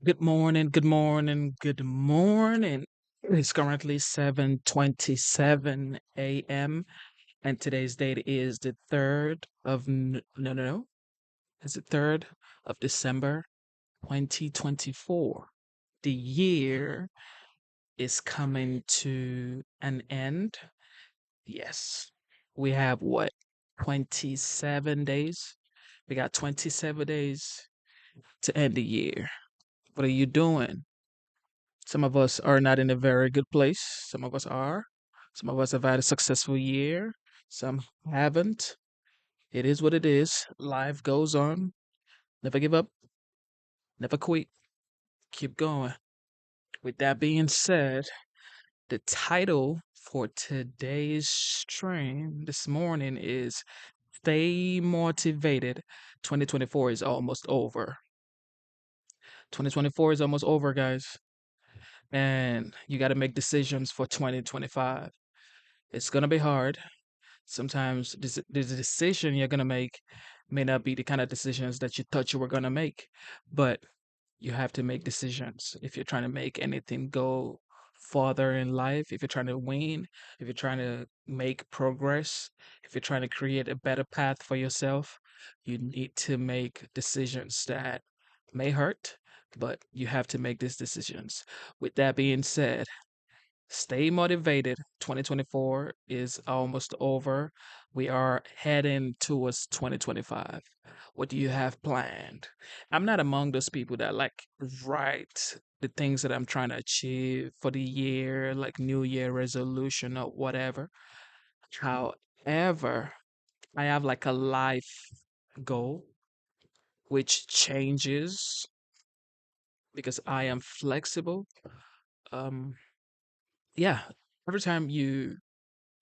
Good morning, good morning, good morning. It's currently 7:27 a.m. and today's date is the 3rd of no. Is it 3rd of December 2024. The year is coming to an end. Yes. We have what? 27 days. We got 27 days to end the year. What are you doing? Some of us are not in a very good place. Some of us are. Some of us have had a successful year. Some haven't. It is what it is. Life goes on. Never give up. Never quit. Keep going. With that being said, the title for today's stream this morning is Stay Motivated. 2024 is almost over. 2024 is almost over, guys. And you got to make decisions for 2025. It's going to be hard. Sometimes the decision you're going to make may not be the kind of decisions that you thought you were going to make, but you have to make decisions if you're trying to make anything go farther in life, if you're trying to win, if you're trying to make progress, if you're trying to create a better path for yourself. You need to make decisions that may hurt, but you have to make these decisions. With that being said, stay motivated. 2024 is almost over. We are heading towards 2025. What do you have planned? I'm not among those people that like write the things that I'm trying to achieve for the year, like New Year resolution or whatever. However, I have like a life goal which changes because I am flexible. Um, yeah, every time you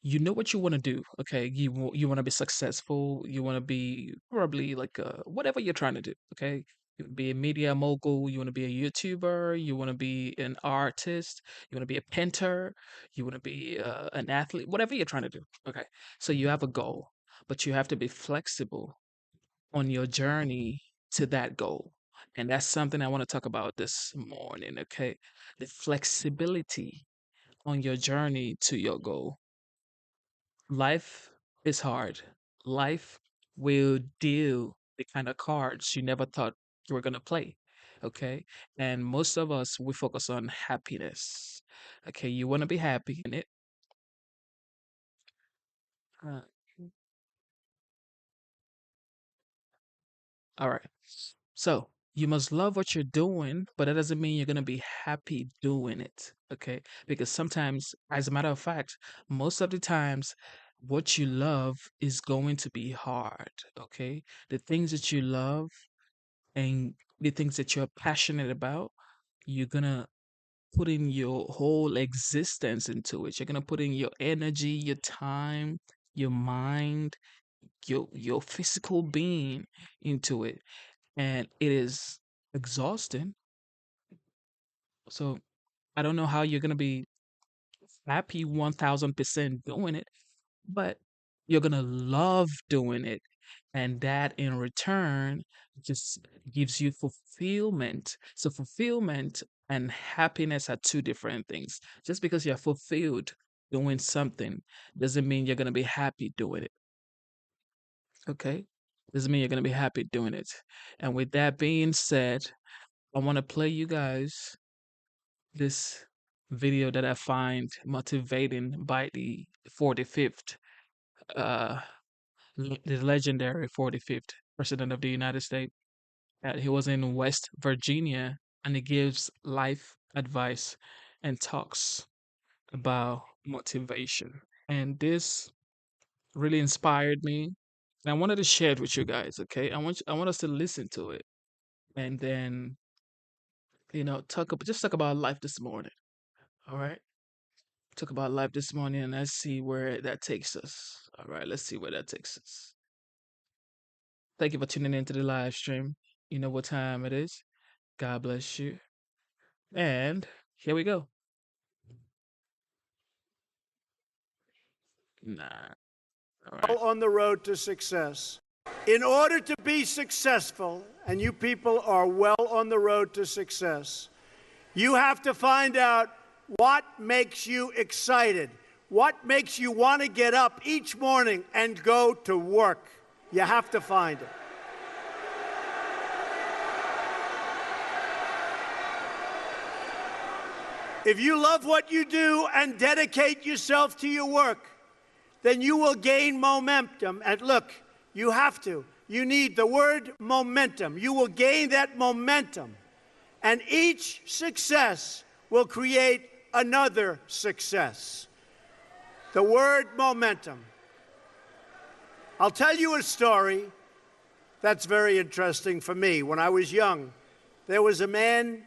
know what you want to do. Okay, you want to be successful, you want to be probably like whatever you're trying to do. Okay, you want to be a media mogul, you want to be a YouTuber, you want to be an artist, you want to be a painter, you want to be an athlete, whatever you're trying to do. Okay, so you have a goal, but you have to be flexible on your journey to that goal. And that's something I want to talk about this morning. Okay, the flexibility on your journey to your goal. Life is hard. Life will deal the kind of cards you never thought you were going to play. Okay. And most of us, we focus on happiness. Okay. You want to be happy in it. Uh, all right. So you must love what you're doing, but that doesn't mean you're going to be happy doing it. Okay. Because sometimes, as a matter of fact, most of the times, what you love is going to be hard. Okay. The things that you love and the things that you're passionate about, you're gonna put in your whole existence into it. You're gonna put in your energy, your time, your mind, your physical being into it. And it is exhausting. So I don't know how you're gonna be happy 1000% doing it, but you're gonna love doing it. And that in return just gives you fulfillment. So, fulfillment and happiness are two different things. Just because you're fulfilled doing something doesn't mean you're gonna be happy doing it. Okay? Doesn't mean you're gonna be happy doing it. And with that being said, I want to play you guys this video that I find motivating by the 45th uh the legendary 45th president of the United States. He was in West Virginia and he gives life advice and talks about motivation. And this really inspired me. And I wanted to share it with you guys, okay? I want us to listen to it and then, talk about life this morning. All right? Talk about life this morning and let's see where that takes us. All right, let's see where that takes us. Thank you for tuning into the live stream. You know what time it is. God bless you. And here we go. Nah. All right. On the road to success. In order to be successful and you people are well on the road to success. You have to find out what makes you excited, what makes you want to get up each morning and go to work. You have to find it. If you love what you do and dedicate yourself to your work, then you will gain momentum. And look, you have to. You need the word momentum. You will gain that momentum. And each success will create another success. The word momentum. I'll tell you a story that's very interesting for me. When I was young, there was a man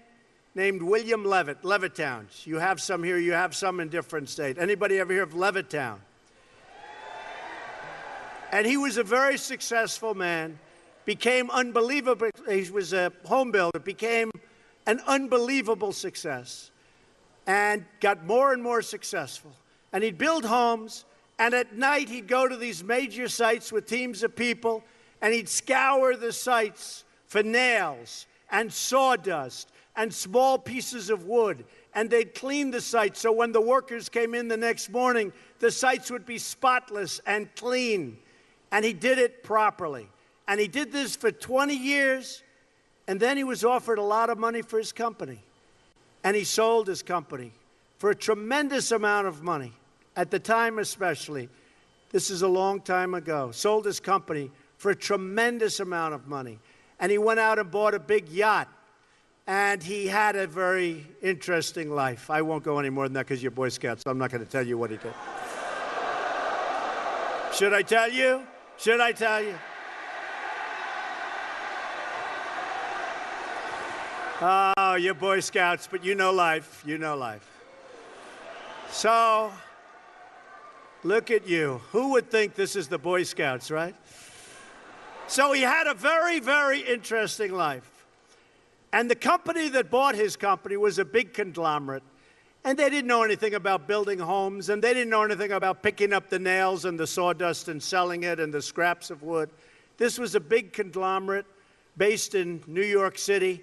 named William Levitt, Levittown. You have some here, you have some in different states. Anybody ever hear of Levittown? And he was a very successful man, became unbelievable. He was a home builder, became an unbelievable success, and got more and more successful. And he'd build homes, and at night he'd go to these major sites with teams of people, and he'd scour the sites for nails and sawdust and small pieces of wood, and they'd clean the sites so when the workers came in the next morning, the sites would be spotless and clean. And he did it properly. And he did this for 20 years, and then he was offered a lot of money for his company. And he sold his company for a tremendous amount of money, at the time especially. This is a long time ago. Sold his company for a tremendous amount of money. And he went out and bought a big yacht. And he had a very interesting life. I won't go any more than that because you're Boy Scouts, so I'm not going to tell you what he did. Should I tell you? Should I tell you? Oh, you're Boy Scouts, but you know life. You know life. So, look at you. Who would think this is the Boy Scouts, right? So he had a very, very interesting life. And the company that bought his company was a big conglomerate. And they didn't know anything about building homes, and they didn't know anything about picking up the nails and the sawdust and selling it and the scraps of wood. This was a big conglomerate based in New York City.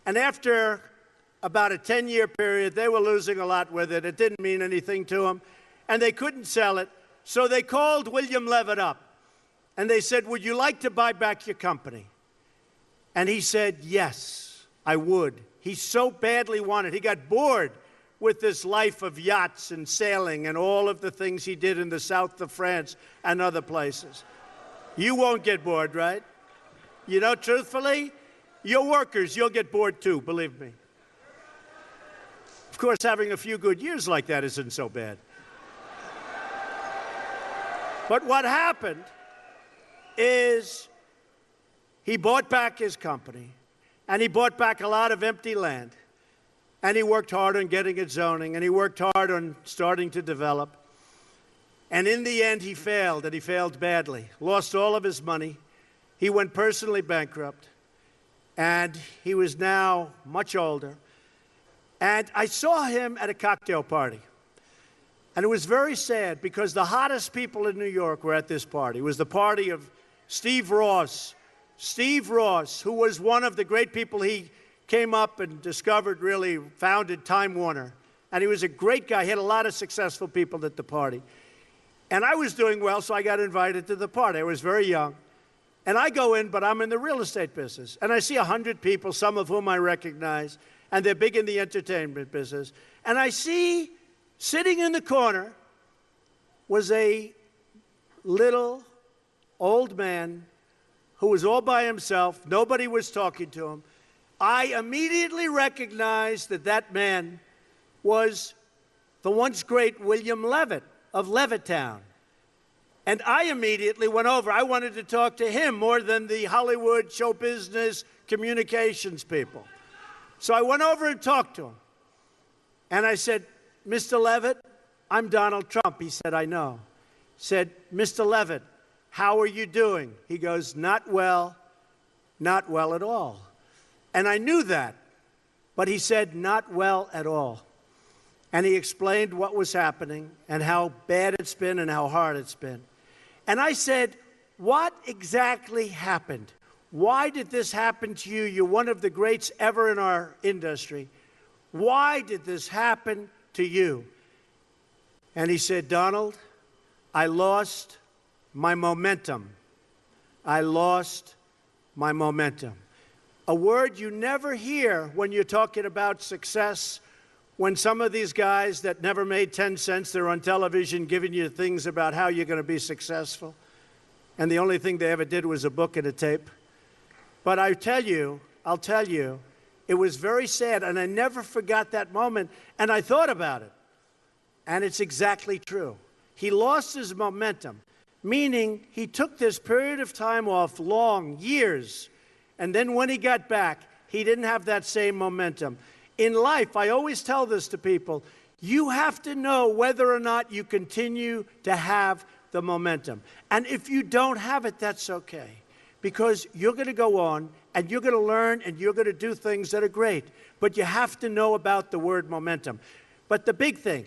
And after about a 10-year period, they were losing a lot with it. It didn't mean anything to them, and they couldn't sell it. So they called William Levitt up, and they said, "Would you like to buy back your company?" And he said, "Yes, I would." He so badly wanted. He got bored with this life of yachts and sailing and all of the things he did in the south of France and other places. You won't get bored, right? You know, truthfully, your workers, you'll get bored too, believe me. Of course, having a few good years like that isn't so bad. But what happened is he bought back his company, and he bought back a lot of empty land. And he worked hard on getting it zoning, and he worked hard on starting to develop. And in the end, he failed, and he failed badly. Lost all of his money. He went personally bankrupt, and he was now much older. And I saw him at a cocktail party. And it was very sad because the hottest people in New York were at this party. It was the party of Steve Ross. Steve Ross, who was one of the great people he came up and discovered, really founded Time Warner. And he was a great guy. He had a lot of successful people at the party. And I was doing well, so I got invited to the party. I was very young. And I go in, but I'm in the real estate business. And I see 100 people, some of whom I recognize, and they're big in the entertainment business. And I see, sitting in the corner, was a little old man who was all by himself. Nobody was talking to him. I immediately recognized that that man was the once great William Levitt of Levittown. And I immediately went over. I wanted to talk to him more than the Hollywood show business communications people. So I went over and talked to him. And I said, "Mr. Levitt, I'm Donald Trump." He said, "I know." Said, "Mr. Levitt, how are you doing?" He goes, "Not well at all." And I knew that, but he said, "Not well at all." And he explained what was happening and how bad it's been and how hard it's been. And I said, "What exactly happened? why did this happen to you? You're one of the greats ever in our industry. Why did this happen to you? And he said, Donald, I lost my momentum. I lost my momentum. A word you never hear when you're talking about success. When some of these guys that never made 10 cents, they're on television giving you things about how you're going to be successful. And the only thing they ever did was a book and a tape. But I'll tell you, it was very sad, and I never forgot that moment, and I thought about it. And it's exactly true. He lost his momentum, meaning he took this period of time off, long, years, and then when he got back, he didn't have that same momentum. In life, I always tell this to people, you have to know whether or not you continue to have the momentum. And if you don't have it, that's okay. Because you're going to go on, and you're going to learn, and you're going to do things that are great. But you have to know about the word momentum. But the big thing,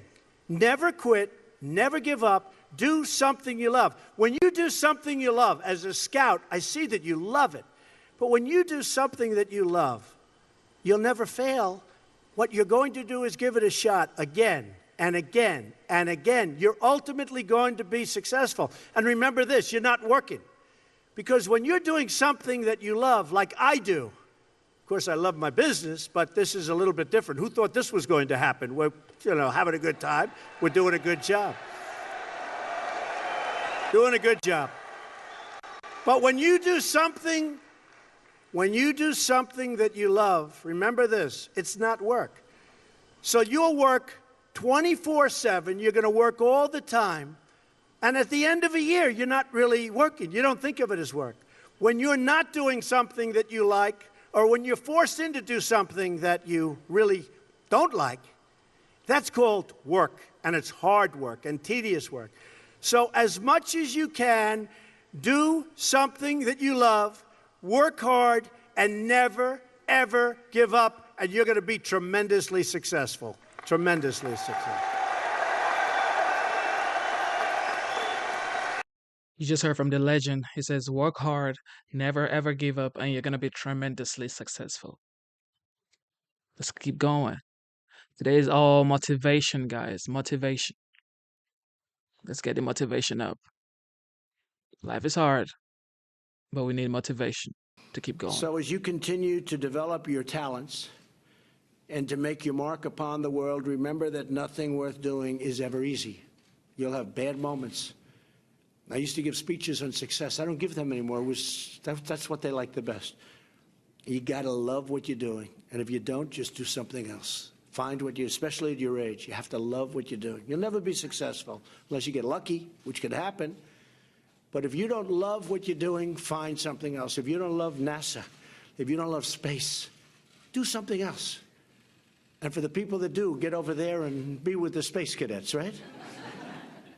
never quit, never give up, do something you love. When you do something you love, as a scout, I see that you love it. But when you do something that you love, you'll never fail. What you're going to do is give it a shot again and again and again. You're ultimately going to be successful. And remember this, you're not working. Because when you're doing something that you love, like I do, of course I love my business, but this is a little bit different. Who thought this was going to happen? We're, having a good time. We're doing a good job. Doing a good job. But when you do something that you love, remember this, it's not work. So you'll work 24/7, you're going to work all the time, and at the end of a year, you're not really working. You don't think of it as work. When you're not doing something that you like, or when you're forced into do something that you really don't like, that's called work, and it's hard work and tedious work. So as much as you can, do something that you love, work hard, and never, ever give up, and you're going to be tremendously successful. Tremendously successful. You just heard from the legend. He says, work hard, never ever give up, and you're going to be tremendously successful. Let's keep going. Today is all motivation, guys. Motivation. Let's get the motivation up. Life is hard, but we need motivation to keep going. So as you continue to develop your talents and to make your mark upon the world, remember that nothing worth doing is ever easy. You'll have bad moments. I used to give speeches on success. I don't give them anymore. That's what they like the best. You got to love what you're doing. And if you don't, just do something else. Find what you, especially at your age, you have to love what you're doing. You'll never be successful unless you get lucky, which could happen. But if you don't love what you're doing, find something else. If you don't love NASA, if you don't love space, do something else. And for the people that do, get over there and be with the space cadets, right?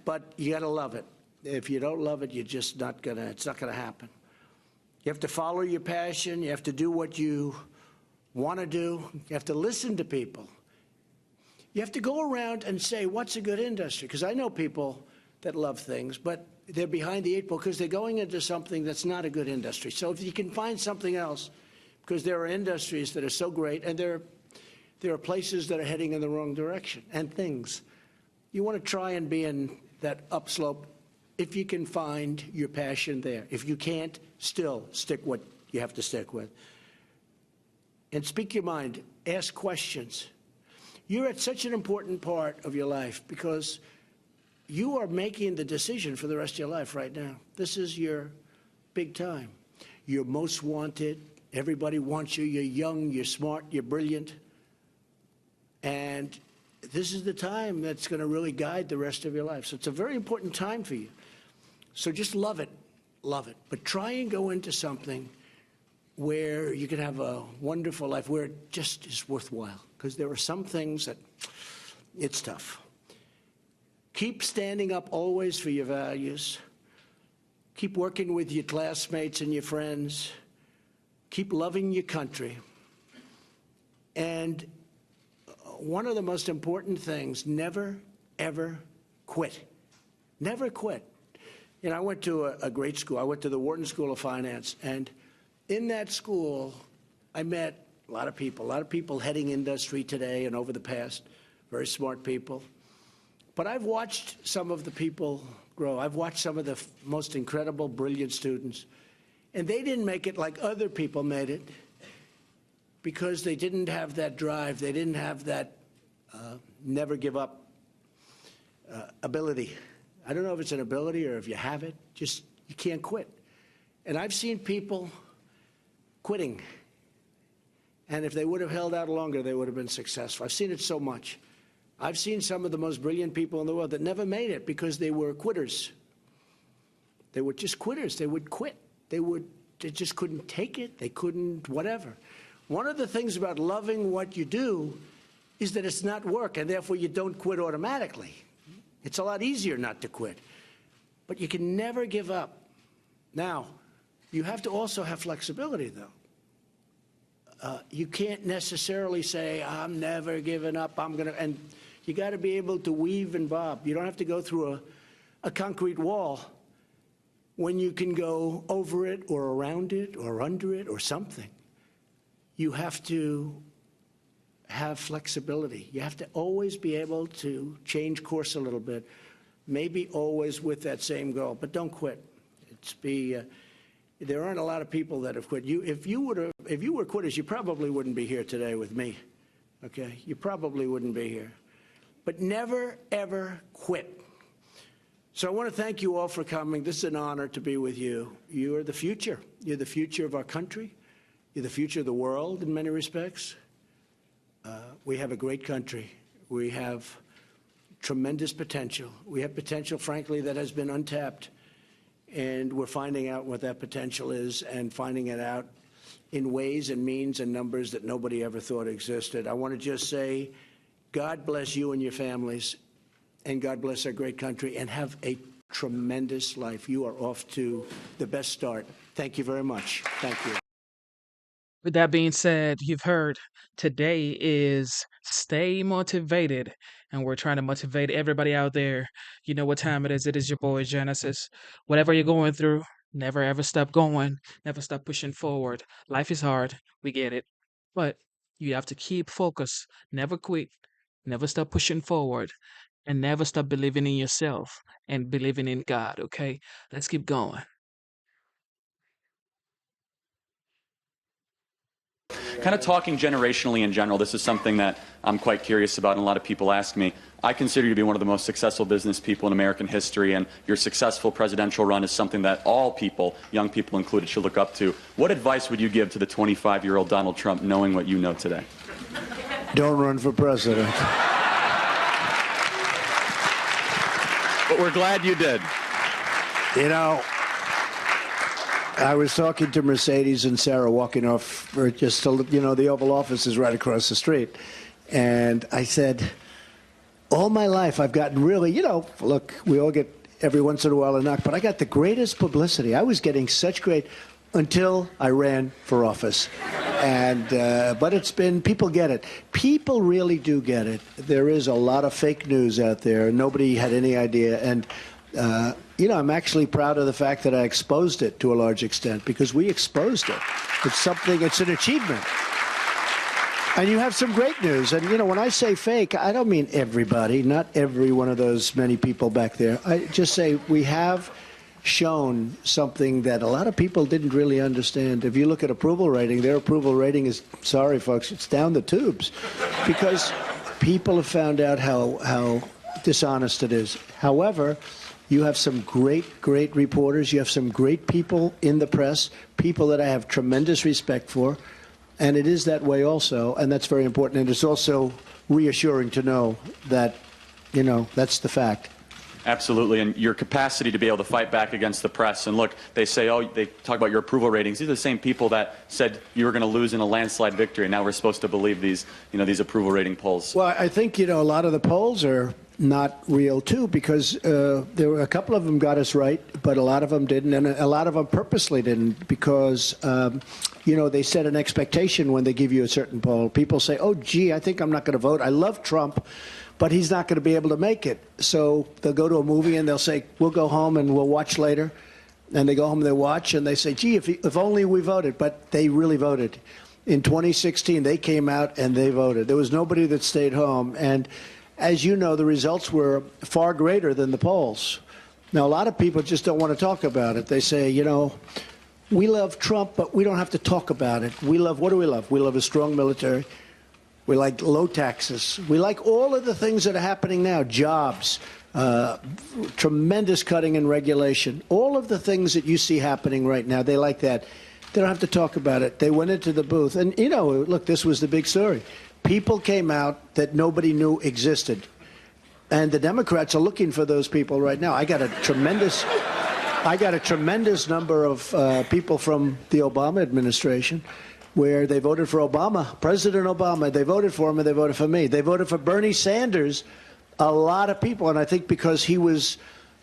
But you got to love it. If you don't love it, you're just not going to, it's not going to happen. You have to follow your passion. You have to do what you want to do. You have to listen to people. You have to go around and say, what's a good industry? Because I know people that love things, but they're behind the eight ball because they're going into something that's not a good industry. So if you can find something else, because there are industries that are so great, and there are places that are heading in the wrong direction, and things. You want to try and be in that upslope if you can find your passion there. If you can't, still stick what you have to stick with. And speak your mind. Ask questions. You're at such an important part of your life because you are making the decision for the rest of your life right now. This is your big time. You're most wanted. Everybody wants you. You're young, you're smart, you're brilliant. And this is the time that's going to really guide the rest of your life. So it's a very important time for you. So just love it. Love it. But try and go into something where you can have a wonderful life, where it just is worthwhile. Because there are some things that it's tough. Keep standing up always for your values. Keep working with your classmates and your friends. Keep loving your country. And one of the most important things, never, ever quit. Never quit. You know, I went to a great school. I went to the Wharton School of Finance, and In that school, I met a lot of people heading industry today and over the past, very smart people. But I've watched some of the people grow. I've watched some of the most incredible, brilliant students. And they didn't make it like other people made it because they didn't have that drive. They didn't have that never give up ability. I don't know if it's an ability or if you have it, just you can't quit. And I've seen people quitting. And if they would have held out longer, they would have been successful. I've seen it so much. I've seen some of the most brilliant people in the world that never made it because they were quitters. They were just quitters. They would quit. They just couldn't take it. They couldn't whatever. One of the things about loving what you do is that it's not work, and therefore you don't quit automatically. It's a lot easier not to quit. But you can never give up. Now, you have to also have flexibility, though. You can't necessarily say, I'm never giving up, and you got to be able to weave and bob. You don't have to go through a concrete wall when you can go over it or around it or under it or something. You have to have flexibility. You have to always be able to change course a little bit, maybe always with that same goal, but don't quit. There aren't a lot of people that have quit. If you were quitters, you probably wouldn't be here today with me, okay? You probably wouldn't be here. But never, ever quit. So I want to thank you all for coming. This is an honor to be with you. You are the future. You're the future of our country. You're the future of the world in many respects. We have a great country. We have tremendous potential. We have potential, frankly, that has been untapped. And we're finding out what that potential is and finding it out in ways and means and numbers that nobody ever thought existed. I want to just say, God bless you and your families, and God bless our great country, and have a tremendous life. You are off to the best start. Thank you very much. Thank you. With that being said, you've heard today is stay motivated, and we're trying to motivate everybody out there. You know what time it is. It is your boy Genesis. Whatever you're going through, never ever stop going, never stop pushing forward. Life is hard, we get it. But you have to keep focus, never quit, never stop pushing forward, and never stop believing in yourself and believing in God, okay? Let's keep going. Kind of talking generationally in general, this is something that I'm quite curious about, and a lot of people ask me. I consider you to be one of the most successful business people in American history, and your successful presidential run is something that all people, young people included, should look up to. What advice would you give to the 25-year-old Donald Trump, knowing what you know today? Don't run for president. But we're glad you did. You know, I was talking to Mercedes and Sarah walking off, or just to, the Oval Office is right across the street. And I said, all my life I've gotten really, look, we all get every once in a while a knock, but I got the greatest publicity. I was getting such great until I ran for office. And but it's been, people get it. People really do get it. There is a lot of fake news out there. Nobody had any idea. And I'm actually proud of the fact that I exposed it to a large extent, because we exposed it. It's an achievement. And you have some great news. And, when I say fake, I don't mean everybody, not every one of those many people back there. I just say we have shown something that a lot of people didn't really understand. If you look at approval rating, their approval rating is, sorry, folks, it's down the tubes, because people have found out how dishonest it is. However, you have some great reporters. You have some great people in the press, people that I have tremendous respect for. And it is that way also, and that's very important. And it's also reassuring to know that, that's the fact. Absolutely, and your capacity to be able to fight back against the press. And look, they talk about your approval ratings. These are the same people that said you were going to lose in a landslide victory. And now we're supposed to believe these approval rating polls. Well, I think, a lot of the polls are not real, too, because there were a couple of them got us right, but a lot of them didn't, and a lot of them purposely didn't, because, they set an expectation when they give you a certain poll. People say, oh, gee, I think I'm not going to vote. I love Trump, but he's not going to be able to make it. So they'll go to a movie and they'll say, we'll go home and we'll watch later. And they go home and they watch and they say, gee, if only we voted. But they really voted. In 2016, they came out and they voted. There was nobody that stayed home. And as you know, the results were far greater than the polls. Now, a lot of people just don't want to talk about it. They say, you know, we love Trump, but we don't have to talk about it. We love, what do we love? We love a strong military. We like low taxes. We like all of the things that are happening now, jobs, tremendous cutting in regulation, all of the things that you see happening right now. They like that. They don't have to talk about it. They went into the booth. And, you know, look, this was the big story. People came out that nobody knew existed. And the Democrats are looking for those people right now. I got a tremendous number of people from the Obama administration where they voted for Obama, President Obama. They voted for him and they voted for me. They voted for Bernie Sanders, a lot of people. And I think because he was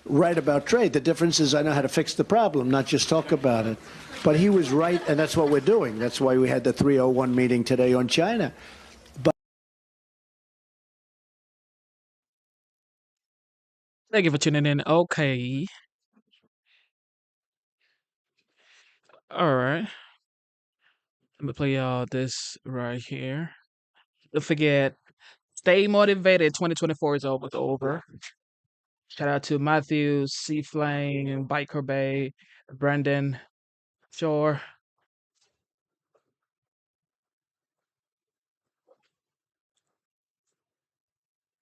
right about trade. The difference is I know how to fix the problem, not just talk about it. But he was right, and that's what we're doing. That's why we had the 301 meeting today on China. Thank you for tuning in. Okay. All right. Let me play y'all this right here. Don't forget, stay motivated. 2024 is almost over. Shout out to Matthew, C Flame, Biker Bay, Brandon, Shore.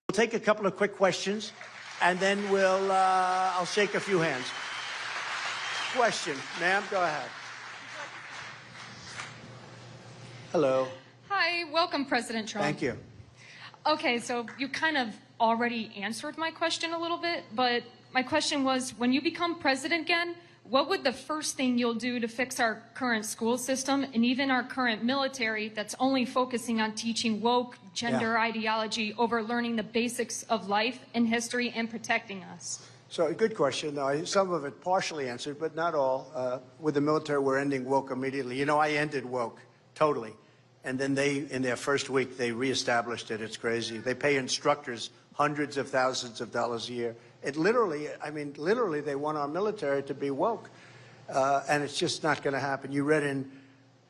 We'll take a couple of quick questions, and then I'll shake a few hands. Question, ma'am, go ahead. Hello. Hi, welcome, President Trump. Thank you. Okay, so you kind of already answered my question a little bit, but my question was, when you become president again, what would the first thing you'll do to fix our current school system and even our current military that's only focusing on teaching woke gender ideology over learning the basics of life and history and protecting us? So a good question. Some of it partially answered, but not all. With the military, we're ending woke immediately. You know, I ended woke totally. And then in their first week, they reestablished it. It's crazy. They pay instructors hundreds of thousands of dollars a year. It literally, literally, they want our military to be woke. And it's just not going to happen. You read in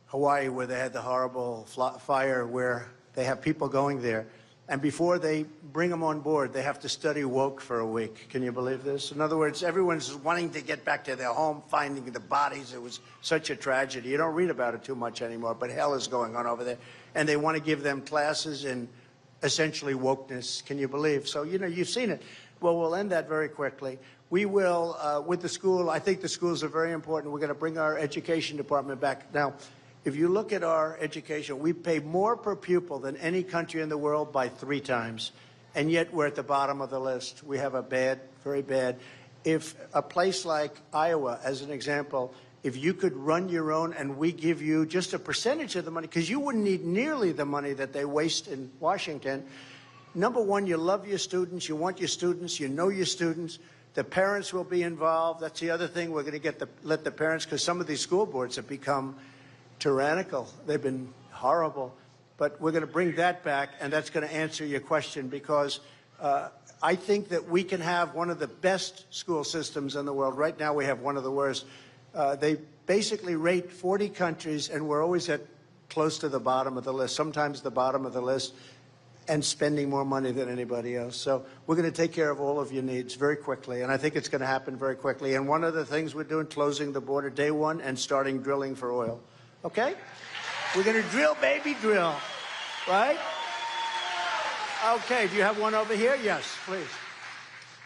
Hawaii where they had the horrible fire where they have people going there. And before they bring them on board, they have to study woke for a week. Can you believe this? In other words, everyone's wanting to get back to their home, finding the bodies. It was such a tragedy. You don't read about it too much anymore, but hell is going on over there. And they want to give them classes in essentially wokeness. Can you believe? So, you know, you've seen it. Well, we'll end that very quickly. We will, with the school, I think the schools are very important. We're going to bring our education department back. Now, if you look at our education, we pay more per pupil than any country in the world by 3 times. And yet we're at the bottom of the list. We have a bad, very bad. If a place like Iowa, as an example, if you could run your own and we give you just a percentage of the money, because you wouldn't need nearly the money that they waste in Washington. Number one, you love your students. You want your students. You know your students. The parents will be involved. That's the other thing. We're going to let the parents, because some of these school boards have become tyrannical. They've been horrible. But we're going to bring that back, and that's going to answer your question, because I think that we can have one of the best school systems in the world. Right now we have one of the worst. They basically rate 40 countries, and we're always at close to the bottom of the list, sometimes the bottom of the list, and spending more money than anybody else. So we're going to take care of all of your needs very quickly, and I think it's going to happen very quickly. And one of the things we're doing, closing the border day one and starting drilling for oil. Okay? We're going to drill, baby, drill. Right? Okay, do you have one over here? Yes, please.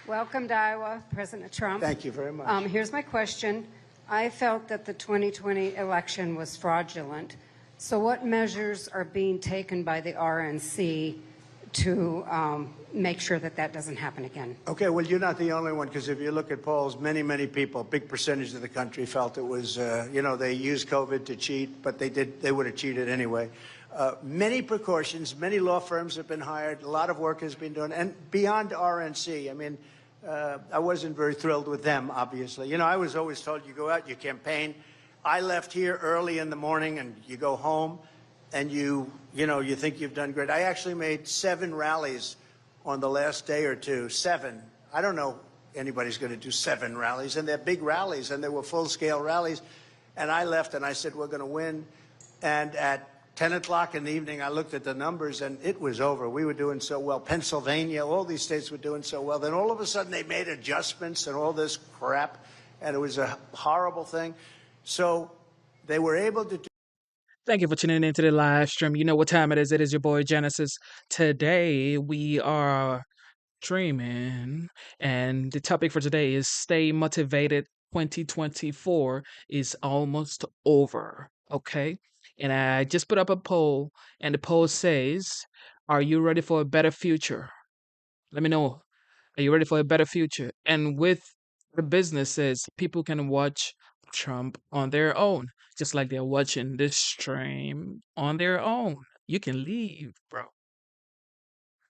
Welcome to Iowa, President Trump. Thank you very much. Here's my question. I felt that the 2020 election was fraudulent. So what measures are being taken by the RNC to make sure that that doesn't happen again? Okay, well, you're not the only one, because if you look at polls, many, many people, big percentage of the country felt it was, you know, they used COVID to cheat, but they would have cheated anyway. Many precautions, many law firms have been hired, a lot of work has been done, and beyond RNC, I mean, I wasn't very thrilled with them, obviously. You know, I was always told you go out, you campaign. I left here early in the morning, and you go home, and you think you've done great. I actually made 7 rallies on the last day or two, 7. I don't know anybody's going to do 7 rallies, and they're big rallies, and they were full-scale rallies. And I left, and I said, we're going to win. And at 10 o'clock in the evening, I looked at the numbers, and it was over. We were doing so well. Pennsylvania, all these states were doing so well. Then all of a sudden, they made adjustments and all this crap, and it was a horrible thing. So they were able to do. Thank you for tuning into the live stream. You know what time it is. It is your boy Genesis. Today we are streaming, and the topic for today is Stay Motivated 2024 is almost over. Okay. And I just put up a poll, and the poll says, are you ready for a better future? Let me know. Are you ready for a better future? And with the businesses, people can watch Trump on their own, just like they're watching this stream on their own. You can leave, bro.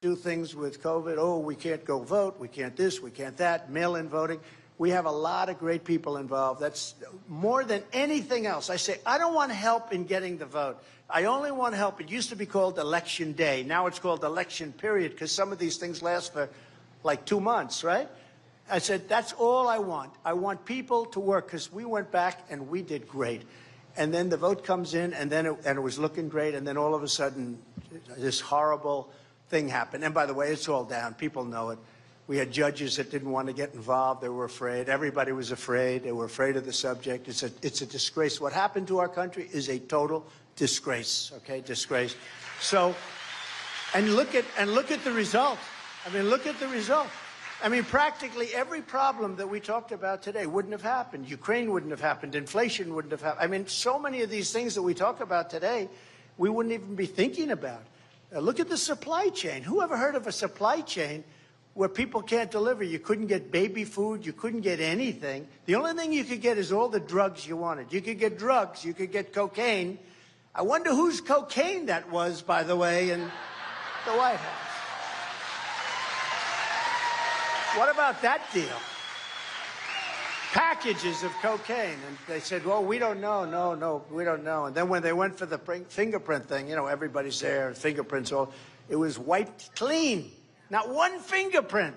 Do things with COVID. Oh, we can't go vote. We can't this. We can't that. Mail-in voting. We have a lot of great people involved. That's more than anything else. I say, I don't want help in getting the vote. I only want help. It used to be called Election Day. Now it's called Election Period because some of these things last for like 2 months, right? I said, that's all I want. I want people to work because we went back and we did great. And then the vote comes in, and then it was looking great, and then all of a sudden this horrible thing happened. And by the way, it's all down. People know it. We had judges that didn't want to get involved. They were afraid. Everybody was afraid. They were afraid of the subject. It's a disgrace. What happened to our country is a total disgrace, okay? Disgrace. So, and look at the result. I mean, look at the result. I mean, practically every problem that we talked about today wouldn't have happened. Ukraine wouldn't have happened. Inflation wouldn't have happened. I mean, so many of these things that we talk about today, we wouldn't even be thinking about. Look at the supply chain. Who ever heard of a supply chain where people can't deliver? You couldn't get baby food. You couldn't get anything. The only thing you could get is all the drugs you wanted. You could get drugs. You could get cocaine. I wonder whose cocaine that was, by the way, in the White House. What about that deal? Packages of cocaine. And they said, well, we don't know. No, we don't know. And then when they went for the fingerprint thing, you know, everybody's there, fingerprints all, it was wiped clean. Not one fingerprint.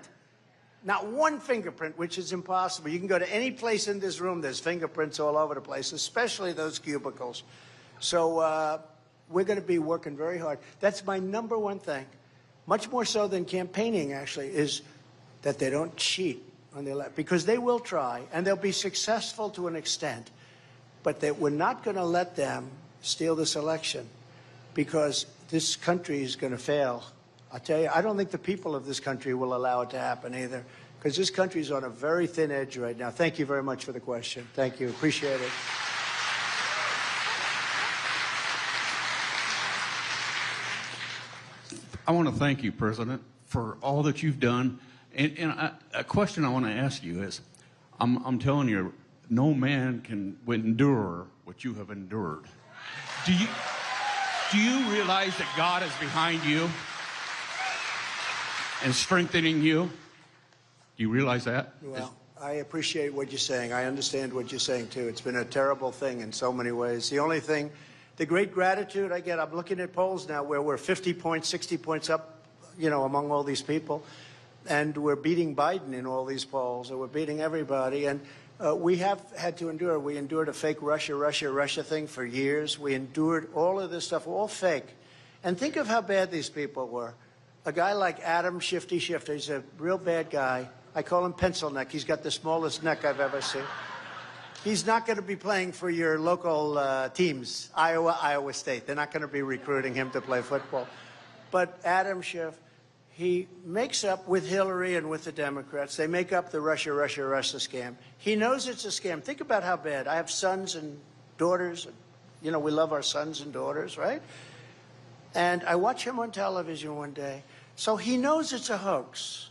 Not one fingerprint, which is impossible. You can go to any place in this room, there's fingerprints all over the place, especially those cubicles. So we're going to be working very hard. That's my number one thing, much more so than campaigning, actually, is that they don't cheat on the election, because they will try, and they'll be successful to an extent, but that we're not going to let them steal this election, because this country is going to fail. I'll tell you, I don't think the people of this country will allow it to happen either, because this country is on a very thin edge right now. Thank you very much for the question. Thank you. Appreciate it. I want to thank you, President, for all that you've done. And a question I want to ask you is, I'm telling you, no man can endure what you have endured. Do you realize that God is behind you and strengthening you? Do you realize that? Well, I appreciate what you're saying. I understand what you're saying, too. It's been a terrible thing in so many ways. The only thing, the great gratitude I get, I'm looking at polls now where we're 50 points, 60 points up, you know, among all these people. And we're beating Biden in all these polls, and we're beating everybody. And we have had to endure. We endured a fake Russia thing for years. We endured all of this stuff, all fake. And think of how bad these people were. A guy like Adam Shifty Shifter, he's a real bad guy. I call him pencil neck. He's got the smallest neck I've ever seen. He's not going to be playing for your local teams, Iowa State. They're not going to be recruiting him to play football. But Adam Schiff, he makes up with Hillary and with the Democrats. They make up the Russia scam. He knows it's a scam. Think about how bad. I have sons and daughters. You know, we love our sons and daughters, right? And I watch him on television one day. So he knows it's a hoax.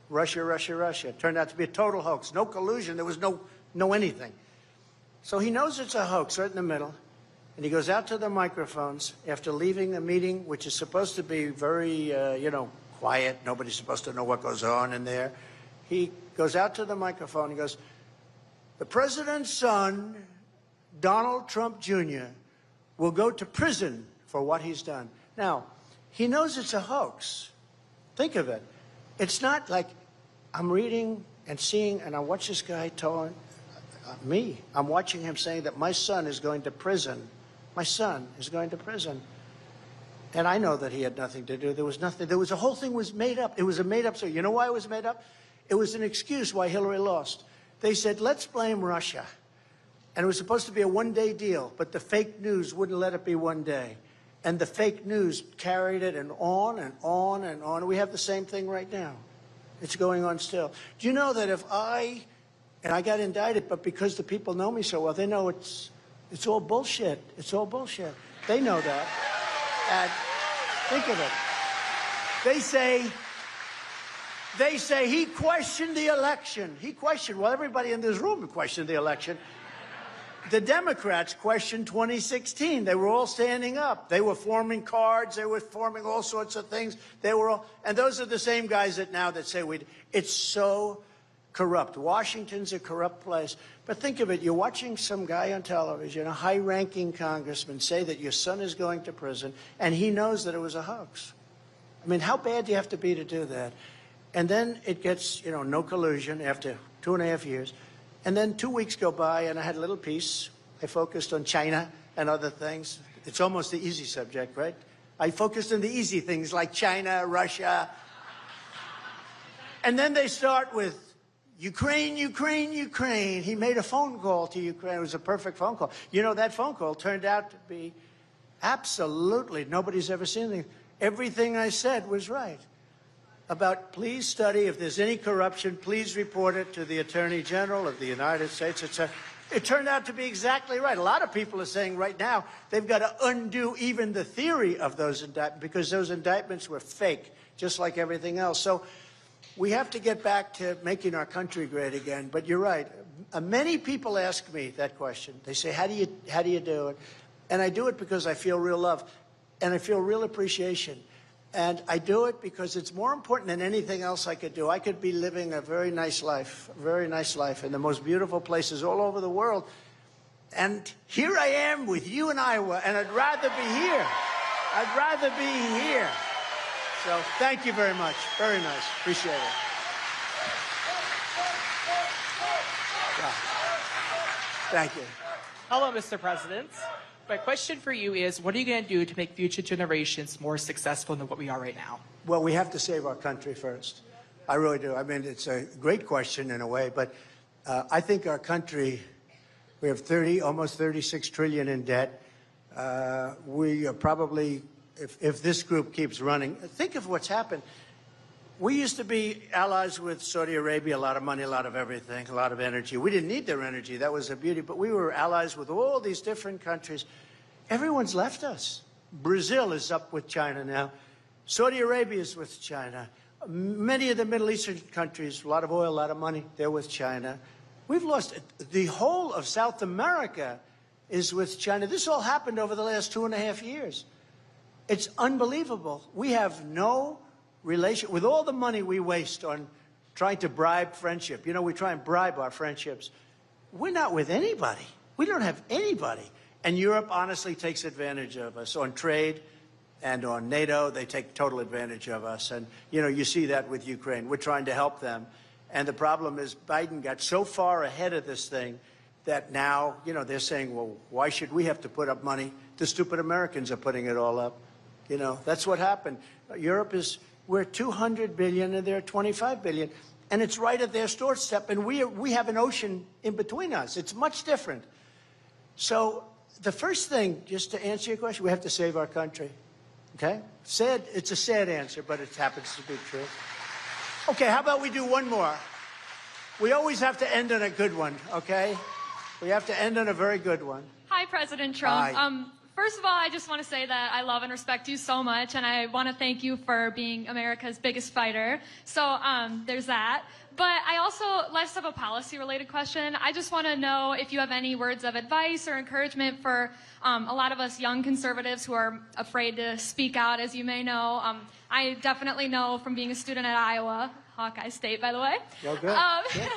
Russia. It turned out to be a total hoax. No collusion. There was no anything. So he knows it's a hoax right in the middle. And he goes out to the microphones after leaving the meeting, which is supposed to be very, quiet. Nobody's supposed to know what goes on in there. He goes out to the microphone and goes, the president's son, Donald Trump Jr., will go to prison for what he's done. Now, he knows it's a hoax. Think of it. It's not like I'm reading and seeing, and I watch this guy telling I'm watching him saying that my son is going to prison. My son is going to prison. And I know that he had nothing to do. There was nothing. There was a whole thing was made up. It was a made up story. You know why it was made up? It was an excuse why Hillary lost. They said, let's blame Russia. And it was supposed to be a one-day deal, but the fake news wouldn't let it be one day. And the fake news carried it and on and on and on. We have the same thing right now. It's going on still. Do you know that if I got indicted, but because the people know me so well, they know it's all bullshit. It's all bullshit. They know that. And think of it. They say he questioned the election. He questioned, well, everybody in this room questioned the election. The Democrats questioned 2016. They were all standing up. They were forming cards. They were forming all sorts of things. And those are the same guys that say it's so corrupt. Washington's a corrupt place. But think of it. You're watching some guy on television, a high-ranking congressman, say that your son is going to prison, and he knows that it was a hoax. I mean, how bad do you have to be to do that? And then it gets, no collusion after 2.5 years. And then 2 weeks go by, and I had a little piece. I focused on China and other things. It's almost the easy subject, right? I focused on the easy things like China, Russia. And then they start with Ukraine, Ukraine, Ukraine. He made a phone call to Ukraine. It was a perfect phone call. That phone call turned out to be absolutely, nobody's ever seen anything. Everything I said was right. About please study if there's any corruption, please report it to the Attorney General of the United States. It turned out to be exactly right. A lot of people are saying right now they've got to undo even the theory of those indictments because those indictments were fake, just like everything else. So we have to get back to making our country great again. But you're right. Many people ask me that question. They say, how do you do it? And I do it because I feel real love and I feel real appreciation. And I do it because it's more important than anything else I could do. I could be living a very nice life in the most beautiful places all over the world. And here I am with you in Iowa, and I'd rather be here. I'd rather be here. So thank you very much. Very nice. Appreciate it. Yeah. Thank you. Hello, Mr. President. My question for you is, what are you going to do to make future generations more successful than what we are right now? Well, we have to save our country first. I really do. I mean, it's a great question in a way, but I think our country, we have almost 36 trillion in debt. We are probably, if this group keeps running, think of what's happened. We used to be allies with Saudi Arabia, a lot of money, a lot of everything, a lot of energy. We didn't need their energy. That was a beauty. But we were allies with all these different countries. Everyone's left us. Brazil is up with China now. Saudi Arabia is with China. Many of the Middle Eastern countries, a lot of oil, a lot of money, they're with China. We've lost the whole of South America is with China. This all happened over the last 2.5 years. It's unbelievable. We have no relation with all the money we waste on trying to bribe friendship. We try and bribe our friendships. We're not with anybody. We don't have anybody. And Europe honestly takes advantage of us on trade and on NATO. They take total advantage of us. And, you see that with Ukraine. We're trying to help them. And the problem is Biden got so far ahead of this thing that now, they're saying, well, why should we have to put up money? The stupid Americans are putting it all up. That's what happened. We're 200 billion and they're 25 billion. And it's right at their doorstep. And we have an ocean in between us. It's much different. So the first thing, just to answer your question, we have to save our country. Okay? Sad. It's a sad answer, but it happens to be true. Okay, how about we do one more? We always have to end on a good one, okay? We have to end on a very good one. Hi, President Trump. Hi. First of all, I just want to say that I love and respect you so much, and I want to thank you for being America's biggest fighter. So there's that. But I also, less of a policy-related question. I just want to know if you have any words of advice or encouragement for a lot of us young conservatives who are afraid to speak out, as you may know. I definitely know from being a student at Iowa, Hawkeye State, by the way. Oh, good.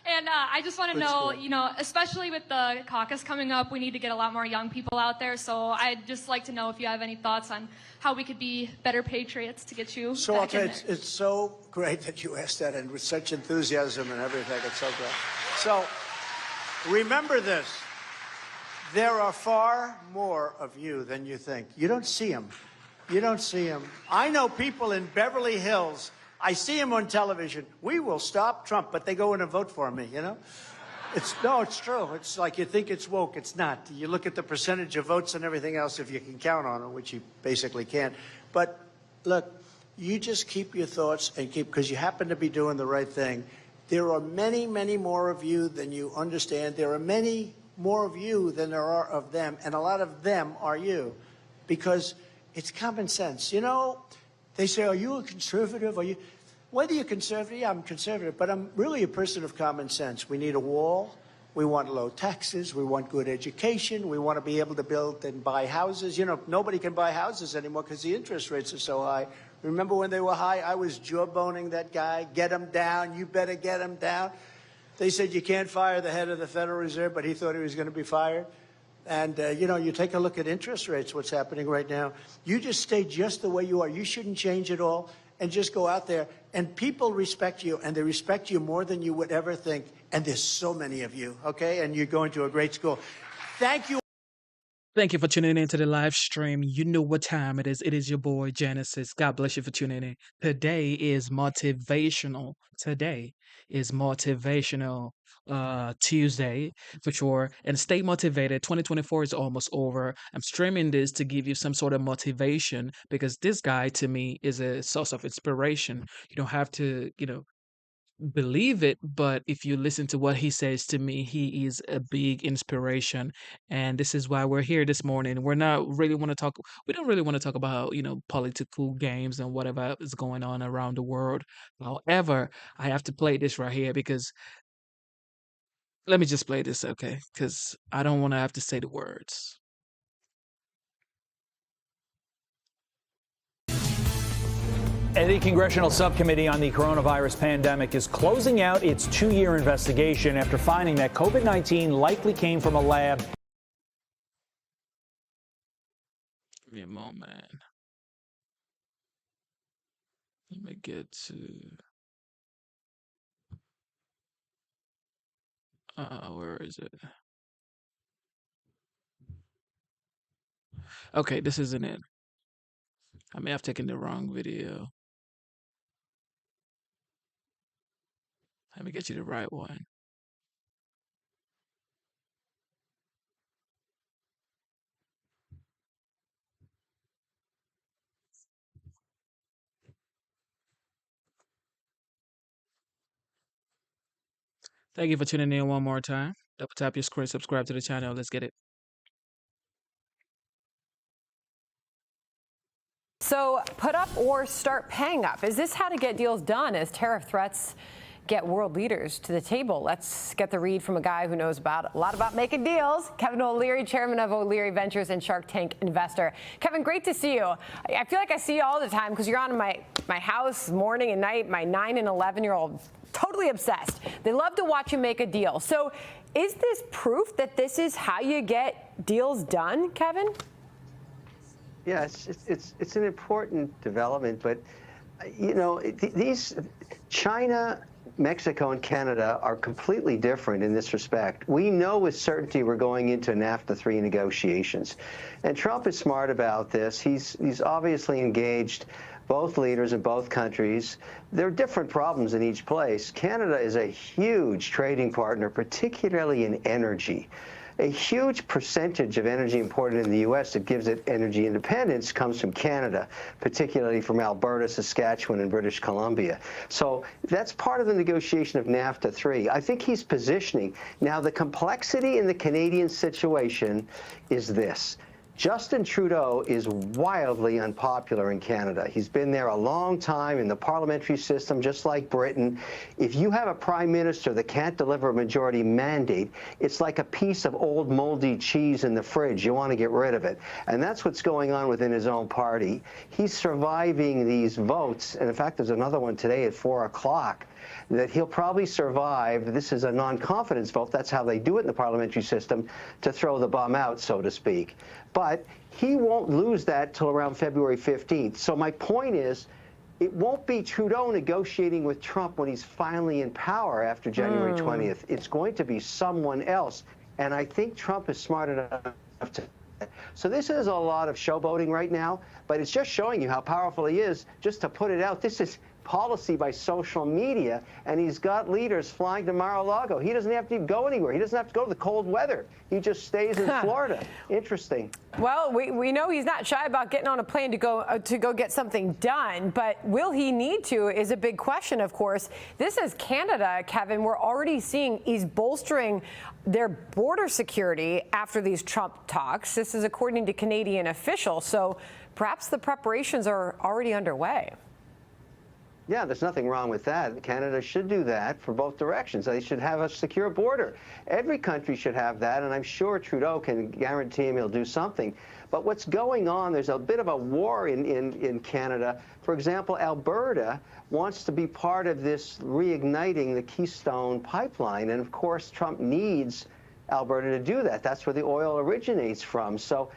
And I just want to Good know, score. you know, especially with the caucus coming up, we need to get a lot more young people out there. So I'd just like to know if you have any thoughts on how we could be better patriots to get you So I'll back tell in you, there. it's so great that you asked that, and with such enthusiasm and everything. It's so great. So remember this. There are far more of you than you think. You don't see them. You don't see them. I know people in Beverly Hills. I see them on television. We will stop Trump, but they go in and vote for me, you know? It's true. It's like you think it's woke. It's not. You look at the percentage of votes and everything else, if you can count on it, which you basically can't. But look, you just keep your thoughts and because you happen to be doing the right thing. There are many, many more of you than you understand. There are many more of you than there are of them, and a lot of them are you, because it's common sense. You know, they say, are you a conservative? Are you? Whether you're conservative, yeah, I'm conservative, but I'm really a person of common sense. We need a wall. We want low taxes. We want good education. We want to be able to build and buy houses. You know, nobody can buy houses anymore because the interest rates are so high. Remember when they were high? I was jawboning that guy. Get him down. You better get him down. They said you can't fire the head of the Federal Reserve, but he thought he was going to be fired. And, you know, you take a look at interest rates, what's happening right now. You just stay just the way you are. You shouldn't change at all, and just go out there. And people respect you, and they respect you more than you would ever think. And there's so many of you, okay? And you're going to a great school. Thank you. Thank you for tuning in to the live stream. You know what time it is. It is your boy Genesis. God bless you for tuning in. Today is motivational. Today is motivational Tuesday for sure. And stay motivated. 2024 is almost over. I'm streaming this to give you some sort of motivation because this guy to me is a source of inspiration. You don't have to, believe it, but if you listen to what he says to me, he is a big inspiration. And this is why we're here this morning. We don't really want to talk about, political games and whatever is going on around the world. However, I have to play this right here because let me just play this, okay? Because I don't want to have to say the words. The Congressional Subcommittee on the Coronavirus Pandemic is closing out its 2-year investigation after finding that COVID-19 likely came from a lab. Give me a moment. Let me get to... where is it? Okay, this isn't it. I may have taken the wrong video. Let me get you the right one. Thank you for tuning in one more time. Double tap your screen, subscribe to the channel. Let's get it. So put up or start paying up. Is this how to get deals done as tariff threats get world leaders to the table? Let's get the read from a guy who knows a lot about making deals. Kevin O'Leary, chairman of O'Leary Ventures and Shark Tank investor. Kevin, great to see you. I feel like I see you all the time because you're on my house morning and night. My 9 and 11-year-old totally obsessed. They love to watch you make a deal. So is this proof that this is how you get deals done, Kevin? Yeah, it's an important development, but these China, Mexico, and Canada are completely different in this respect. We know with certainty we're going into NAFTA 3 negotiations, and Trump is smart about this. He's obviously engaged both leaders in both countries. There are different problems in each place. Canada is a huge trading partner, particularly in energy. A huge percentage of energy imported in the U.S. that gives it energy independence comes from Canada, particularly from Alberta, Saskatchewan, and British Columbia. So that's part of the negotiation of NAFTA 3. I think he's positioning. Now, the complexity in the Canadian situation is this. Justin Trudeau is wildly unpopular in Canada. He's been there a long time in the parliamentary system, just like Britain. If you have a prime minister that can't deliver a majority mandate, it's like a piece of old moldy cheese in the fridge. You want to get rid of it. And that's what's going on within his own party. He's surviving these votes. And in fact, there's another one today at 4 o'clock that he'll probably survive. This is a non-confidence vote. That's how they do it in the parliamentary system, to throw the bum out, so to speak. But he won't lose that till around February 15th. So my point is, it won't be Trudeau negotiating with Trump when he's finally in power after January 20th. It's going to be someone else. And I think Trump is smart enough to. So this is a lot of showboating right now, but it's just showing you how powerful he is. Just to put it out, this is policy by social media, and he's got leaders flying to Mar-a-Lago. He doesn't have to go anywhere. He doesn't have to go to the cold weather. He just stays in Florida. Interesting. Well, we know he's not shy about getting on a plane to go get something done, but will he need to is a big question, of course. This is Canada, Kevin. We're already seeing he's bolstering their border security after these Trump talks. This is according to Canadian officials, so perhaps the preparations are already underway. Yeah, there's nothing wrong with that. Canada should do that for both directions. They should have a secure border. Every country should have that, and I'm sure Trudeau can guarantee him he'll do something. But what's going on, there's a bit of a war in Canada. For example, Alberta wants to be part of this reigniting the Keystone pipeline, and of course Trump needs Alberta to do that. That's where the oil originates from. So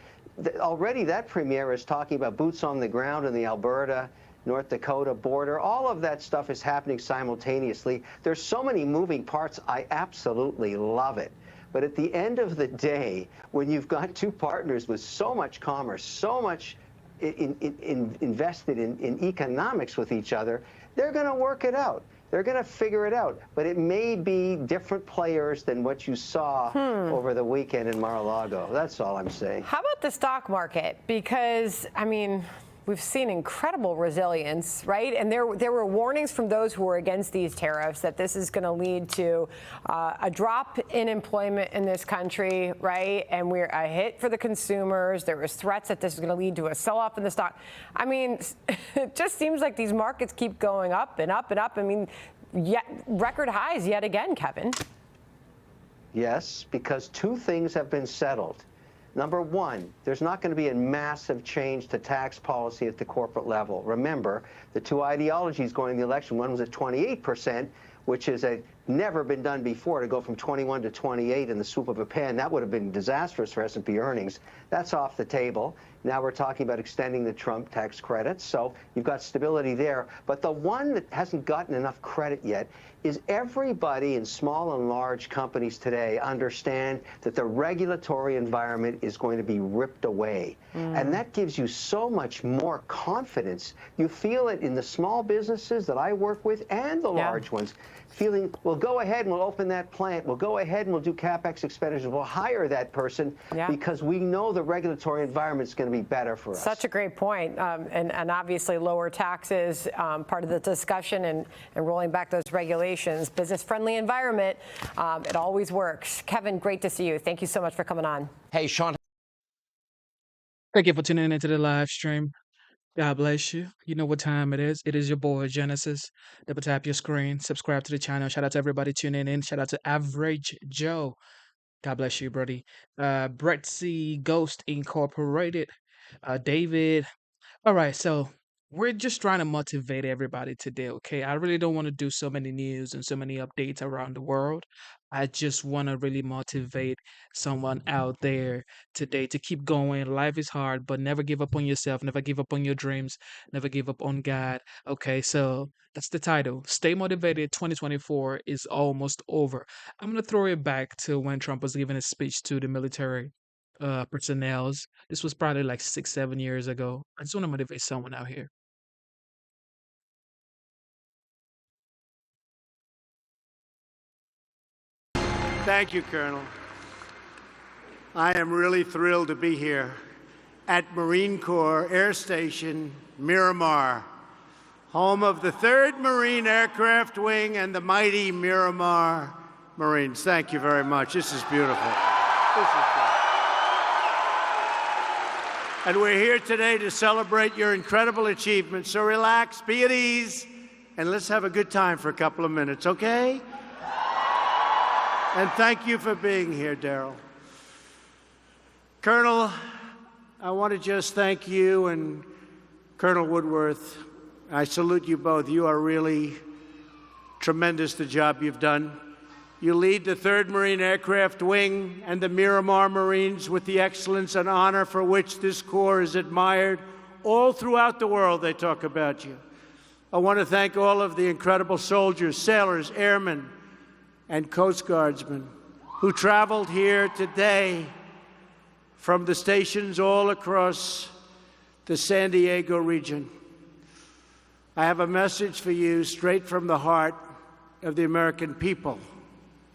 already that premier is talking about boots on the ground in the Alberta North Dakota border. All of that stuff is happening simultaneously. There's so many moving parts. I absolutely love it. But at the end of the day, when you've got two partners with so much commerce, so much invested in economics with each other, they're going to work it out. They're going to figure it out. But it may be different players than what you saw over the weekend in Mar-a-Lago. That's all I'm saying. How about the stock market? Because, I mean, we've seen incredible resilience, right? And there were warnings from those who were against these tariffs that this is going to lead to a drop in employment in this country, right? And we're a hit for the consumers. There was threats that this is going to lead to a sell-off in the stock. I mean, it just seems like these markets keep going up and up and up. I mean, yet record highs yet again, Kevin. Yes, because two things have been settled. Number one, there's not going to be a massive change to tax policy at the corporate level. Remember, the two ideologies going in the election, one was at 28%, which has never been done before, to go from 21 to 28 in the swoop of a pen. That would have been disastrous for S&P earnings. That's off the table. Now we're talking about extending the Trump tax credits, so you've got stability there. But the one that hasn't gotten enough credit yet is everybody in small and large companies today understand that the regulatory environment is going to be ripped away. And that gives you so much more confidence. You feel it in the small businesses that I work with and the large ones, feeling, we'll go ahead and we'll open that plant. We'll go ahead and we'll do CapEx expenditures. We'll hire that person because we know the regulatory environment is going to be better for us. Such a great point. And obviously lower taxes, part of the discussion, and rolling back those regulations. Business-friendly environment, it always works. Kevin, great to see you. Thank you so much for coming on. Hey, Sean. Thank you for tuning into the live stream. God bless you. You know what time it is. It is your boy, Genesis. Double tap your screen. Subscribe to the channel. Shout out to everybody tuning in. Shout out to Average Joe. God bless you, buddy. Brett C. Ghost Incorporated. David. All right, so we're just trying to motivate everybody today, okay? I really don't want to do so many news and so many updates around the world. I just want to really motivate someone out there today to keep going. Life is hard, but never give up on yourself. Never give up on your dreams. Never give up on God. Okay, so that's the title. Stay motivated. 2024 is almost over. I'm going to throw it back to when Trump was giving a speech to the military personnel. This was probably like 6-7 years ago. I just want to motivate someone out here. Thank you, Colonel. I am really thrilled to be here at Marine Corps Air Station, Miramar, home of the 3rd Marine Aircraft Wing and the mighty Miramar Marines. Thank you very much. This is beautiful. This is beautiful. And we're here today to celebrate your incredible achievements. So relax, be at ease, and let's have a good time for a couple of minutes, okay? And thank you for being here, Daryl. Colonel, I want to just thank you and Colonel Woodworth. I salute you both. You are really tremendous the job you've done. You lead the 3rd Marine Aircraft Wing and the Miramar Marines with the excellence and honor for which this Corps is admired. All throughout the world, they talk about you. I want to thank all of the incredible soldiers, sailors, airmen, and Coast Guardsmen who traveled here today from the stations all across the San Diego region. I have a message for you straight from the heart of the American people.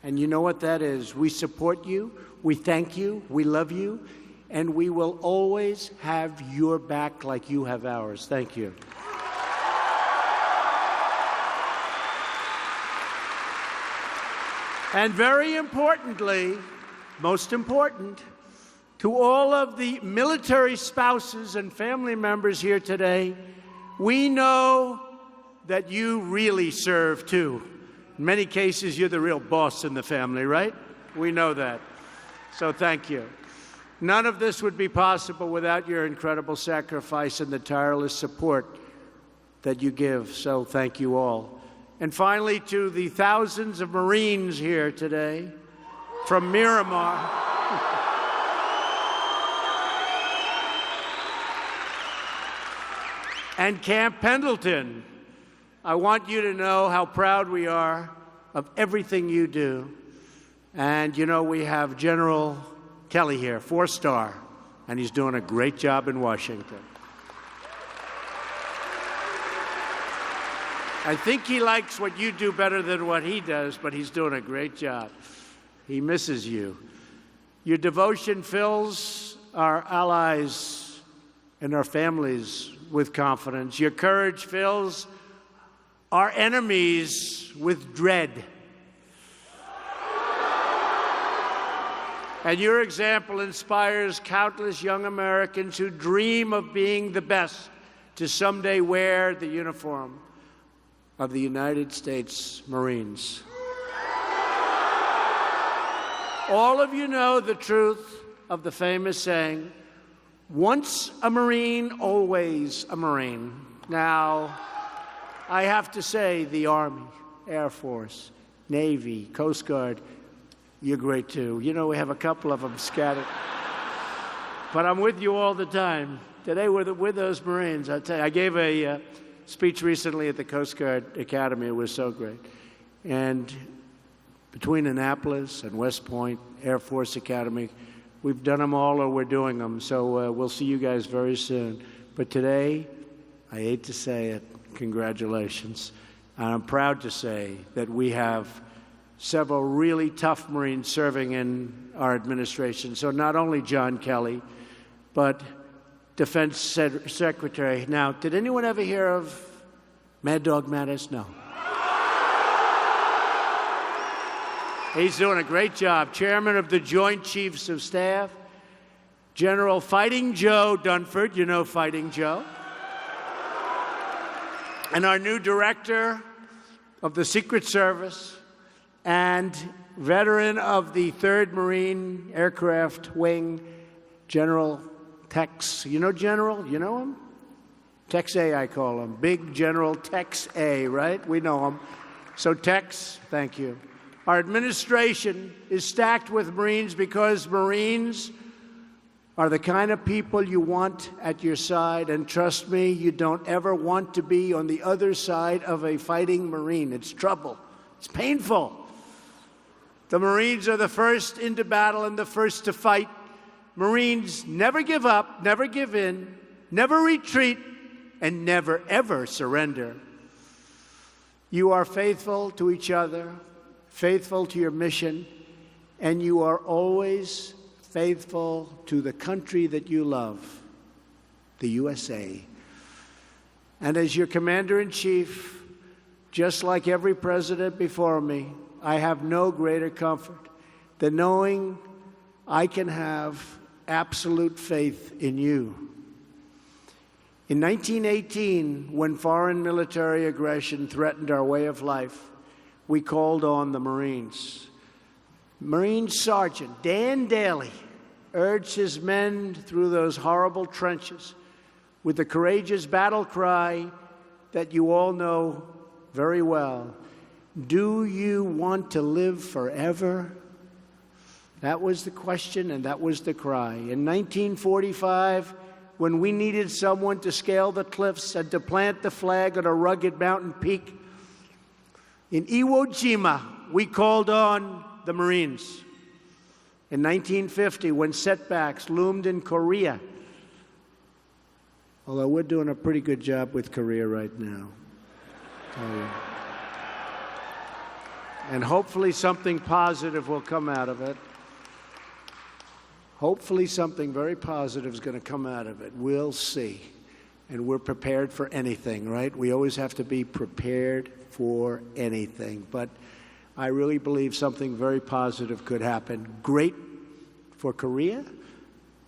And you know what that is. We support you, we thank you, we love you, and we will always have your back like you have ours. Thank you. And very importantly, most important, to all of the military spouses and family members here today, we know that you really serve too. In many cases, you're the real boss in the family, right? We know that. So thank you. None of this would be possible without your incredible sacrifice and the tireless support that you give. So thank you all. And finally, to the thousands of Marines here today from Miramar. And Camp Pendleton. I want you to know how proud we are of everything you do. And you know, we have General Kelly here, 4-star, and he's doing a great job in Washington. I think he likes what you do better than what he does, but he's doing a great job. He misses you. Your devotion fills our allies and our families with confidence. Your courage fills our enemies with dread. And your example inspires countless young Americans who dream of being the best to someday wear the uniform of the United States Marines. All of you know the truth of the famous saying, once a Marine, always a Marine. Now, I have to say, the Army, Air Force, Navy, Coast Guard, you're great too. You know, we have a couple of them scattered. But I'm with you all the time. Today, we're with those Marines. I tell you, I gave a speech recently at the Coast Guard Academy. It was so great. And between Annapolis and West Point, Air Force Academy, we've done them all or we're doing them. So we'll see you guys very soon. But today, I hate to say it, congratulations. And I'm proud to say that we have several really tough Marines serving in our administration. So not only John Kelly, but Defense Secretary. Now, did anyone ever hear of Mad Dog Mattis? No. He's doing a great job. Chairman of the Joint Chiefs of Staff, General Fighting Joe Dunford. You know Fighting Joe. And our new director of the Secret Service and veteran of the 3rd Marine Aircraft Wing, General Tex. You know General? You know him? Tex A, I call him. Big General Tex A, right? We know him. So Tex, thank you. Our administration is stacked with Marines because Marines are the kind of people you want at your side. And trust me, you don't ever want to be on the other side of a fighting Marine. It's trouble. It's painful. The Marines are the first into battle and the first to fight. Marines never give up, never give in, never retreat, and never, ever surrender. You are faithful to each other, faithful to your mission, and you are always faithful to the country that you love, the USA. And as your commander-in-chief, just like every president before me, I have no greater comfort than knowing I can have absolute faith in you. In 1918, when foreign military aggression threatened our way of life, we called on the Marines. Marine Sergeant Dan Daly urged his men through those horrible trenches with the courageous battle cry that you all know very well. Do you want to live forever? That was the question, and that was the cry. In 1945, when we needed someone to scale the cliffs and to plant the flag on a rugged mountain peak, in Iwo Jima, we called on the Marines. In 1950, when setbacks loomed in Korea, although we're doing a pretty good job with Korea right now. And hopefully something positive will come out of it. Hopefully something very positive is going to come out of it. We'll see. And we're prepared for anything, right? We always have to be prepared for anything. But I really believe something very positive could happen. Great for Korea,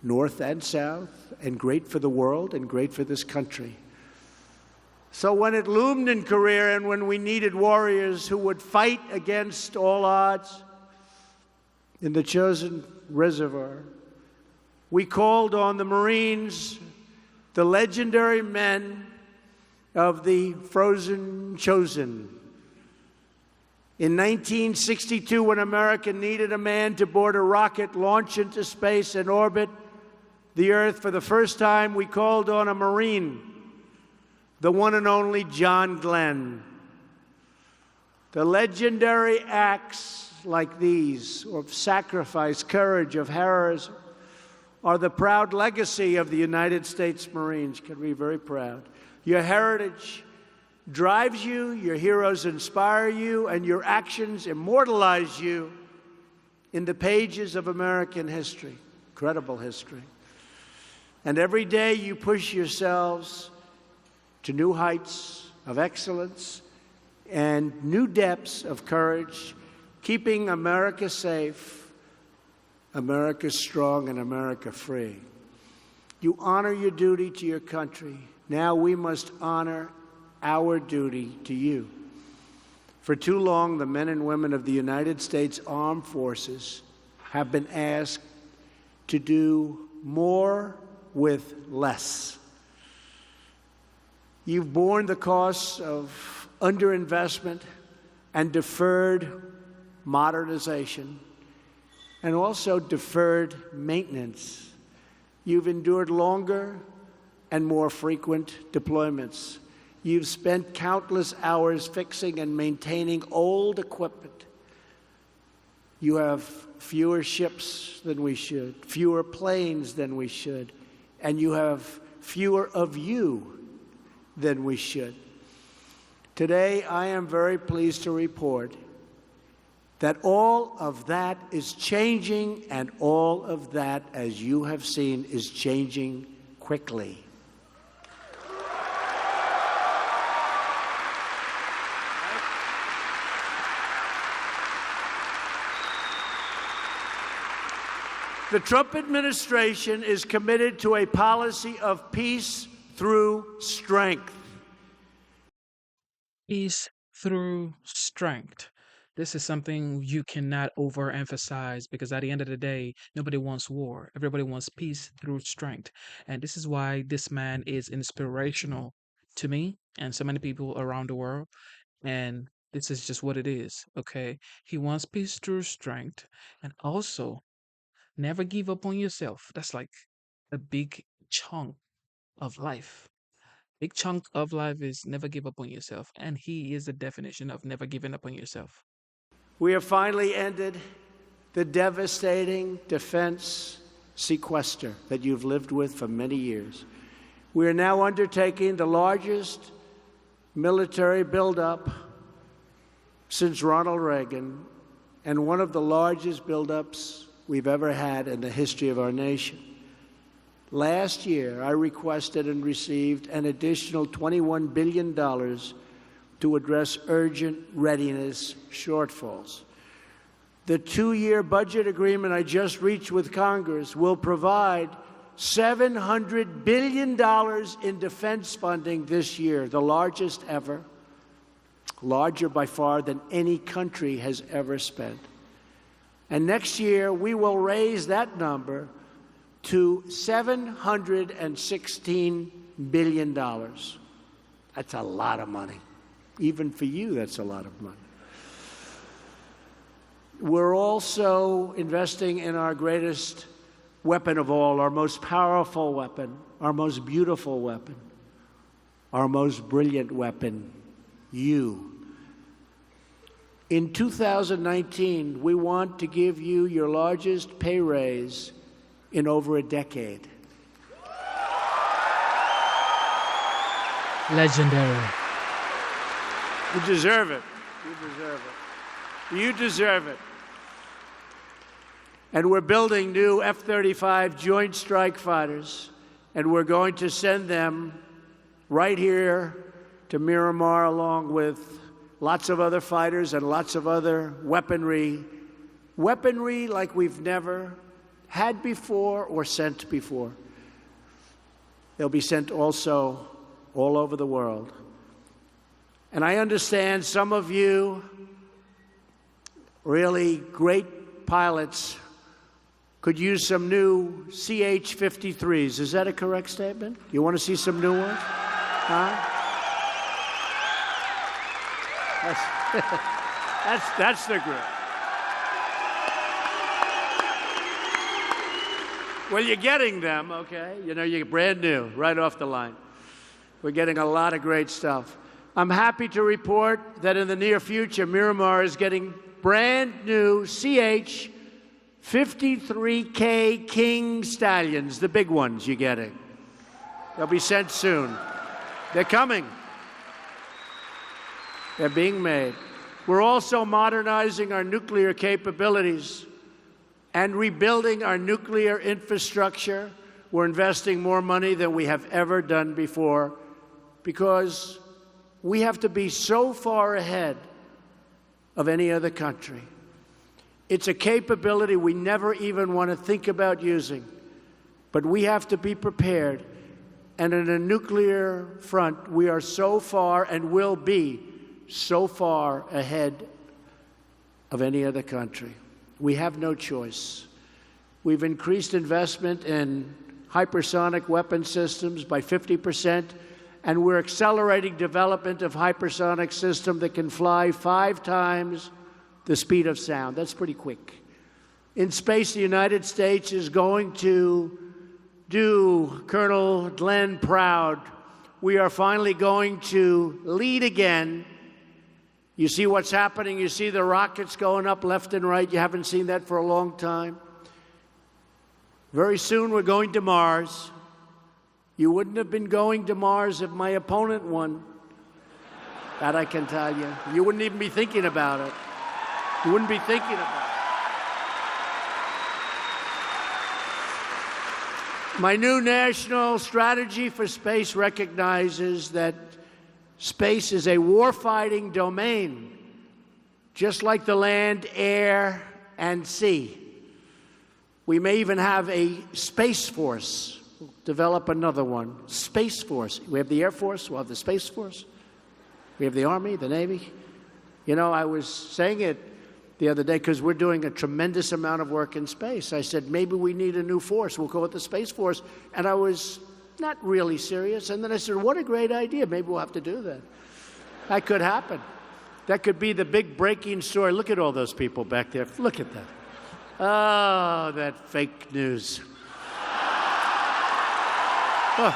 North and South, and great for the world, and great for this country. So when it loomed in Korea, and when we needed warriors who would fight against all odds in the chosen reservoir, we called on the Marines, the legendary men of the Frozen Chosen. In 1962, when America needed a man to board a rocket, launch into space, and orbit the Earth for the first time, we called on a Marine, the one and only John Glenn. The legendary acts like these of sacrifice, courage, of heroism, are the proud legacy of the United States Marines. Can be very proud. Your heritage drives you, your heroes inspire you, and your actions immortalize you in the pages of American history, incredible history. And every day you push yourselves to new heights of excellence and new depths of courage, keeping America safe, America strong, and America free. You honor your duty to your country. Now we must honor our duty to you. For too long, the men and women of the United States Armed Forces have been asked to do more with less. You've borne the costs of underinvestment and deferred modernization, and also deferred maintenance. You've endured longer and more frequent deployments. You've spent countless hours fixing and maintaining old equipment. You have fewer ships than we should, fewer planes than we should, and you have fewer of you than we should. Today, I am very pleased to report that all of that is changing, and all of that, as you have seen, is changing quickly. The Trump administration is committed to a policy of peace through strength. Peace through strength. This is something you cannot overemphasize, because at the end of the day, nobody wants war. Everybody wants peace through strength. And this is why this man is inspirational to me and so many people around the world. And this is just what it is, okay? He wants peace through strength, and also never give up on yourself. That's like a big chunk of life. Big chunk of life is never give up on yourself. And he is the definition of never giving up on yourself. We have finally ended the devastating defense sequester that you've lived with for many years. We are now undertaking the largest military buildup since Ronald Reagan, and one of the largest buildups we've ever had in the history of our nation. Last year, I requested and received an additional $21 billion to address urgent readiness shortfalls. The two-year budget agreement I just reached with Congress will provide $700 billion in defense funding this year, the largest ever, larger by far than any country has ever spent. And next year, we will raise that number to $716 billion. That's a lot of money. Even for you, that's a lot of money. We're also investing in our greatest weapon of all, our most powerful weapon, our most beautiful weapon, our most brilliant weapon, you. In 2019, we want to give you your largest pay raise in over a decade. Legendary. You deserve it. You deserve it. You deserve it. And we're building new F-35 Joint Strike Fighters, and we're going to send them right here to Miramar along with lots of other fighters and lots of other weaponry. Weaponry like we've never had before or sent before. They'll be sent also all over the world. And I understand some of you, really great pilots, could use some new CH-53s. Is that a correct statement? You want to see some new ones? Huh? That's the group. Well, you're getting them, okay? You know, you're brand new, right off the line. We're getting a lot of great stuff. I'm happy to report that in the near future, Miramar is getting brand new CH-53K King Stallions, the big ones you're getting. They'll be sent soon. They're coming. They're being made. We're also modernizing our nuclear capabilities and rebuilding our nuclear infrastructure. We're investing more money than we have ever done before because we have to be so far ahead of any other country. It's a capability we never even want to think about using, but we have to be prepared. And in a nuclear front, we are so far and will be so far ahead of any other country. We have no choice. We've increased investment in hypersonic weapon systems by 50%, and we're accelerating development of hypersonic system that can fly 5 times the speed of sound. That's pretty quick. In space, the United States is going to do Colonel Glenn proud. We are finally going to lead again. You see what's happening. You see the rockets going up left and right. You haven't seen that for a long time. Very soon we're going to Mars. You wouldn't have been going to Mars if my opponent won. That I can tell you. You wouldn't even be thinking about it. You wouldn't be thinking about it. My new national strategy for space recognizes that space is a warfighting domain, just like the land, air, and sea. We may even have a space force. We'll develop another one. Space Force. We have the Air Force. We'll have the Space Force. We have the Army, the Navy. You know, I was saying it the other day because we're doing a tremendous amount of work in space. I said, maybe we need a new force. We'll call it the Space Force. And I was not really serious. And then I said, what a great idea. Maybe we'll have to do that. That could happen. That could be the big breaking story. Look at all those people back there. Look at that. Oh, that fake news. Oh.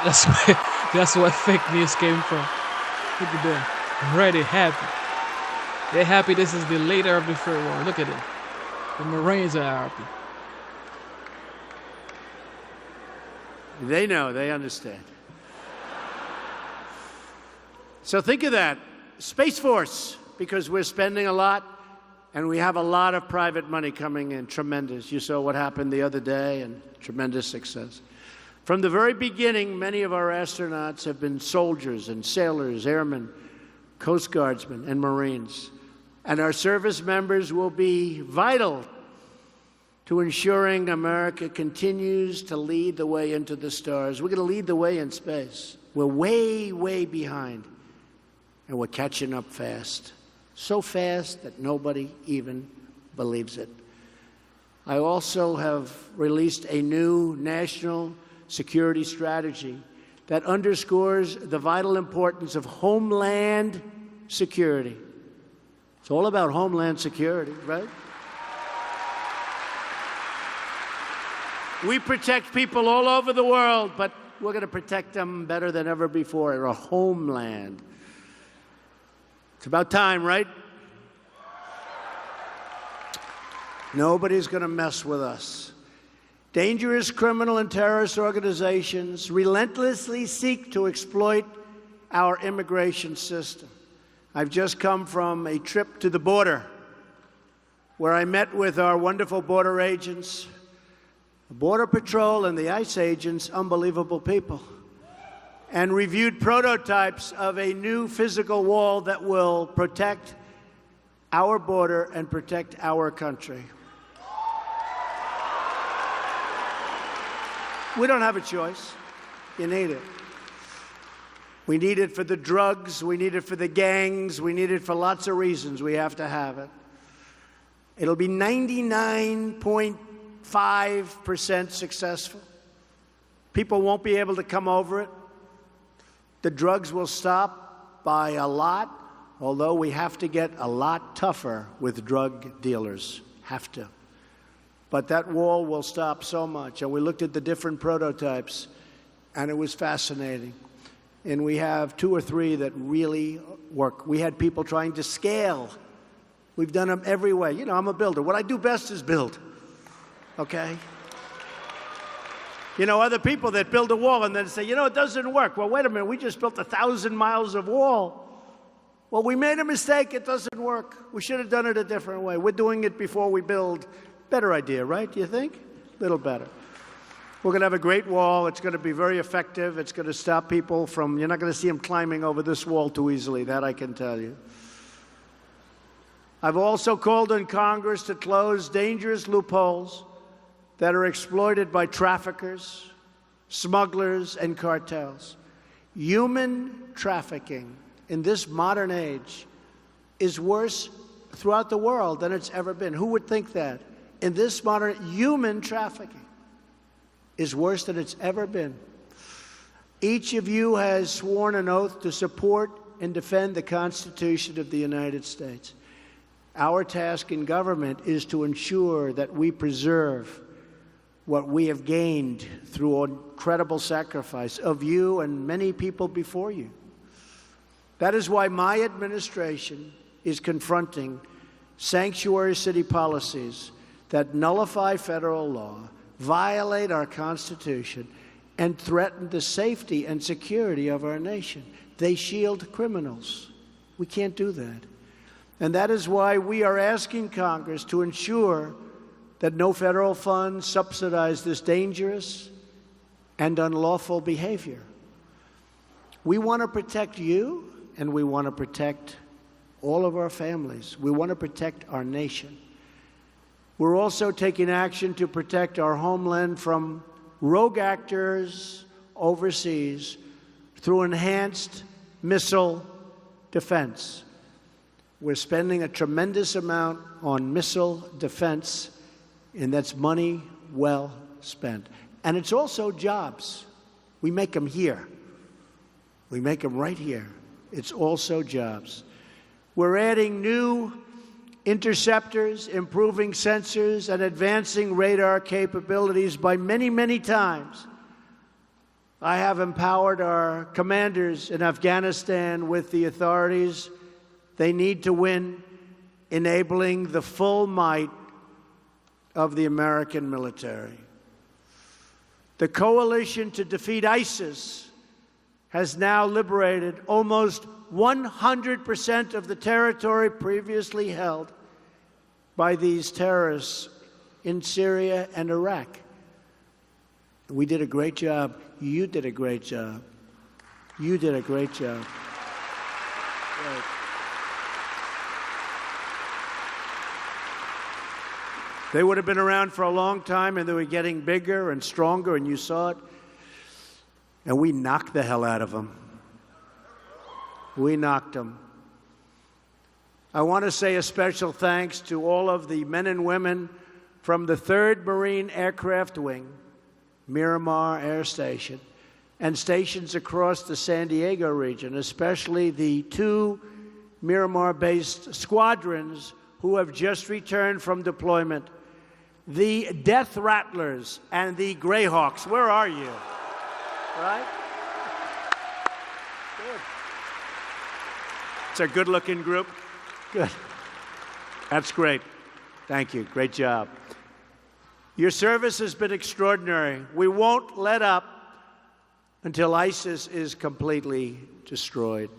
That's where fake news came from. Look at them. Ready, happy. They're happy this is the leader of the free world. Look at it. The Marines are happy. They know, they understand. So think of that. Space Force, because we're spending a lot and we have a lot of private money coming in. Tremendous. You saw what happened the other day, and tremendous success. From the very beginning, many of our astronauts have been soldiers and sailors, airmen, Coast Guardsmen, and Marines. And our service members will be vital to ensuring America continues to lead the way into the stars. We're going to lead the way in space. We're way, way behind, and we're catching up fast. So fast that nobody even believes it. I also have released a new national security strategy that underscores the vital importance of homeland security. It's all about homeland security, right? We protect people all over the world, but we're going to protect them better than ever before in our homeland. It's about time, right? Nobody's going to mess with us. Dangerous criminal and terrorist organizations relentlessly seek to exploit our immigration system. I've just come from a trip to the border where I met with our wonderful border agents, the Border Patrol and the ICE agents, unbelievable people, and reviewed prototypes of a new physical wall that will protect our border and protect our country. We don't have a choice. You need it. We need it for the drugs. We need it for the gangs. We need it for lots of reasons. We have to have it. It'll be 99.5% successful. People won't be able to come over it. The drugs will stop by a lot, although we have to get a lot tougher with drug dealers. Have to. But that wall will stop so much. And we looked at the different prototypes, and it was fascinating. And we have 2 or 3 that really work. We had people trying to scale. We've done them every way. You know, I'm a builder. What I do best is build. Okay? You know, other people that build a wall and then say, you know, it doesn't work. Well, wait a minute. We just built 1,000 miles of wall. Well, we made a mistake. It doesn't work. We should have done it a different way. We're doing it before we build. Better idea, right? Do you think? A little better. We're going to have a great wall. It's going to be very effective. It's going to stop people from, you're not going to see them climbing over this wall too easily. That I can tell you. I've also called on Congress to close dangerous loopholes that are exploited by traffickers, smugglers, and cartels. Human trafficking in this modern age is worse throughout the world than it's ever been. Who would think that? In this modern, human trafficking is worse than it's ever been. Each of you has sworn an oath to support and defend the Constitution of the United States. Our task in government is to ensure that we preserve what we have gained through incredible sacrifice of you and many people before you. That is why my administration is confronting sanctuary city policies that nullify federal law, violate our Constitution, and threaten the safety and security of our nation. They shield criminals. We can't do that. And that is why we are asking Congress to ensure that no federal funds subsidize this dangerous and unlawful behavior. We want to protect you, and we want to protect all of our families. We want to protect our nation. We're also taking action to protect our homeland from rogue actors overseas through enhanced missile defense. We're spending a tremendous amount on missile defense, and that's money well spent. And it's also jobs. We make them here. We make them right here. It's also jobs. We're adding new interceptors, improving sensors, and advancing radar capabilities by many, many times. I have empowered our commanders in Afghanistan with the authorities they need to win, enabling the full might of the American military. The coalition to defeat ISIS has now liberated almost 100% of the territory previously held by these terrorists in Syria and Iraq. We did a great job. You did a great job. You did a great job. Right. They would have been around for a long time, and they were getting bigger and stronger, and you saw it. And we knocked the hell out of them. We knocked them. I want to say a special thanks to all of the men and women from the 3rd Marine Aircraft Wing, Miramar Air Station, and stations across the San Diego region, especially the 2 Miramar-based squadrons who have just returned from deployment. The Death Rattlers and the Greyhawks. Where are you? Right? Good. It's a good-looking group. Good. That's great. Thank you. Great job. Your service has been extraordinary. We won't let up until ISIS is completely destroyed.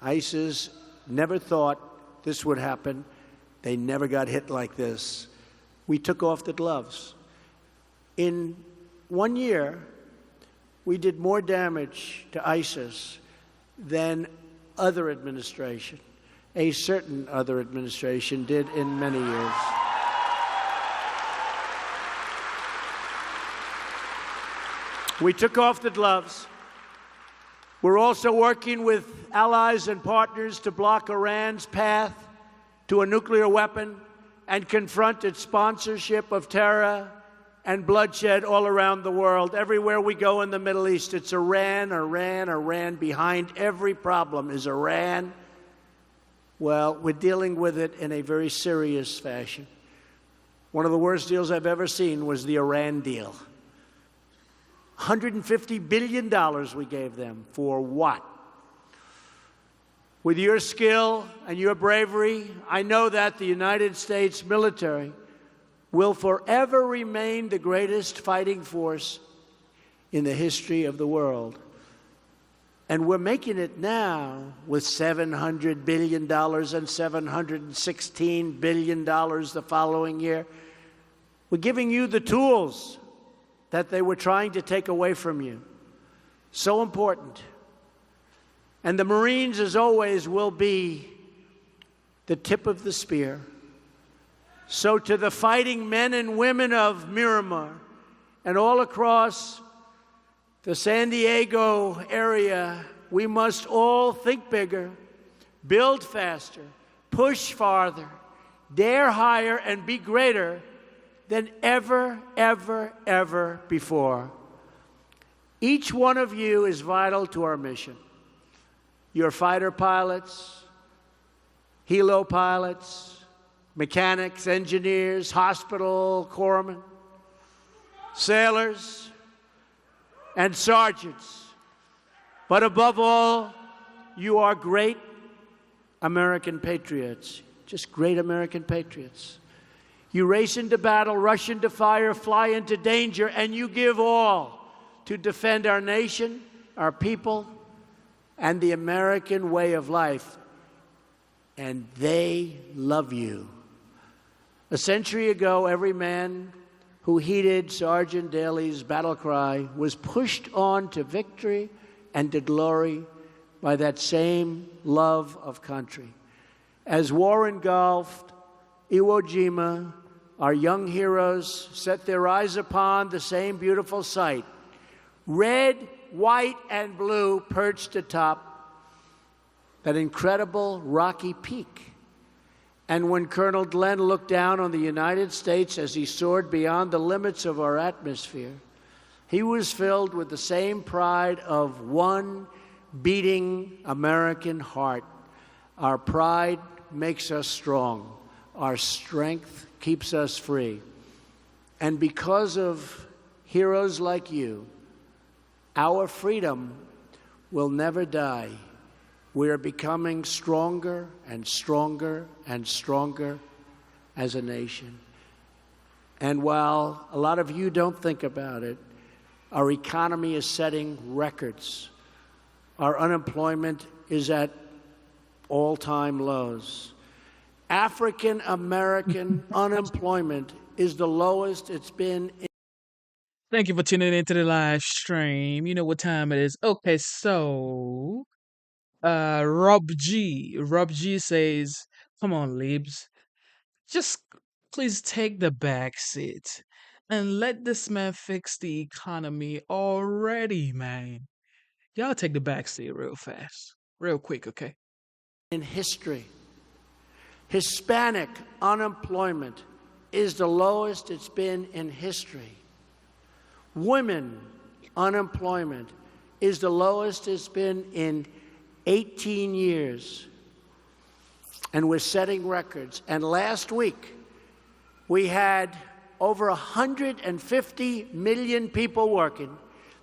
ISIS never thought this would happen. They never got hit like this. We took off the gloves. In 1 year, we did more damage to ISIS than other administration, a certain other administration did in many years. We took off the gloves. We're also working with allies and partners to block Iran's path to a nuclear weapon and confront its sponsorship of terror and bloodshed all around the world. Everywhere we go in the Middle East, it's Iran, Iran, Iran. Behind every problem is Iran. Well, we're dealing with it in a very serious fashion. One of the worst deals I've ever seen was the Iran deal. $150 billion we gave them. For what? With your skill and your bravery, I know that the United States military will forever remain the greatest fighting force in the history of the world. And we're making it now with $700 billion and $716 billion the following year. We're giving you the tools that they were trying to take away from you. So important. And the Marines, as always, will be the tip of the spear. So to the fighting men and women of Miramar and all across the San Diego area, we must all think bigger, build faster, push farther, dare higher, and be greater than ever, ever, ever before. Each one of you is vital to our mission. Your fighter pilots, helo pilots, mechanics, engineers, hospital corpsmen, sailors, and sergeants. But above all, you are great American patriots, just great American patriots. You race into battle, rush into fire, fly into danger, and you give all to defend our nation, our people, and the American way of life. And they love you. A century ago, every man who heeded Sergeant Daly's battle cry was pushed on to victory and to glory by that same love of country. As war engulfed Iwo Jima, our young heroes set their eyes upon the same beautiful sight. Red, white, and blue perched atop that incredible rocky peak. And when Colonel Glenn looked down on the United States as he soared beyond the limits of our atmosphere, he was filled with the same pride of one beating American heart. Our pride makes us strong. Our strength keeps us free. And because of heroes like you, our freedom will never die. We are becoming stronger and stronger and stronger as a nation. And while a lot of you don't think about it, our economy is setting records. Our unemployment is at all-time lows. African American unemployment is the lowest it's been in. Thank you for tuning into the live stream. You know what time it is. Okay, so Rob G says, come on, Libs. Just please take the back seat and let this man fix the economy already, man. Y'all take the back seat real fast, real quick, okay? In history, Hispanic unemployment is the lowest it's been in history. Women unemployment is the lowest it's been in 18 years. and we're setting records. And last week, we had over 150 million people working.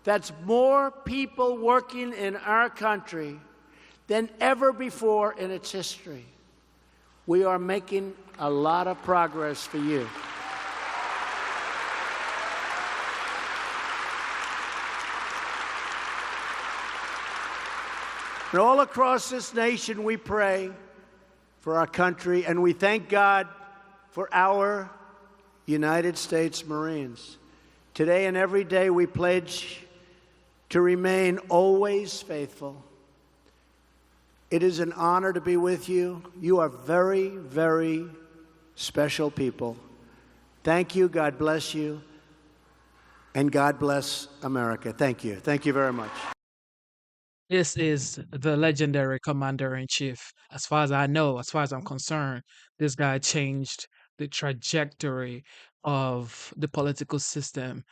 That's more people working in our country than ever before in its history. We are making a lot of progress for you. And all across this nation, we pray for our country, and we thank God for our United States Marines. Today and every day, we pledge to remain always faithful. It is an honor to be with you. You are very, very special people. Thank you. God bless you. And God bless America. Thank you. Thank you very much. This is the legendary commander-in-chief. As far as I know, as far as I'm concerned, this guy changed the trajectory of the political system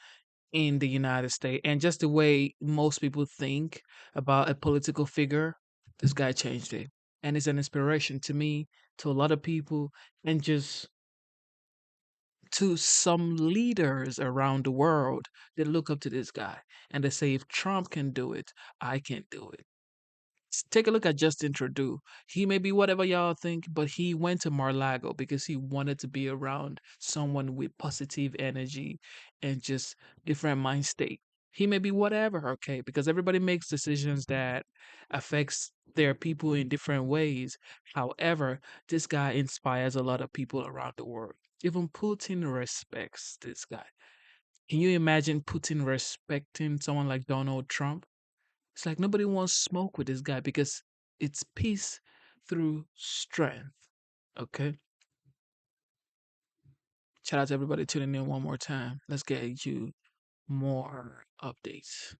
in the United States. And just the way most people think about a political figure, this guy changed it. And it's an inspiration to me, to a lot of people, and just to some leaders around the world that look up to this guy. And they say, if Trump can do it, I can do it. Take a look at Justin Trudeau. He may be whatever y'all think, but he went to Mar-a-Lago because he wanted to be around someone with positive energy and just different mind state. He may be whatever, okay, because everybody makes decisions that affects their people in different ways. However, this guy inspires a lot of people around the world. Even Putin respects this guy. Can you imagine Putin respecting someone like Donald Trump? It's like nobody wants smoke with this guy because it's peace through strength. Okay? Shout out to everybody tuning in one more time. Let's get you more updates.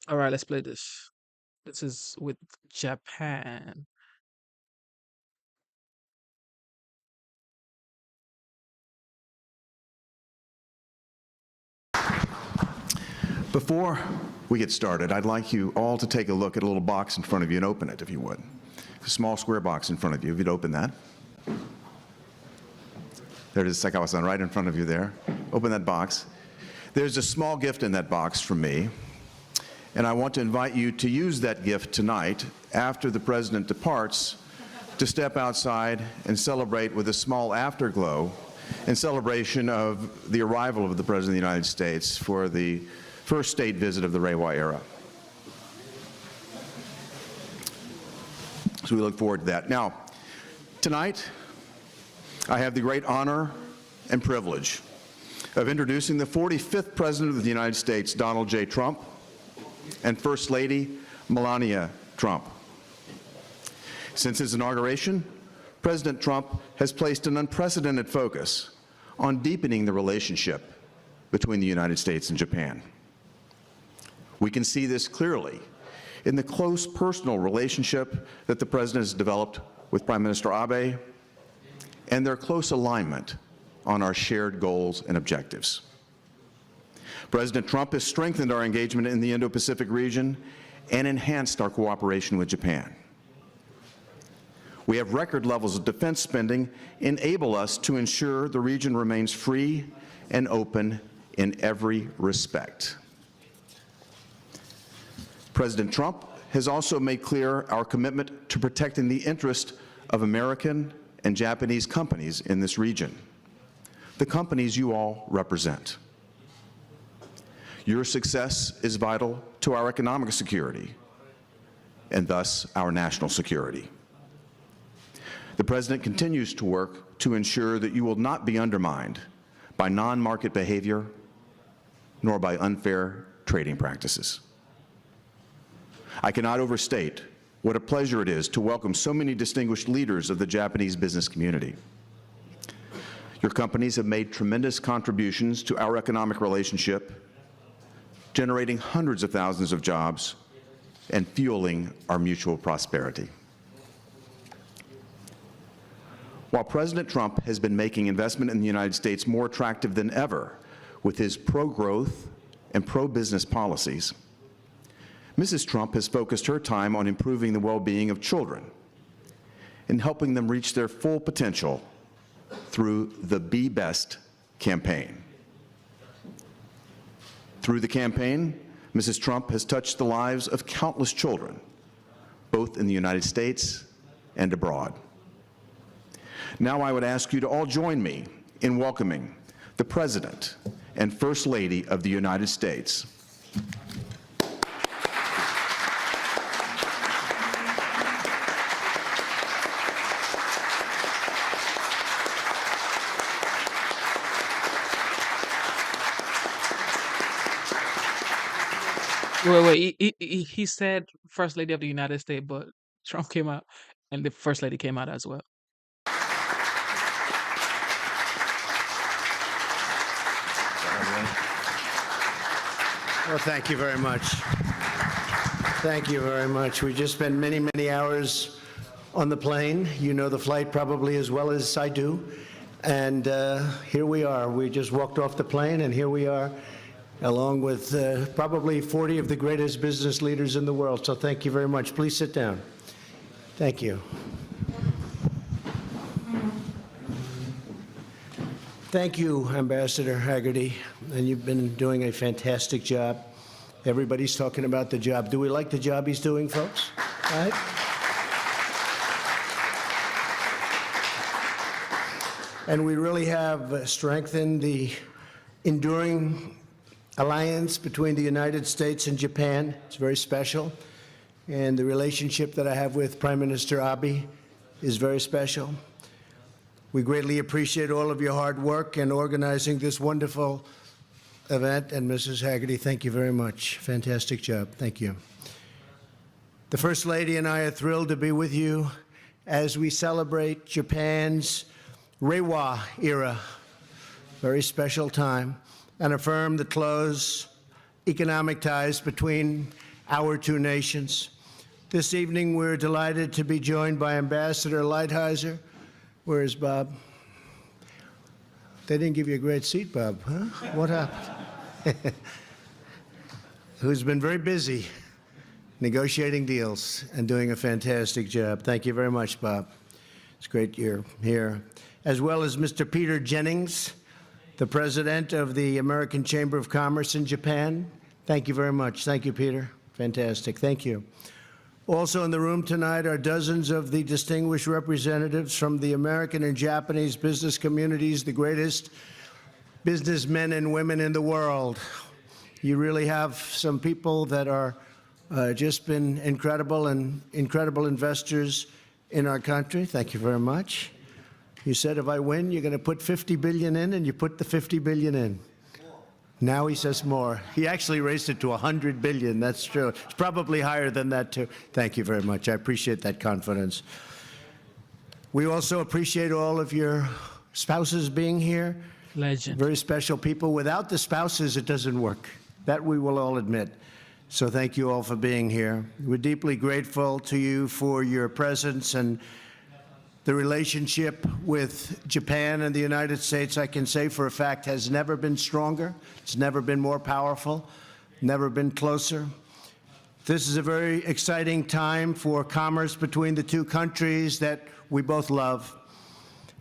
All right, let's play this. This is with Japan. Before we get started, I'd like you all to take a look at a little box in front of you and open it, if you would. A small square box in front of you, if you'd open that. There it is, Sakawa-san, right in front of you there. Open that box. There's a small gift in that box from me, and I want to invite you to use that gift tonight after the President departs to step outside and celebrate with a small afterglow in celebration of the arrival of the President of the United States for the first state visit of the Reiwa era. So we look forward to that. Now, tonight, I have the great honor and privilege of introducing the 45th President of the United States, Donald J. Trump, and First Lady Melania Trump. Since his inauguration, President Trump has placed an unprecedented focus on deepening the relationship between the United States and Japan. We can see this clearly in the close personal relationship that the President has developed with Prime Minister Abe and their close alignment on our shared goals and objectives. President Trump has strengthened our engagement in the Indo-Pacific region and enhanced our cooperation with Japan. We have record levels of defense spending enable us to ensure the region remains free and open in every respect. President Trump has also made clear our commitment to protecting the interest of American and Japanese companies in this region, the companies you all represent. Your success is vital to our economic security and thus our national security. The President continues to work to ensure that you will not be undermined by non-market behavior nor by unfair trading practices. I cannot overstate what a pleasure it is to welcome so many distinguished leaders of the Japanese business community. Your companies have made tremendous contributions to our economic relationship, generating hundreds of thousands of jobs and fueling our mutual prosperity. While President Trump has been making investment in the United States more attractive than ever with his pro-growth and pro-business policies, Mrs. Trump has focused her time on improving the well-being of children and helping them reach their full potential through the Be Best campaign. Through the campaign, Mrs. Trump has touched the lives of countless children, both in the United States and abroad. Now I would ask you to all join me in welcoming the President and First Lady of the United States. Wait. He said First Lady of the United States, but Trump came out, and the First Lady came out as well. Well, thank you very much. Thank you very much. We just spent many, many hours on the plane. You know the flight probably as well as I do. And here we are. We just walked off the plane, and here we are, along with probably 40 of the greatest business leaders in the world. So thank you very much. Please sit down. Thank you. Thank you, Ambassador Hagerty, and you've been doing a fantastic job. Everybody's talking about the job. Do we like the job he's doing, folks? All right? And we really have strengthened the enduring alliance between the United States and Japan. It's very special. And the relationship that I have with Prime Minister Abe is very special. We greatly appreciate all of your hard work in organizing this wonderful event. And Mrs. Hagerty, thank you very much. Fantastic job. Thank you. The First Lady and I are thrilled to be with you as we celebrate Japan's Reiwa era, very special time, and affirm the close economic ties between our two nations. This evening, we're delighted to be joined by Ambassador Lighthizer. Where is Bob? They didn't give you a great seat, Bob, huh? What happened? Who's been very busy negotiating deals and doing a fantastic job. Thank you very much, Bob. It's great you're here. As well as Mr. Peter Jennings, the president of the American Chamber of Commerce in Japan. Thank you very much. Thank you, Peter. Fantastic. Thank you. Also in the room tonight are dozens of the distinguished representatives from the American and Japanese business communities, the greatest businessmen and women in the world. You really have some people that are just been incredible and incredible investors in our country. Thank you very much. You said if I win, you're going to put $50 billion in, and you put the $50 billion in. Now he says more. He actually raised it to $100 billion. That's true. It's probably higher than that, too. Thank you very much. I appreciate that confidence. We also appreciate all of your spouses being here. Legend. Very special people. Without the spouses, it doesn't work. That we will all admit. So thank you all for being here. We're deeply grateful to you for your presence, and the relationship with Japan and the United States, I can say for a fact, has never been stronger. It's never been more powerful, never been closer. This is a very exciting time for commerce between the two countries that we both love.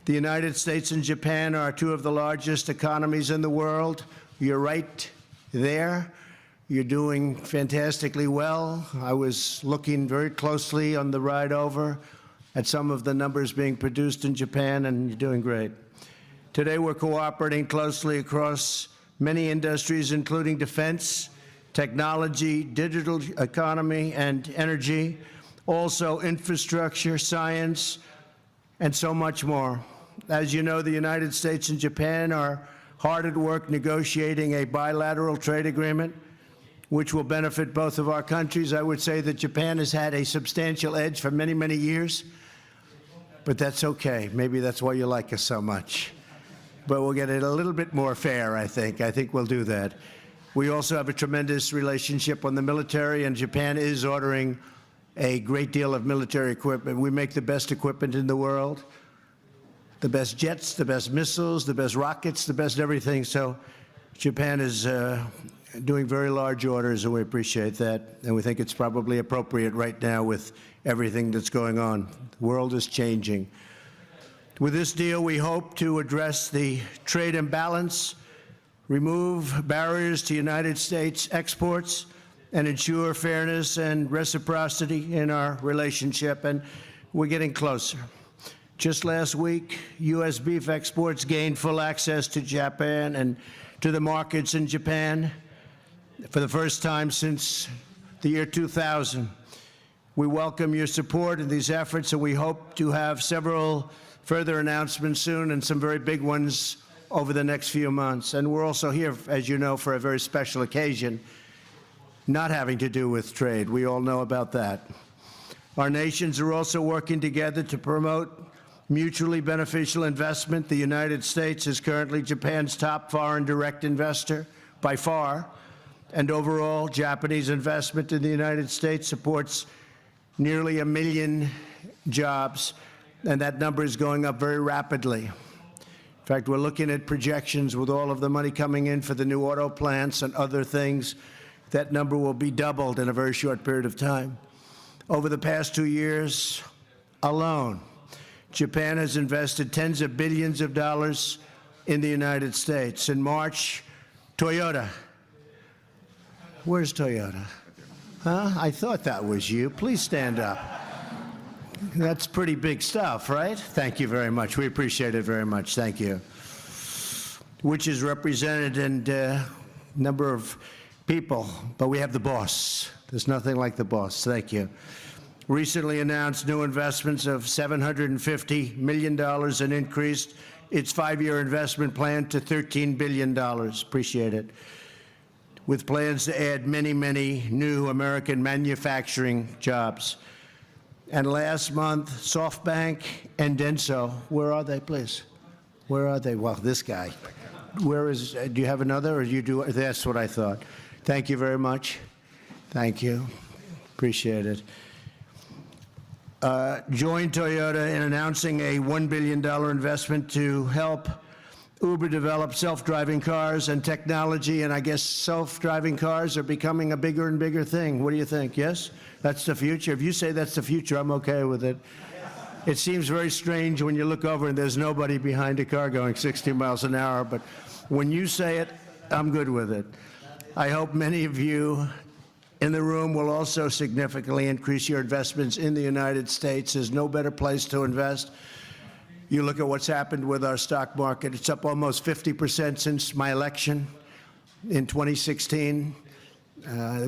The United States and Japan are two of the largest economies in the world. You're right there. You're doing fantastically well. I was looking very closely on the ride over at some of the numbers being produced in Japan, and you're doing great. Today, we're cooperating closely across many industries, including defense, technology, digital economy, and energy, also infrastructure, science, and so much more. As you know, the United States and Japan are hard at work negotiating a bilateral trade agreement, which will benefit both of our countries. I would say that Japan has had a substantial edge for many, many years. But that's okay. Maybe that's why you like us so much. But we'll get it a little bit more fair, I think. I think we'll do that. We also have a tremendous relationship on the military, and Japan is ordering a great deal of military equipment. We make the best equipment in the world, the best jets, the best missiles, the best rockets, the best everything. So Japan is doing very large orders, and we appreciate that. And we think it's probably appropriate right now with everything that's going on. The world is changing. With this deal, we hope to address the trade imbalance, remove barriers to United States exports, and ensure fairness and reciprocity in our relationship. And we're getting closer. Just last week, U.S. beef exports gained full access to Japan and to the markets in Japan for the first time since the year 2000. We welcome your support in these efforts, and we hope to have several further announcements soon and some very big ones over the next few months. And we're also here, as you know, for a very special occasion, not having to do with trade. We all know about that. Our nations are also working together to promote mutually beneficial investment. The United States is currently Japan's top foreign direct investor by far, and overall, Japanese investment in the United States supports nearly 1 million jobs, and that number is going up very rapidly. In fact, we're looking at projections with all of the money coming in for the new auto plants and other things. That number will be doubled in a very short period of time. Over the past 2 years alone, Japan has invested tens of billions of dollars in the United States. In March, Toyota. Where's Toyota? Huh? I thought that was you. Please stand up. That's pretty big stuff, right? Thank you very much. We appreciate it very much. Thank you. Which is represented in a number of people, but we have the boss. There's nothing like the boss. Thank you. Recently announced new investments of $750 million and increased its 5-year investment plan to $13 billion. Appreciate it. With plans to add many, many new American manufacturing jobs. And last month, SoftBank and Denso, where are they, please? Where are they? Well, this guy. Where is, do you have another, or you do? That's what I thought. Thank you very much. Thank you. Appreciate it. Joined Toyota in announcing a $1 billion investment to help Uber develop self-driving cars and technology, and I guess self-driving cars are becoming a bigger and bigger thing. What do you think? Yes? That's the future? If you say that's the future, I'm okay with it. It seems very strange when you look over and there's nobody behind a car going 60 miles an hour, but when you say it, I'm good with it. I hope many of you in the room will also significantly increase your investments in the United States. There's no better place to invest. You look at what's happened with our stock market. It's up almost 50% since my election in 2016.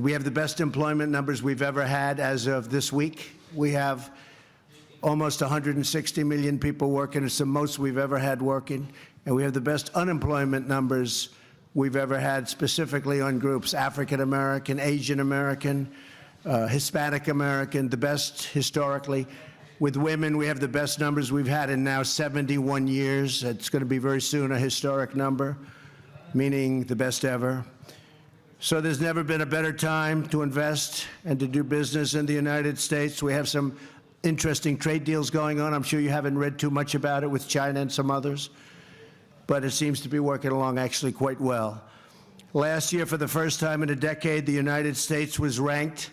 We have the best employment numbers we've ever had as of this week. We have almost 160 million people working. It's the most we've ever had working. And we have the best unemployment numbers we've ever had, specifically on groups: African American, Asian American, Hispanic American, the best historically. With women, we have the best numbers we've had in now 71 years. It's going to be very soon a historic number, meaning the best ever. So there's never been a better time to invest and to do business in the United States. We have some interesting trade deals going on. I'm sure you haven't read too much about it with China and some others, but it seems to be working along actually quite well. Last year, for the first time in a decade, the United States was ranked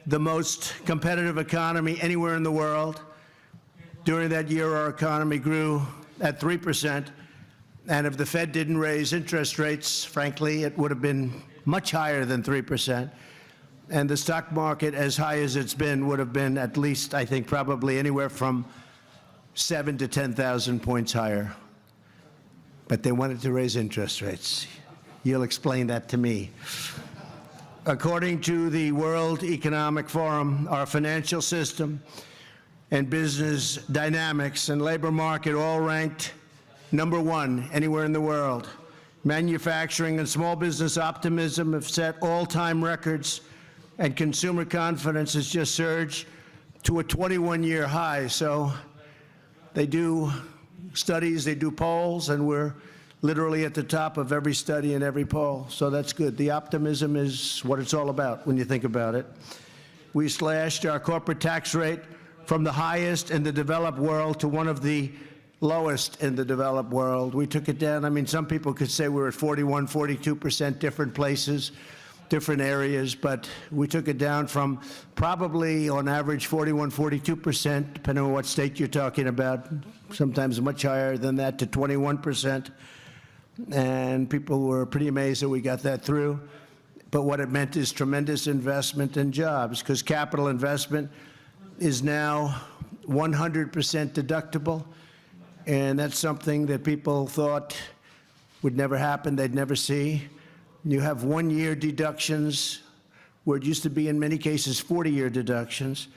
the most competitive economy anywhere in the world. During that year, our economy grew at 3%, and if the Fed didn't raise interest rates, frankly, it would have been much higher than 3%. And the stock market, as high as it's been, would have been at least, I think, probably anywhere from 7,000 to 10,000 points higher. But they wanted to raise interest rates. You'll explain that to me. According to the World Economic Forum, our financial system and business dynamics and labor market all ranked #1 anywhere in the world. Manufacturing and small business optimism have set all-time records, and consumer confidence has just surged to a 21-year high. So they do studies, they do polls, and we're literally at the top of every study and every poll. So that's good. The optimism is what it's all about when you think about it. We slashed our corporate tax rate from the highest in the developed world to one of the lowest in the developed world. We took it down. I mean, some people could say we're at 41, 42%, different places, different areas, but we took it down from probably on average 41, 42%, depending on what state you're talking about, sometimes much higher than that, to 21%. And people were pretty amazed that we got that through. But what it meant is tremendous investment in jobs, because capital investment is now 100% deductible. And that's something that people thought would never happen, they'd never see. You have 1-year deductions, where it used to be in many cases 40-year deductions.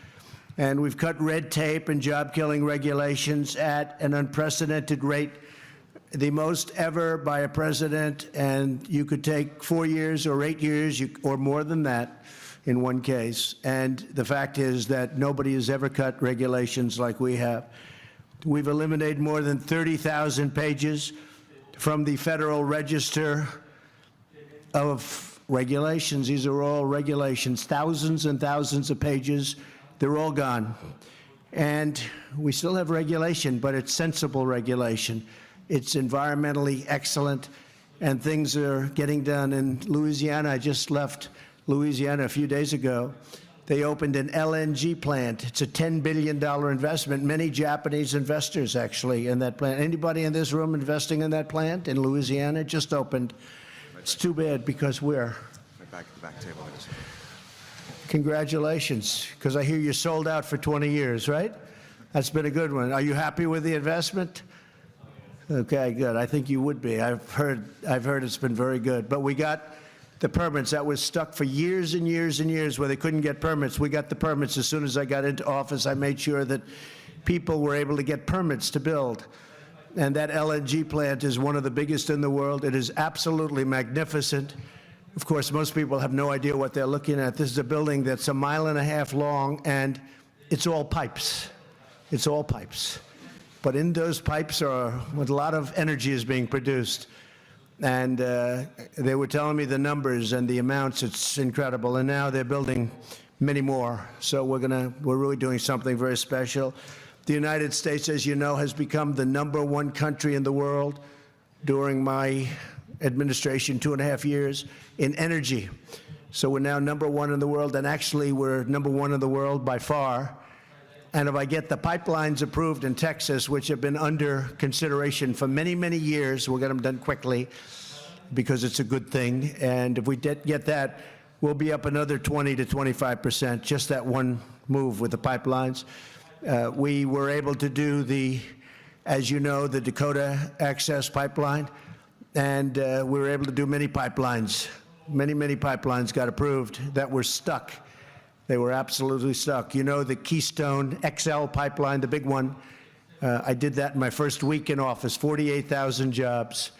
And we've cut red tape and job-killing regulations at an unprecedented rate, the most ever by a president. And you could take 4 years or 8 years or more than that in one case. And the fact is that nobody has ever cut regulations like we have. We've eliminated more than 30,000 pages from the Federal Register of regulations. These are all regulations, thousands and thousands of pages. They're all gone. And we still have regulation, but it's sensible regulation. It's environmentally excellent, and things are getting done. In Louisiana, I just left Louisiana a few days ago. They opened an LNG plant. It's a $10 billion investment. Many Japanese investors, actually, in that plant. Anybody in this room investing in that plant in Louisiana? It just opened. It's too bad, because we're... Back at the back table. Congratulations, because I hear you sold out for 20 years, right? That's been a good one. Are you happy with the investment? Okay, good. I think you would be. I've heard it's been very good. But we got the permits. That was stuck for years and years and years where they couldn't get permits. We got the permits as soon as I got into office. I made sure that people were able to get permits to build. And that LNG plant is one of the biggest in the world. It is absolutely magnificent. Of course, most people have no idea what they're looking at. This is a building that's 1.5 miles long, and it's all pipes. It's all pipes. But in those pipes a lot of energy is being produced. And they were telling me the numbers and the amounts. It's incredible. And now they're building many more. So we're really doing something very special. The United States, as you know, has become the #1 country in the world during my administration, 2.5 years, in energy. So we're now #1 in the world, and actually we're #1 in the world by far. And if I get the pipelines approved in Texas, which have been under consideration for many, many years, we'll get them done quickly because it's a good thing. And if we get that, we'll be up another 20 to 25%, just that one move with the pipelines. We were able to do as you know, the Dakota Access Pipeline, and we were able to do many pipelines. Many, many pipelines got approved that were stuck. They were absolutely stuck. You know, the Keystone XL pipeline, the big one, I did that in my first week in office, 48,000 jobs,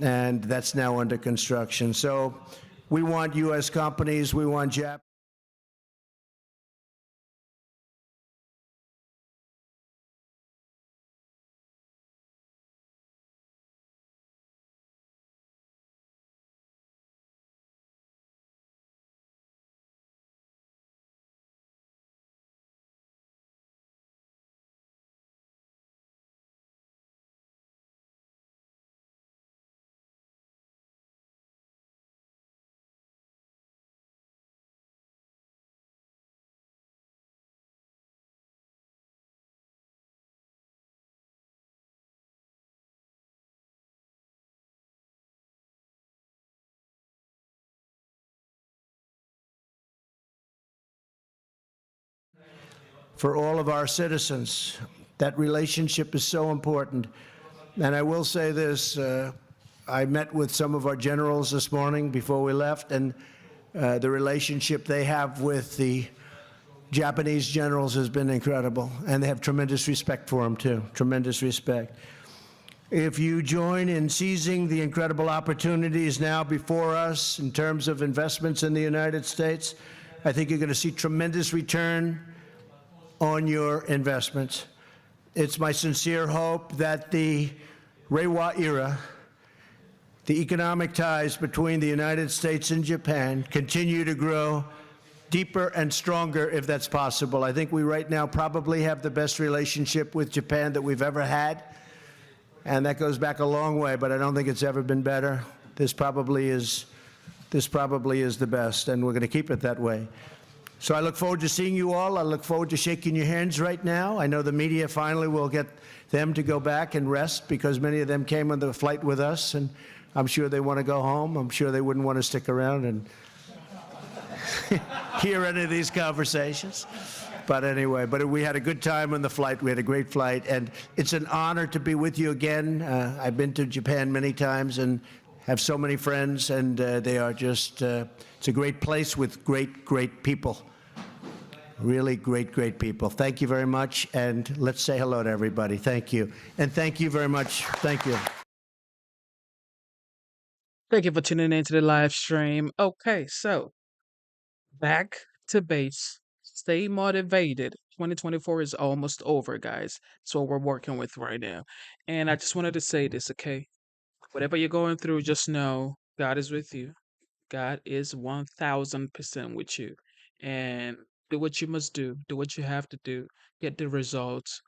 and that's now under construction. So we want U.S. companies, we want Japan. For all of our citizens. That relationship is so important. And I will say this, I met with some of our generals this morning before we left, and the relationship they have with the Japanese generals has been incredible, and they have tremendous respect for them, too, tremendous respect. If you join in seizing the incredible opportunities now before us in terms of investments in the United States, I think you're going to see tremendous return on your investments. It's my sincere hope that the Reiwa era the economic ties between the United States and Japan continue to grow deeper and stronger if that's possible. I think we right now probably have the best relationship with Japan that we've ever had. And that goes back a long way, but I don't think it's ever been better. This probably is the best, and we're going to keep it that way. So I look forward to seeing you all. I look forward to shaking your hands right now. I know the media finally will get them to go back and rest because many of them came on the flight with us, and I'm sure they want to go home. I'm sure they wouldn't want to stick around and hear any of these conversations. But anyway, we had a good time on the flight. We had a great flight, and it's an honor to be with you again. I've been to Japan many times and have so many friends, and they are just, it's a great place with great, great people. Really great, great people. Thank you very much, and let's say hello to everybody. Thank you. And thank you very much. Thank you. Thank you for tuning into the live stream. Okay, so back to base. Stay motivated. 2024 is almost over, guys. That's what we're working with right now. And I just wanted to say this, okay? Whatever you're going through, just know God is with you. God is 1000% with you. And do what you must do. Do what you have to do. Get the results.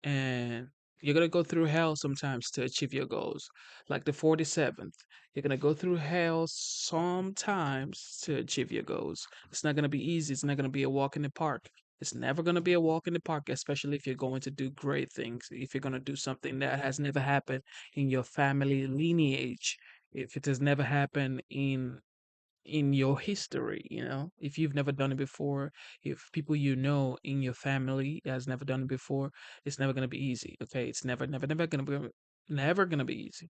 And you're going to go through hell sometimes to achieve your goals. Like the 47th. You're going to go through hell sometimes to achieve your goals. It's not going to be easy. It's not going to be a walk in the park. It's never going to be a walk in the park, especially if you're going to do great things. If you're going to do something that has never happened in your family lineage. If it has never happened in your history, you know, if you've never done it before, if people you know in your family has never done it before, it's never going to be easy. Okay, it's never going to be easy.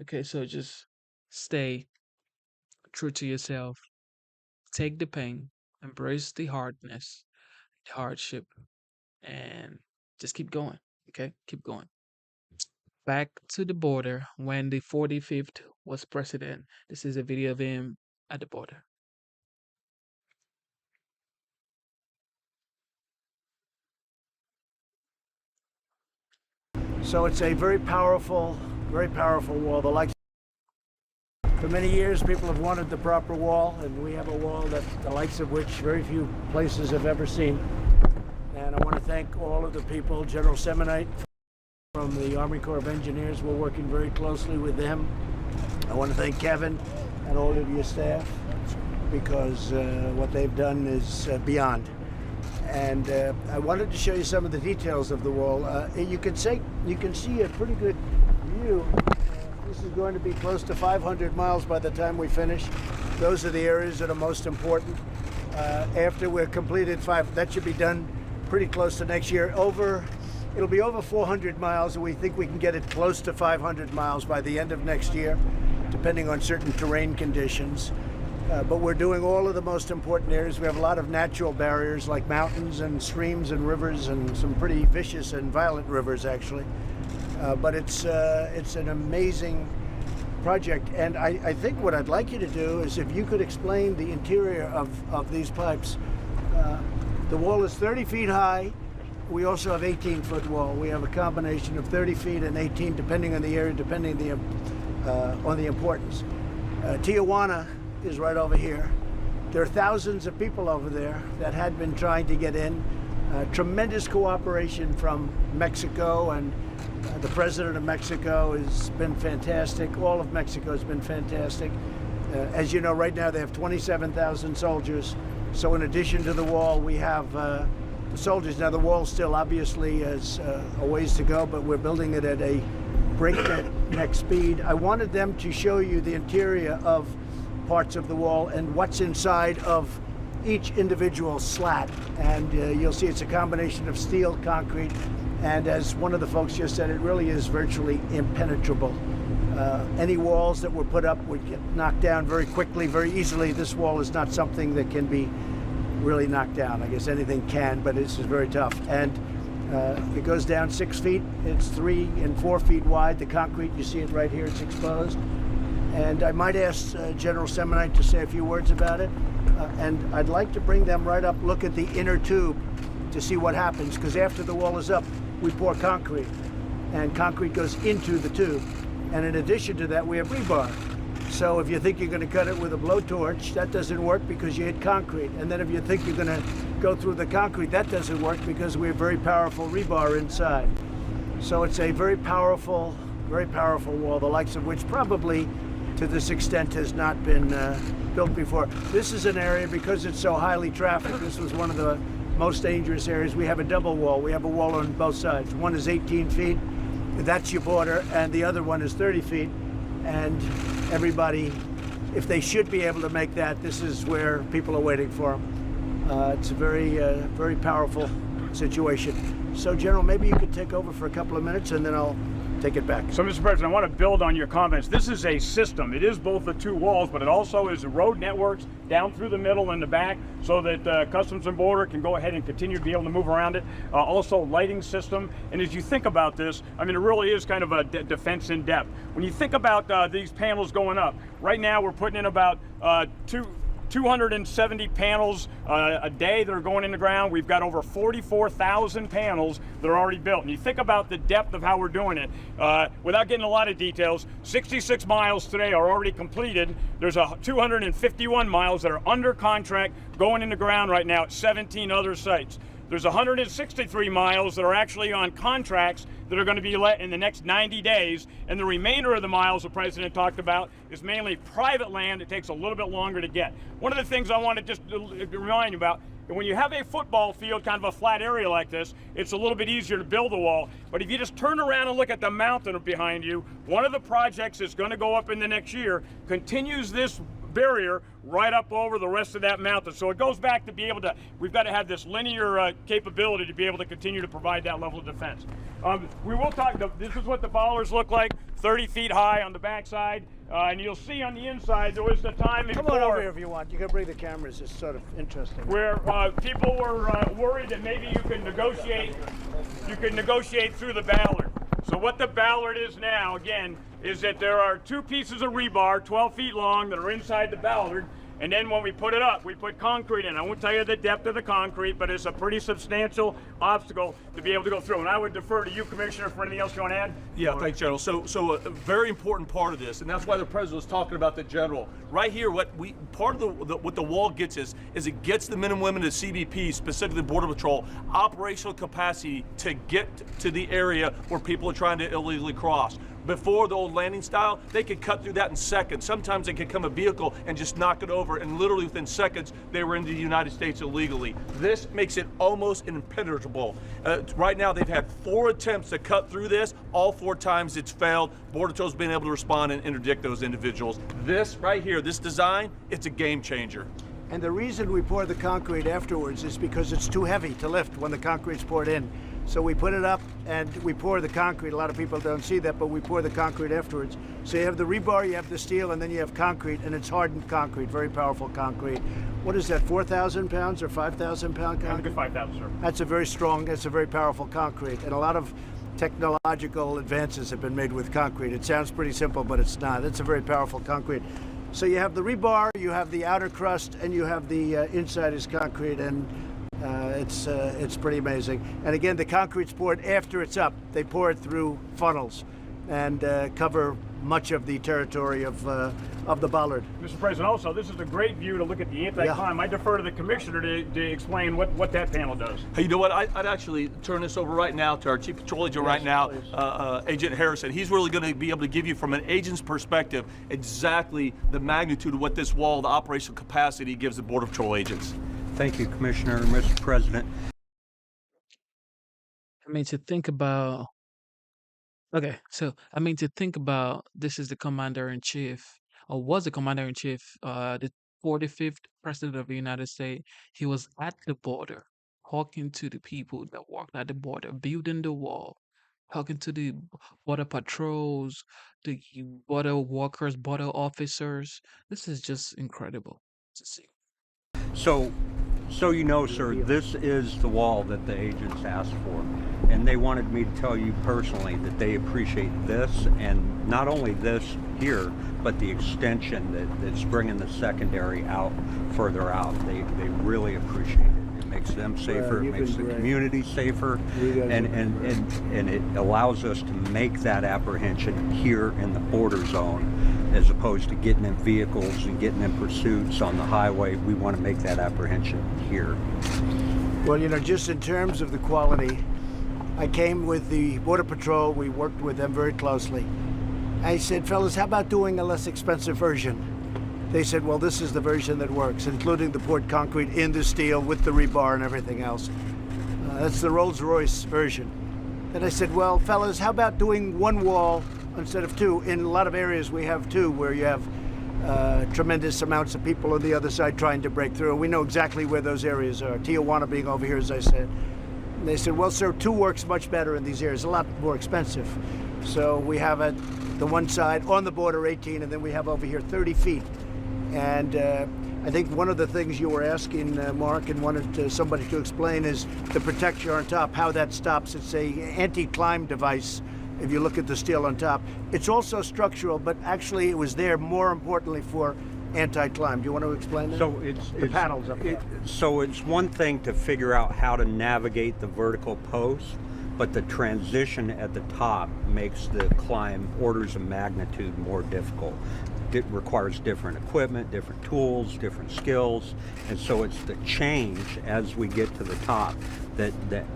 Okay, so just stay true to yourself. Take the pain, embrace the hardness, the hardship, and just keep going. Okay, keep going. Back to the border when the 45th was president. This is a video of him at the border. So it's a very powerful wall. For many years, people have wanted the proper wall, and we have a wall that the likes of which very few places have ever seen. And I want to thank all of the people, General Semonite from the Army Corps of Engineers. We're working very closely with them. I want to thank Kevin and all of your staff because what they've done is beyond. And I wanted to show you some of the details of the wall. You can see a pretty good view. This is going to be close to 500 miles by the time we finish. Those are the areas that are most important. After we're completed that should be done pretty close to next year. It'll be over 400 miles, and we think we can get it close to 500 miles by the end of next year, depending on certain terrain conditions. But we're doing all of the most important areas. We have a lot of natural barriers like mountains and streams and rivers and some pretty vicious and violent rivers, actually. But it's an amazing project. And I think what I'd like you to do is if you could explain the interior of these pipes. The wall is 30 feet high. We also have 18-foot wall. We have a combination of 30 feet and 18, depending on the area, depending on the importance. Tijuana is right over here. There are thousands of people over there that had been trying to get in. Tremendous cooperation from Mexico, and the president of Mexico has been fantastic. All of Mexico has been fantastic. As you know, right now they have 27,000 soldiers. So in addition to the wall, we have the soldiers. Now the wall still obviously has a ways to go, but we're building it at a breakneck speed. I wanted them to show you the interior of parts of the wall and what's inside of each individual slat. And you'll see it's a combination of steel, concrete, and as one of the folks just said, it really is virtually impenetrable. Any walls that were put up would get knocked down very quickly, very easily. This wall is not something that can be really knocked down. I guess anything can, but this is very tough. And it goes down 6 feet. It's 3 and 4 feet wide. The concrete, you see it right here, it's exposed. And I might ask General Semonite to say a few words about it. And I'd like to bring them right up, look at the inner tube to see what happens, because after the wall is up, we pour concrete, and concrete goes into the tube. And in addition to that, we have rebar. So if you think you're going to cut it with a blowtorch, that doesn't work because you hit concrete. And then if you think you're going to go through the concrete, that doesn't work because we have very powerful rebar inside. So it's a very powerful wall, the likes of which probably to this extent has not been built before. This is an area, because it's so highly trafficked, this was one of the most dangerous areas. We have a double wall. We have a wall on both sides. One is 18 feet, that's your border, and the other one is 30 feet. And everybody, if they should be able to make that, this is where people are waiting for them. It's a very powerful situation. So, General, maybe you could take over for a couple of minutes, and then I'll take it back. So, Mr. President, I want to build on your comments. This is a system. It is both the two walls, but it also is road networks down through the middle and the back, so that Customs and Border can go ahead and continue to be able to move around it. Also, lighting system. And as you think about this, I mean, it really is kind of a defense in depth. When you think about these panels going up, right now we're putting in about 270 panels a day that are going in the ground. We've got over 44,000 panels that are already built. And you think about the depth of how we're doing it, without getting a lot of details, 66 miles today are already completed. There's 251 miles that are under contract going in the ground right now at 17 other sites. There's 163 miles that are actually on contracts that are going to be let in the next 90 days. And the remainder of the miles the President talked about is mainly private land. It takes a little bit longer to get. One of the things I want to just remind you about, when you have a football field, kind of a flat area like this, it's a little bit easier to build a wall. But if you just turn around and look at the mountain behind you, one of the projects that's going to go up in the next year continues this barrier right up over the rest of that mountain. So it goes back to be able to, we've got to have this linear capability to be able to continue to provide that level of defense. We will talk, this is what the bollards look like, 30 feet high on the backside. And you'll see on the inside, there was the time before. Come on over here if you want. You can bring the cameras. It's sort of interesting. Where people were worried that maybe you could negotiate through the ballard. So what the ballard is now, again, is that there are two pieces of rebar, 12 feet long, that are inside the ballard. And then when we put it up, we put concrete in. I won't tell you the depth of the concrete, but it's a pretty substantial obstacle to be able to go through. And I would defer to you, Commissioner, for anything else you want to add. Yeah, thanks, General. So a very important part of this, and that's why the President was talking about the General. Right here, what the wall gets is it gets the men and women of CBP, specifically Border Patrol, operational capacity to get to the area where people are trying to illegally cross. Before the old landing style, they could cut through that in seconds. Sometimes they could come a vehicle and just knock it over, and literally within seconds, they were into the United States illegally. This makes it almost impenetrable. Right now, they've had 4 attempts to cut through this. All 4 times it's failed. Border Patrol's been able to respond and interdict those individuals. This right here, this design, it's a game changer. And the reason we pour the concrete afterwards is because it's too heavy to lift when the concrete's poured in. So we put it up and we pour the concrete. A lot of people don't see that, but we pour the concrete afterwards. So you have the rebar, you have the steel, and then you have concrete, and it's hardened concrete, very powerful concrete. What is that, 4,000 pounds or 5,000 pound concrete? 5,000, sir. That's a very strong, that's a very powerful concrete. And a lot of technological advances have been made with concrete. It sounds pretty simple, but it's not. It's a very powerful concrete. So you have the rebar, you have the outer crust, and you have the inside is concrete, and it's pretty amazing. And again, the concrete's poured after it's up. They pour it through funnels and cover much of the territory of the bollard. Mr. President, also, this is a great view to look at the anti-climb. I defer to the Commissioner to explain what that panel does. Hey, you know what? I'd actually turn this over right now to our Chief Patrol Agent right now, Agent Harrison. He's really going to be able to give you, from an agent's perspective, exactly the magnitude of what this wall, the operational capacity, gives the Border Patrol agents. Thank you, Commissioner and Mr. President. I mean, to think about, okay, so I mean, to think about, this is the Commander-in-Chief, or was the Commander-in-Chief, the 45th President of the United States. He was at the border, talking to the people that walked at the border, building the wall, talking to the border patrols, the border workers, border officers. This is just incredible to see. So you know, sir, this is the wall that the agents asked for. And they wanted me to tell you personally that they appreciate this, and not only this here, but the extension that's bringing the secondary out, further out. They really appreciate it. It makes them safer, it makes the community safer, and it allows us to make that apprehension here in the border zone, as opposed to getting in vehicles and getting in pursuits on the highway. We want to make that apprehension here. Well, you know, just in terms of the quality, I came with the Border Patrol. We worked with them very closely. I said, fellas, how about doing a less expensive version? They said, well, this is the version that works, including the poured concrete in the steel with the rebar and everything else. That's the Rolls-Royce version. And I said, well, fellas, how about doing one wall instead of two? In a lot of areas, we have two, where you have tremendous amounts of people on the other side trying to break through. We know exactly where those areas are, Tijuana being over here, as I said. And they said, well, sir, two works much better in these areas, a lot more expensive. So we have at the one side on the border 18, and then we have over here 30 feet. And I think one of the things you were asking, Mark, and wanted somebody to explain is the protection on top, how that stops. It's a anti-climb device. If you look at the steel on top, it's also structural, but actually it was there more importantly for anti-climb. Do you want to explain that? So it's the panels up there. So it's one thing to figure out how to navigate the vertical post, but the transition at the top makes the climb orders of magnitude more difficult. It requires different equipment, different tools, different skills, and so it's the change as we get to the top that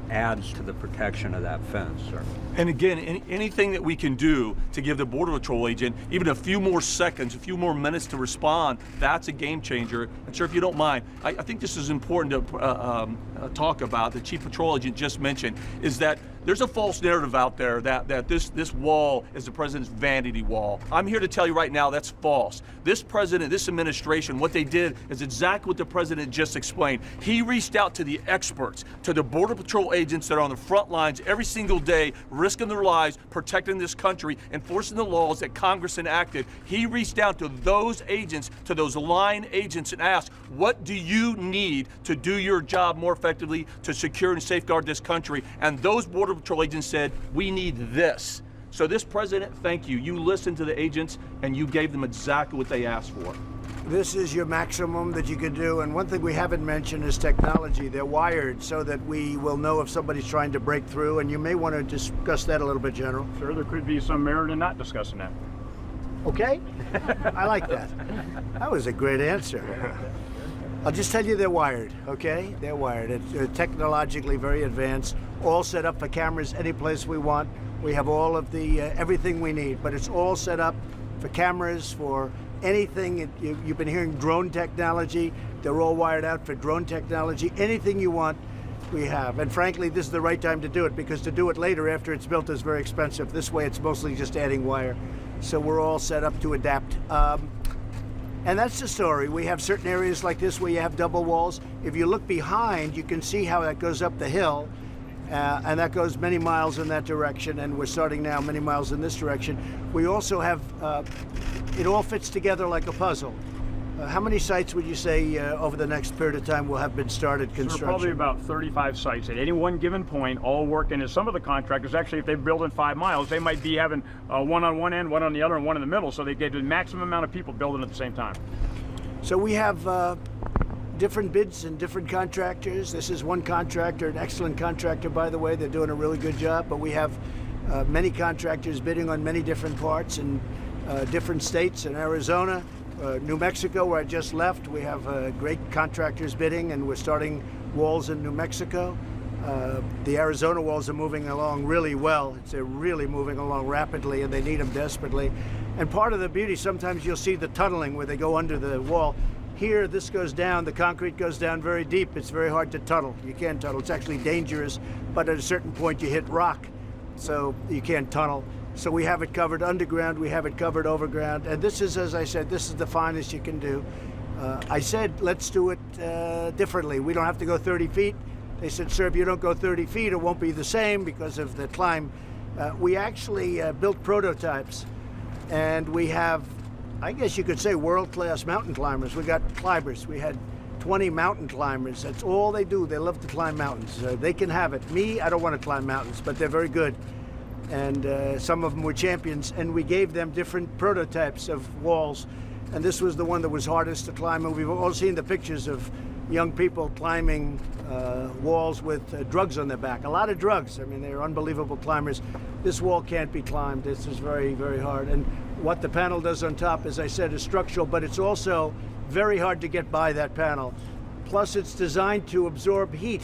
adds to the protection of that fence, sir. And again, anything that we can do to give the Border Patrol agent even a few more seconds, a few more minutes to respond, that's a game changer. And sir, if you don't mind, I think this is important to talk about, the Chief Patrol Agent just mentioned, is that there's a false narrative out there that this wall is the president's vanity wall. I'm here to tell you right now that's false. This president, this administration, what they did is exactly what the president just explained. He reached out to the experts, to the Border Patrol agents that are on the front lines every single day, risking their lives, protecting this country, enforcing the laws that Congress enacted. He reached out to those agents, to those line agents, and asked, what do you need to do your job more effectively to secure and safeguard this country? And those Border Patrol agents said, we need this. So this president, thank you. You listened to the agents and you gave them exactly what they asked for. This is your maximum that you can do. And one thing we haven't mentioned is technology. They're wired so that we will know if somebody's trying to break through. And you may want to discuss that a little bit, General. Sure, there could be some merit in not discussing that. Okay? I like that. That was a great answer. I'll just tell you they're wired, okay? They're wired. It's technologically very advanced, all set up for cameras any place we want. We have all of the, everything we need, but it's all set up for cameras, for anything. You've been hearing drone technology. They're all wired out for drone technology. Anything you want, we have. And frankly, this is the right time to do it, because to do it later after it's built is very expensive. This way, it's mostly just adding wire. So we're all set up to adapt. And that's the story. We have certain areas like this where you have double walls. If you look behind, you can see how that goes up the hill. And that goes many miles in that direction, and we're starting now many miles in this direction. We also have, it all fits together like a puzzle. How many sites would you say over the next period of time will have been started construction? So probably about 35 sites at any one given point, all working. And some of the contractors, actually, if they build in 5 miles, they might be having one on one end, one on the other, and one in the middle. So they get the maximum amount of people building at the same time. So we have different bids and different contractors. This is one contractor, an excellent contractor, by the way. They're doing a really good job. But we have many contractors bidding on many different parts in different states. In Arizona, New Mexico, where I just left, we have great contractors bidding, and we're starting walls in New Mexico. The Arizona walls are moving along really well. They're really moving along rapidly, and they need them desperately. And part of the beauty, sometimes you'll see the tunneling where they go under the wall. Here, this goes down, the concrete goes down very deep. It's very hard to tunnel. You can't tunnel. It's actually dangerous, but at a certain point you hit rock, so you can't tunnel. So we have it covered underground, we have it covered overground, and this is, as I said, this is the finest you can do. I said, let's do it differently. We don't have to go 30 feet. They said, sir, if you don't go 30 feet, it won't be the same because of the climb. We actually built prototypes, and we have, I guess you could say, world-class mountain climbers. We got climbers. We had 20 mountain climbers. That's all they do. They love to climb mountains. They can have it. Me, I don't want to climb mountains, but they're very good. And some of them were champions, and we gave them different prototypes of walls. And this was the one that was hardest to climb. And we've all seen the pictures of young people climbing walls with drugs on their back. A lot of drugs. I mean, they're unbelievable climbers. This wall can't be climbed. This is very, very hard. And what the panel does on top, as I said, is structural, but it's also very hard to get by that panel. Plus, it's designed to absorb heat,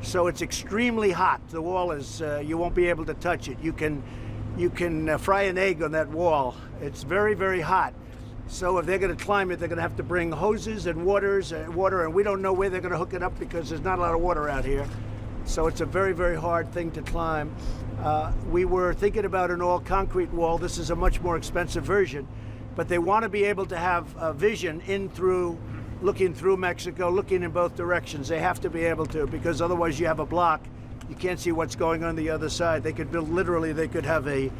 so it's extremely hot. The wall is, you won't be able to touch it. You can fry an egg on that wall. It's very, very hot. So if they're going to climb it, they're going to have to bring hoses and water, and we don't know where they're going to hook it up because there's not a lot of water out here. So it's a very, very hard thing to climb. We were thinking about an all-concrete wall. This is a much more expensive version, but they want to be able to have a vision looking through Mexico, looking in both directions. They have to be able to, because otherwise you have a block. You can't see what's going on the other side. They could build, literally, they could have a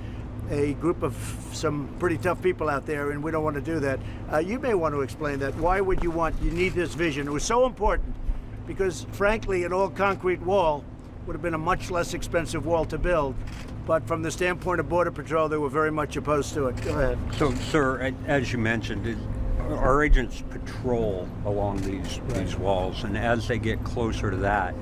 group of some pretty tough people out there, and we don't want to do that. You may want to explain that. Why would you need this vision? It was so important because, frankly, an all-concrete wall would have been a much less expensive wall to build. But from the standpoint of Border Patrol, they were very much opposed to it. Go ahead. So, sir, as you mentioned, our agents patrol along these walls, and as they get closer to that,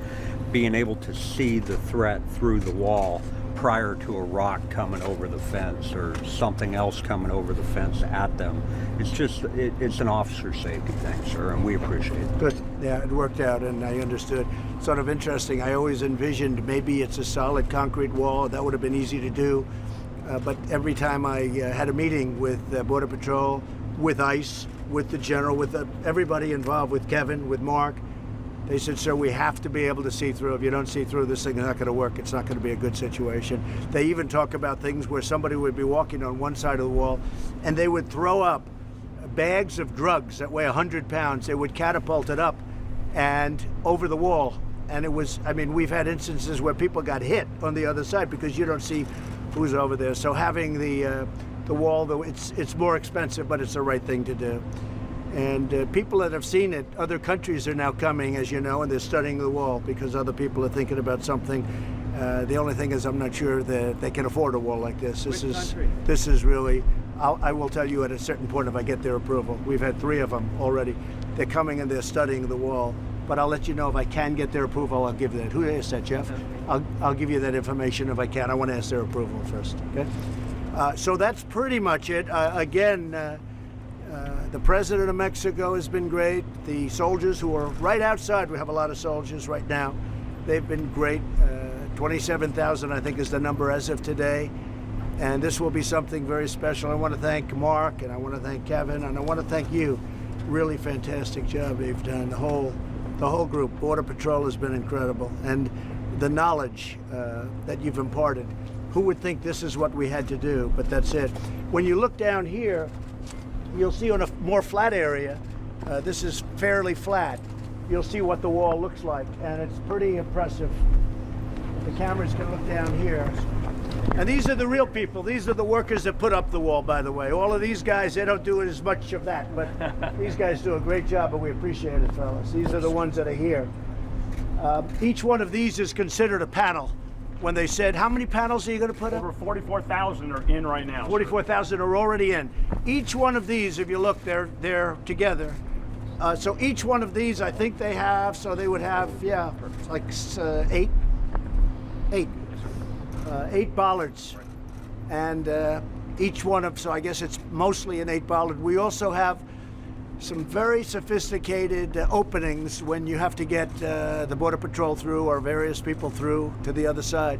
being able to see the threat through the wall prior to a rock coming over the fence or something else coming over the fence at them, it's an officer safety thing, sir, and we appreciate it. Good. Yeah, it worked out, and I understood. Sort of interesting. I always envisioned maybe it's a solid concrete wall. That would have been easy to do. But every time I had a meeting with Border Patrol, with ICE, with the general, with everybody involved, with Kevin, with Mark, they said, sir, we have to be able to see through. If you don't see through, this thing is not going to work. It's not going to be a good situation. They even talk about things where somebody would be walking on one side of the wall and they would throw up bags of drugs that weigh 100 pounds. They would catapult it up and over the wall. And it was, I mean, we've had instances where people got hit on the other side because you don't see who's over there. So having the wall, though, it's more expensive, but it's the right thing to do. And people that have seen it, other countries are now coming, as you know, and they're studying the wall because other people are thinking about something. The only thing is I'm not sure that they can afford a wall like this. This is really, I will tell you at a certain point if I get their approval. We've had 3 of them already. They're coming and they're studying the wall. But I'll let you know if I can get their approval, I'll give that. Who asked that, Jeff? I'll give you that information if I can. I want to ask their approval first, okay? So that's pretty much it. The president of Mexico has been great. The soldiers who are right outside, we have a lot of soldiers right now. They've been great. 27,000, I think, is the number as of today. And this will be something very special. I want to thank Mark, and I want to thank Kevin, and I want to thank you. Really fantastic job you've done. The whole group. Border Patrol has been incredible. And the knowledge that you've imparted. Who would think this is what we had to do? But that's it. When you look down here, you'll see on a more flat area, this is fairly flat. You'll see what the wall looks like, and it's pretty impressive. The cameras can look down here. And these are the real people. These are the workers that put up the wall, by the way. All of these guys, they don't do it as much of that, but these guys do a great job, and we appreciate it, fellas. These are the ones that are here. Each one of these is considered a panel. When they said, how many panels are you going to put up? Over 44,000 are in right now. 44,000 are already in. Each one of these, if you look, they're together. So each one of these, I think they have, so they would have, yeah, like 8 bollards. And each one of, so I guess it's mostly an 8 bollard. We also have some very sophisticated openings when you have to get the Border Patrol through or various people through to the other side.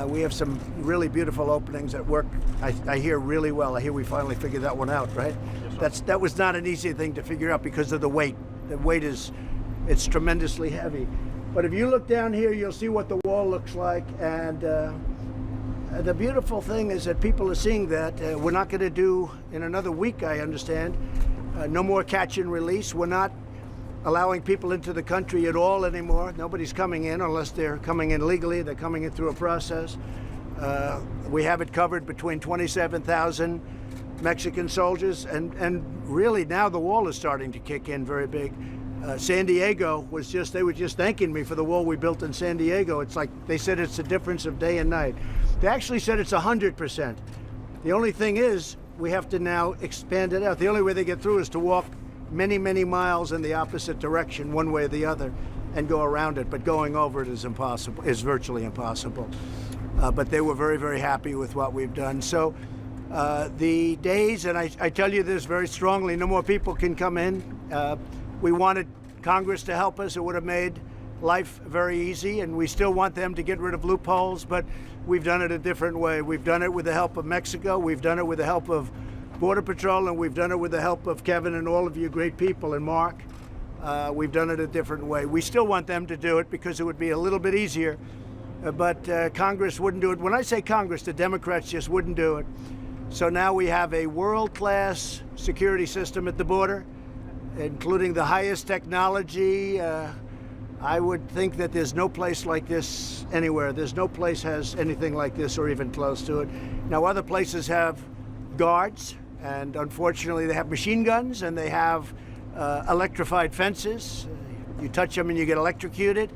We have some really beautiful openings that work, I hear, really well. I hear we finally figured that one out, right? Yes, that was not an easy thing to figure out because of the weight. The weight it's tremendously heavy. But if you look down here, you'll see what the wall looks like. And the beautiful thing is that people are seeing that. We're not going to do, in another week, I understand, no more catch and release. We're not allowing people into the country at all anymore. Nobody's coming in unless they're coming in legally. They're coming in through a process. We have it covered between 27,000 Mexican soldiers, and really now the wall is starting to kick in very big. San Diego they were just thanking me for the wall we built in San Diego. It's like they said it's a difference of day and night. They actually said it's 100%. The only thing is, we have to now expand it out. The only way they get through is to walk many, many miles in the opposite direction, one way or the other. and go around it, but going over it is impossible, is virtually impossible. But they were very, very happy with what we've done. So the days, and I tell you this very strongly, no more people can come in. We wanted Congress to help us. It would have made life very easy, and we still want them to get rid of loopholes, but we've done it a different way. We've done it with the help of Mexico, we've done it with the help of Border Patrol, and we've done it with the help of Kevin and all of you great people, and Mark. We've done it a different way. We still want them to do it because it would be a little bit easier, but Congress wouldn't do it. When I say Congress, the Democrats just wouldn't do it. So now we have a world-class security system at the border, including the highest technology. I would think that there's no place like this anywhere. There's no place has anything like this or even close to it. Now, other places have guards, and unfortunately they have machine guns, and they have electrified fences. You touch them and you get electrocuted.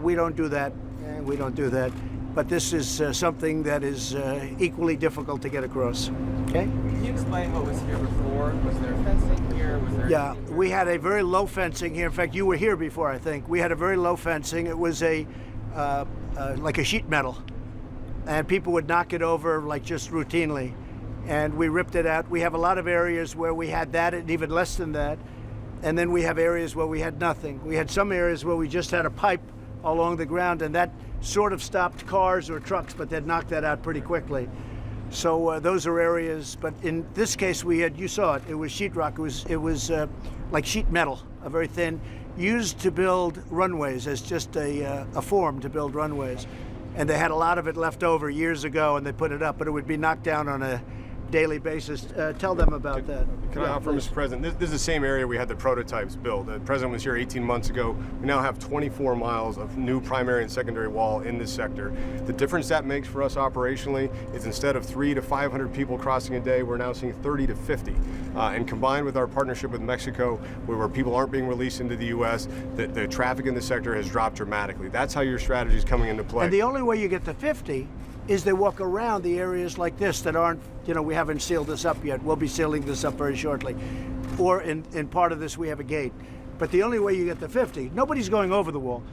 We don't do that. We don't do that. But this is something that is equally difficult to get across. Okay? Can you explain what was here before? Was there fencing here? Was there? Yeah, we had a very low fencing here. In fact, you were here before, I think. We had a very low fencing. It was a like a sheet metal, and people would knock it over like just routinely, and we ripped it out. We have a lot of areas where we had that and even less than that, and then we have areas where we had nothing. We had some areas where we just had a pipe along the ground, and that sort of stopped cars or trucks, but they'd knocked that out pretty quickly. So those are areas, but in this case we had, you saw it, it was sheetrock. It was like sheet metal, a very thin, used to build runways as just a form to build runways. And they had a lot of it left over years ago, and they put it up, but it would be knocked down on a daily basis. Tell them about that. Can I offer, Mr. President? This is the same area we had the prototypes built. The president was here 18 months ago. We now have 24 miles of new primary and secondary wall in this sector. The difference that makes for us operationally is instead of 300 to 500 people crossing a day, we're now seeing 30 to 50. And combined with our partnership with Mexico, where people aren't being released into the U.S., the traffic in the sector has dropped dramatically. That's how your strategy is coming into play. And the only way you get to 50 is they walk around the areas like this that aren't, we haven't sealed this up yet. We'll be sealing this up very shortly. Or in part of this, we have a gate. But the only way you get to 50, nobody's going over the wall.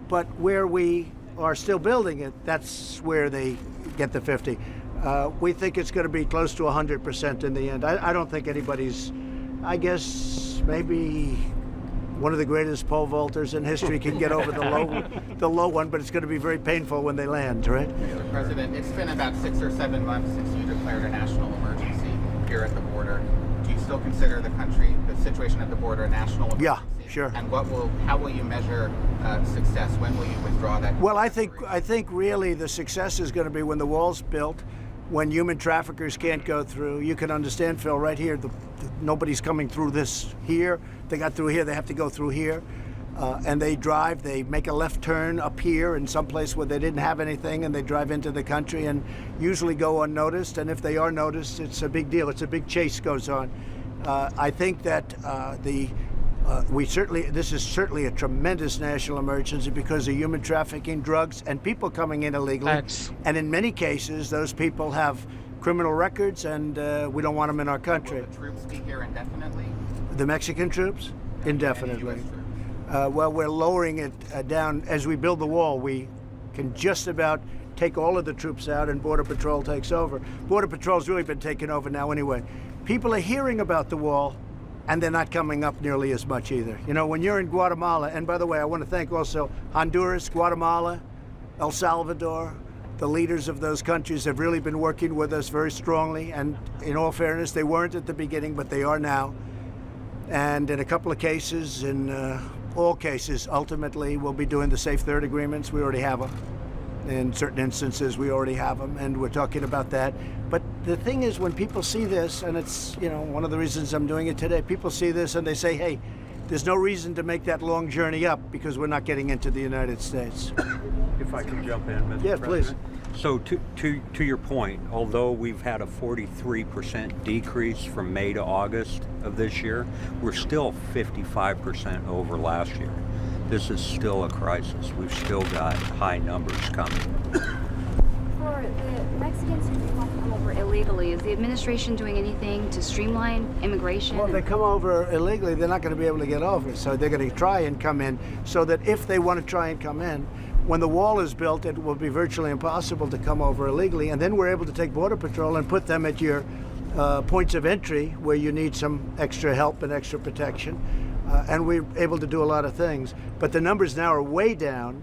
But where we are still building it, that's where they get the 50. We think it's going to be close to 100% in the end. I don't think anybody's, I guess maybe one of the greatest pole vaulters in history can get over the low one, but it's going to be very painful when they land, right? Mr. President, it's been about 6 or 7 months since you declared a national emergency here at the border. Do you still consider the situation at the border a national emergency? Yeah, sure. And how will you measure success? When will you withdraw that? Well, I think really the success is going to be when the wall's built, when human traffickers can't go through. You can understand, Phil, right here, nobody's coming through this here. They got through here, they have to go through here. And they drive, they make a left turn up here in some place where they didn't have anything, and they drive into the country and usually go unnoticed. And if they are noticed, it's a big deal. It's a big chase goes on. I think that this is certainly a tremendous national emergency because of human trafficking, drugs, and people coming in illegally. Thanks. And in many cases, those people have criminal records, and we don't want them in our country. Will the troops be here indefinitely? The Mexican troops? Indefinitely. Well, we're lowering it down. As we build the wall, we can just about take all of the troops out and Border Patrol takes over. Border Patrol's really been taken over now anyway. People are hearing about the wall, and they're not coming up nearly as much either. When you're in Guatemala, and by the way, I want to thank also Honduras, Guatemala, El Salvador. The leaders of those countries have really been working with us very strongly, and in all fairness, they weren't at the beginning, but they are now. And in a couple of cases, in all cases, ultimately, we'll be doing the Safe Third agreements. We already have them. In certain instances, we already have them, and we're talking about that. But the thing is, when people see this, and it's, one of the reasons I'm doing it today, people see this and they say, hey, there's no reason to make that long journey up because we're not getting into the United States. If I can jump in, Mr. Yes, President. please. So to your point, although we've had a 43% decrease from May to August of this year, we're still 55% over last year. This is still a crisis. We've still got high numbers coming. For the Mexicans who do want to come over illegally, illegally. Is the administration doing anything to streamline immigration? Well, if they come over illegally, they're not going to be able to get over. So they're going to try and come in, so that if they want to try and come in, when the wall is built, it will be virtually impossible to come over illegally. And then we're able to take Border Patrol and put them at your points of entry where you need some extra help and extra protection. And we're able to do a lot of things. But the numbers now are way down.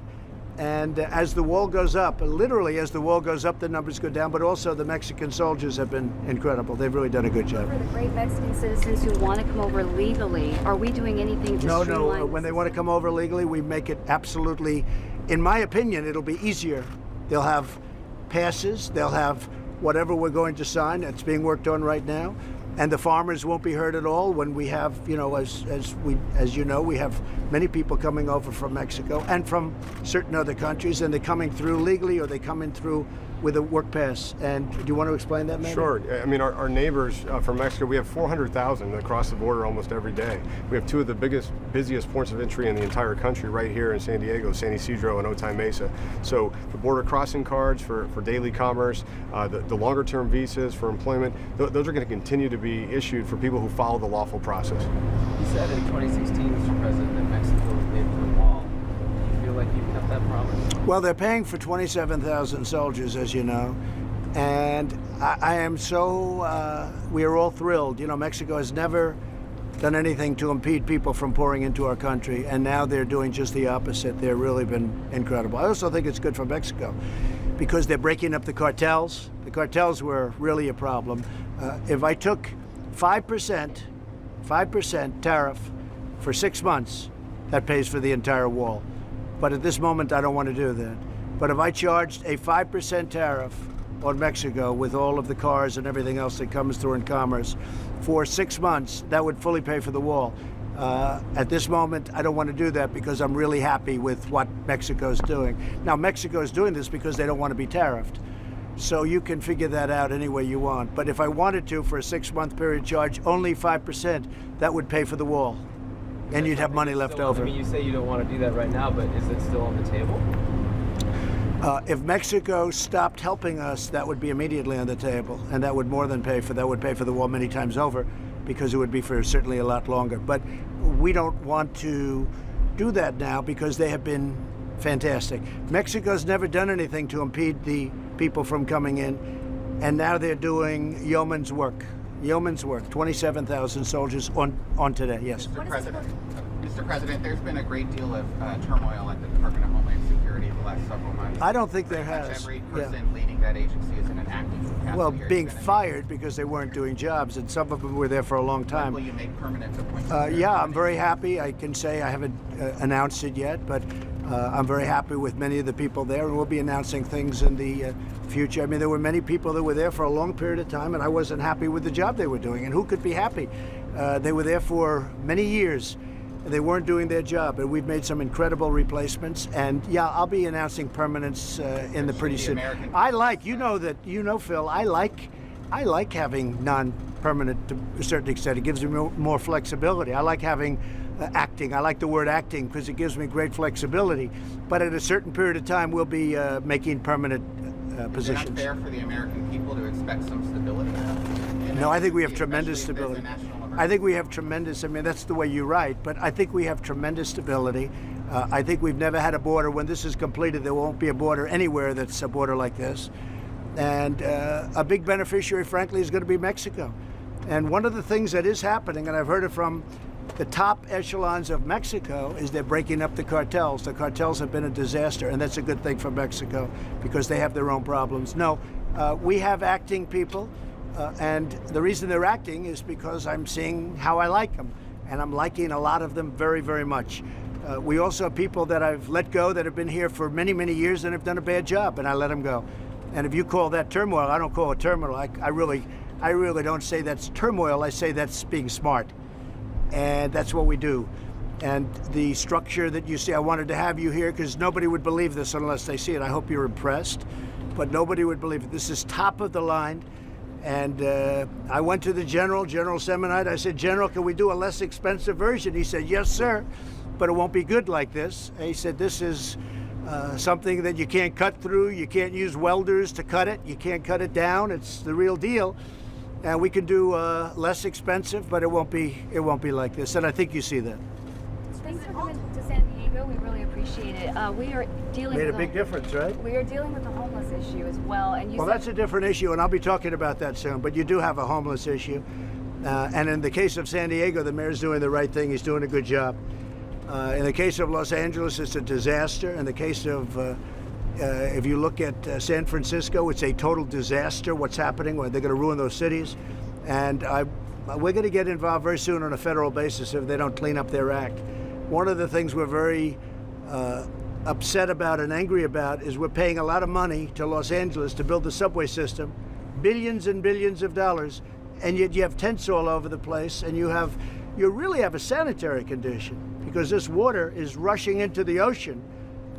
And as the wall goes up, literally as the wall goes up, the numbers go down. But also the Mexican soldiers have been incredible. They've really done a good job. For the great Mexican citizens who want to come over legally, are we doing anything to streamline? No. When they want to come over legally, we make it absolutely, in my opinion, it'll be easier. They'll have passes. They'll have whatever we're going to sign. That's being worked on right now. And the farmers won't be hurt at all when we have, as you know, we have many people coming over from Mexico and from certain other countries, and they're coming through legally or they come in through with a work pass. And do you want to explain that, maybe? Sure. I mean, our neighbors from Mexico, we have 400,000 that cross the border almost every day. We have two of the busiest points of entry in the entire country right here in San Diego, San Ysidro and Otay Mesa. So the border crossing cards for daily commerce, the longer term visas for employment, those are going to continue to be issued for people who follow the lawful process. You said in 2016, Mr. President, that Mexico would pay for the wall. Do you feel like you've kept that promise? Well, they're paying for 27,000 soldiers, as you know, and I am so, we are all thrilled. You know, Mexico has never done anything to impede people from pouring into our country, and now they're doing just the opposite. They've really been incredible. I also think it's good for Mexico because they're breaking up the cartels. The cartels were really a problem. If I took 5% tariff for 6 months, that pays for the entire wall. But at this moment, I don't want to do that. But if I charged a 5% tariff on Mexico with all of the cars and everything else that comes through in commerce for 6 months, that would fully pay for the wall. At this moment, I don't want to do that because I'm really happy with what Mexico's doing. Now, Mexico's doing this because they don't want to be tariffed. So you can figure that out any way you want. But if I wanted to, for a 6-month period, charge only 5%, that would pay for the wall. And you'd have money left over. I mean, you say you don't want to do that right now, but is it still on the table? If Mexico stopped helping us, that would be immediately on the table, and that would more than pay for the wall many times over, because it would be for certainly a lot longer. But we don't want to do that now because they have been fantastic. Mexico's never done anything to impede the people from coming in, and now they're doing yeoman's work. 27,000 soldiers on today, yes. Mr. President, there's been a great deal of turmoil at the Department of Homeland Security the last several months. I don't think there has. Every person leading that agency is in an acting capacity. Well, being fired because they weren't doing jobs, and some of them were there for a long time. Will you make permanent appointments? Yeah, I'm very happy. I can say I haven't announced it yet, but I'm very happy with many of the people there, and we'll be announcing things in the future. I mean, there were many people that were there for a long period of time, and I wasn't happy with the job they were doing. And who could be happy? They were there for many years. They weren't doing their job, and we've made some incredible replacements. And yeah, I'll be announcing permanence in the pretty soon. I like, Phil, I like having non-permanent to a certain extent. It gives me more flexibility. I like having acting. I like the word acting because it gives me great flexibility. But at a certain period of time, we'll be making permanent positions. Is it not fair for the American people to expect some stability? No, I think we have tremendous stability. I think we have tremendous, I mean, that's the way you write, but I think we have tremendous stability. I think we've never had a border. When this is completed, there won't be a border anywhere that's a border like this. And a big beneficiary, frankly, is going to be Mexico. And one of the things that is happening, and I've heard it from the top echelons of Mexico, is they're breaking up the cartels. The cartels have been a disaster, and that's a good thing for Mexico because they have their own problems. No, we have acting people. And the reason they're acting is because I'm seeing how I like them. And I'm liking a lot of them very, very much. We also have people that I've let go that have been here for many, many years and have done a bad job, and I let them go. And if you call that turmoil, I don't call it turmoil. I really don't say that's turmoil. I say that's being smart. And that's what we do. And the structure that you see, I wanted to have you here because nobody would believe this unless they see it. I hope you're impressed, but nobody would believe it. This is top of the line. And I went to the General Semonite. I said, General, can we do a less expensive version? He said, yes, sir, but it won't be good like this. And he said, this is something that you can't cut through. You can't use welders to cut it. You can't cut it down. It's the real deal. And we can do less expensive, but it won't be like this. And I think you see that. Thanks for coming to San Diego. We really appreciate it. We are dealing Made with a big difference, right? We are dealing with the homeless issue as well. And Well, that's a different issue, and I'll be talking about that soon. But you do have a homeless issue. And in the case of San Diego, the mayor's doing the right thing. He's doing a good job. In the case of Los Angeles, it's a disaster. In the case of, if you look at San Francisco, it's a total disaster what's happening. They're going to ruin those cities. And we're going to get involved very soon on a federal basis if they don't clean up their act. One of the things we're very upset about and angry about is we're paying a lot of money to Los Angeles to build the subway system, billions and billions of dollars, and yet you have tents all over the place, and you really have a sanitary condition because this water is rushing into the ocean,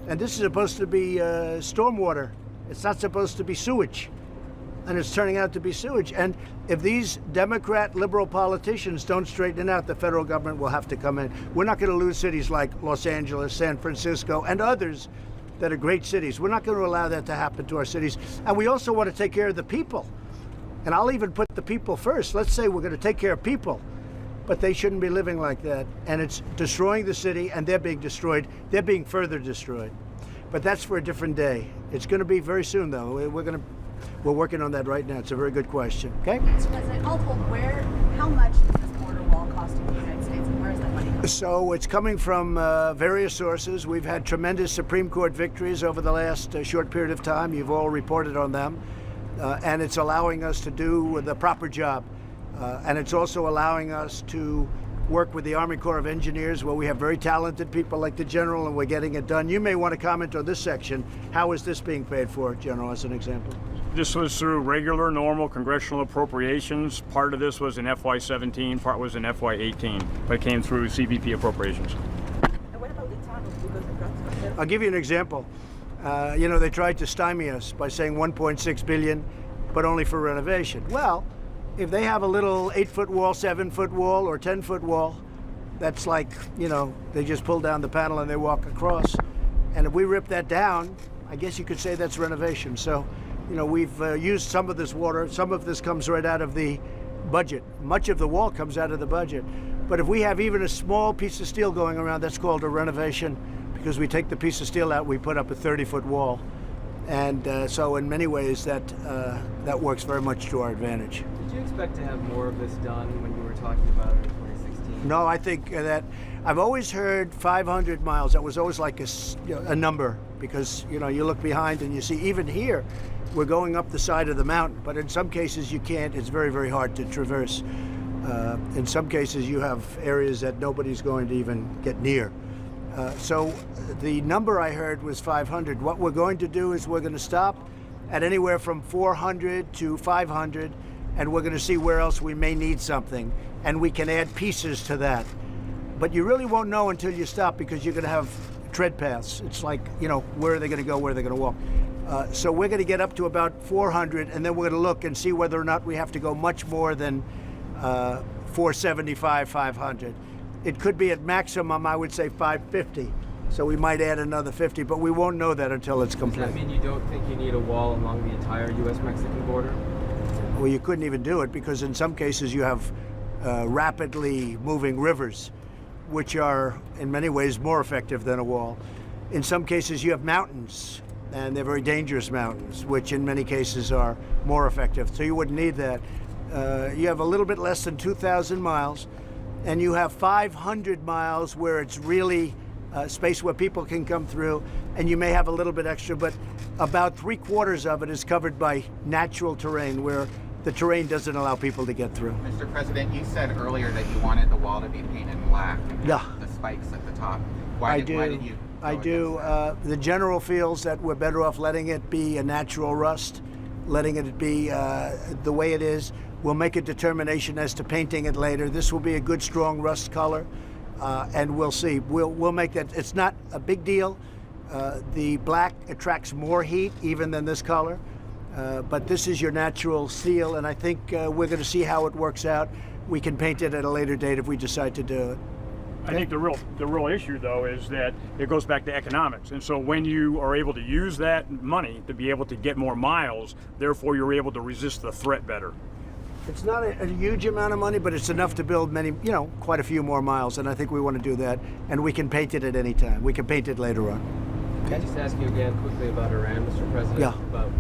and this is supposed to be stormwater. It's not supposed to be sewage, and it's turning out to be sewage. And if these Democrat liberal politicians don't straighten it out, the federal government will have to come in. We're not going to lose cities like Los Angeles, San Francisco, and others that are great cities. We're not going to allow that to happen to our cities. And we also want to take care of the people. And I'll even put the people first. Let's say we're going to take care of people, but they shouldn't be living like that. And it's destroying the city, and they're being destroyed. They're being further destroyed. But that's for a different day. It's going to be very soon, though. We're working on that right now. It's a very good question. Okay? Mr. President, all told, how much is this border wall costing the United States, and where is that money coming from? So it's coming from various sources. We've had tremendous Supreme Court victories over the last short period of time. You've all reported on them. And it's allowing us to do the proper job. And it's also allowing us to work with the Army Corps of Engineers, where we have very talented people like the General, and we're getting it done. You may want to comment on this section. How is this being paid for, General, as an example? This was through regular, normal congressional appropriations. Part of this was in FY17, part was in FY18, but it came through CBP appropriations. And what about the tunnel? I'll give you an example. They tried to stymie us by saying $1.6 billion, but only for renovation. Well, if they have a little 8-foot wall, 7-foot wall, or 10-foot wall, that's like, they just pull down the panel and they walk across. And if we rip that down, I guess you could say that's renovation. So, we've used some of this water. Some of this comes right out of the budget. Much of the wall comes out of the budget. But if we have even a small piece of steel going around, that's called a renovation, because we take the piece of steel out, we put up a 30-foot wall. And so in many ways, that works very much to our advantage. Did you expect to have more of this done when you were talking about it in 2016? No, I think that I've always heard 500 miles. That was always like a number, because, you look behind and you see, even here, we're going up the side of the mountain. But in some cases, you can't. It's very, very hard to traverse. In some cases, you have areas that nobody's going to even get near. So the number I heard was 500. What we're going to do is we're going to stop at anywhere from 400 to 500, and we're going to see where else we may need something, and we can add pieces to that. But you really won't know until you stop, because you're going to have tread paths. It's like, where are they going to go, where are they going to walk? So we're going to get up to about 400, and then we're going to look and see whether or not we have to go much more than 475, 500. It could be at maximum, I would say, 550. So we might add another 50, but we won't know that until it's complete. Does that mean you don't think you need a wall along the entire U.S.-Mexican border? Well, you couldn't even do it, because in some cases you have rapidly moving rivers, which are in many ways more effective than a wall. In some cases you have mountains, and they're very dangerous mountains, which in many cases are more effective. So you wouldn't need that. You have a little bit less than 2,000 miles, and you have 500 miles where it's really space where people can come through, and you may have a little bit extra, but about 3/4 of it is covered by natural terrain, where the terrain doesn't allow people to get through. Mr. President, you said earlier that you wanted the wall to be painted black and have the spikes at the top. Why did you? I do. The general feels that we're better off letting it be a natural rust, letting it be the way it is. We'll make a determination as to painting it later. This will be a good, strong rust color, and we'll see. We'll make that. It's not a big deal. The black attracts more heat even than this color, but this is your natural steel, and I think we're going to see how it works out. We can paint it at a later date if we decide to do it. I think the real issue, though, is that it goes back to economics. And so when you are able to use that money to be able to get more miles, therefore you're able to resist the threat better. It's not a huge amount of money, but it's enough to build many, quite a few more miles. And I think we want to do that. And we can paint it at any time. We can paint it later on. Can I just ask you again quickly about Iran, Mr. President? Yeah. About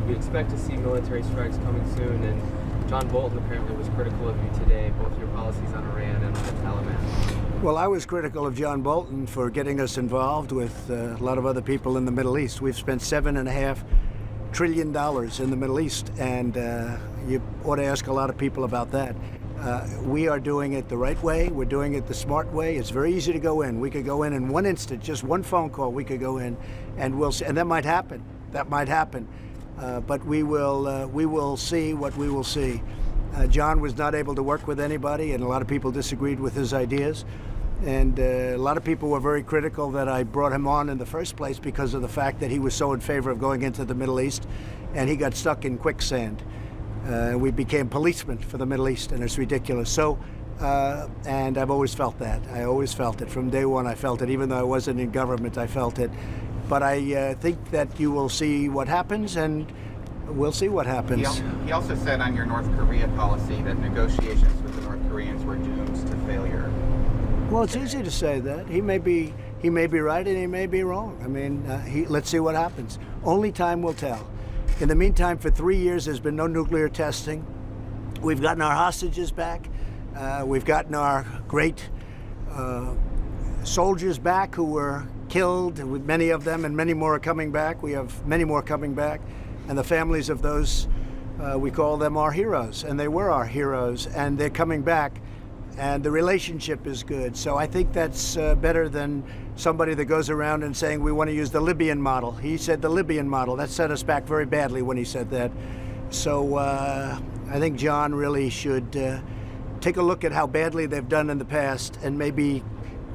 we expect to see military strikes coming soon, and John Bolton apparently was critical of you today, both your policies on Iran and on the Taliban. Well, I was critical of John Bolton for getting us involved with a lot of other people in the Middle East. We've spent $7.5 trillion in the Middle East, and you ought to ask a lot of people about that. We are doing it the right way. We're doing it the smart way. It's very easy to go in. We could go in one instant, just one phone call. We could go in, and we'll see. And that might happen. That might happen. But we will see what we will see. John was not able to work with anybody, and a lot of people disagreed with his ideas. And a lot of people were very critical that I brought him on in the first place because of the fact that he was so in favor of going into the Middle East, and he got stuck in quicksand. We became policemen for the Middle East, and it's ridiculous. So, and I've always felt that. I always felt it. From day one, I felt it. Even though I wasn't in government, I felt it. But I think that you will see what happens, and we'll see what happens. He also said on your North Korea policy that negotiations with the North Koreans were doomed to failure. Well, it's easy to say that. He may be right and he may be wrong. I mean, let's see what happens. Only time will tell. In the meantime, for 3 years, there's been no nuclear testing. We've gotten our hostages back. We've gotten our great soldiers back who were killed, many of them, and many more are coming back. We have many more coming back. And the families of those, we call them our heroes. And they were our heroes, and they're coming back. And the relationship is good. So I think that's better than somebody that goes around and saying we want to use the Libyan model. He said the Libyan model. That set us back very badly when he said that. So I think John really should take a look at how badly they've done in the past, and maybe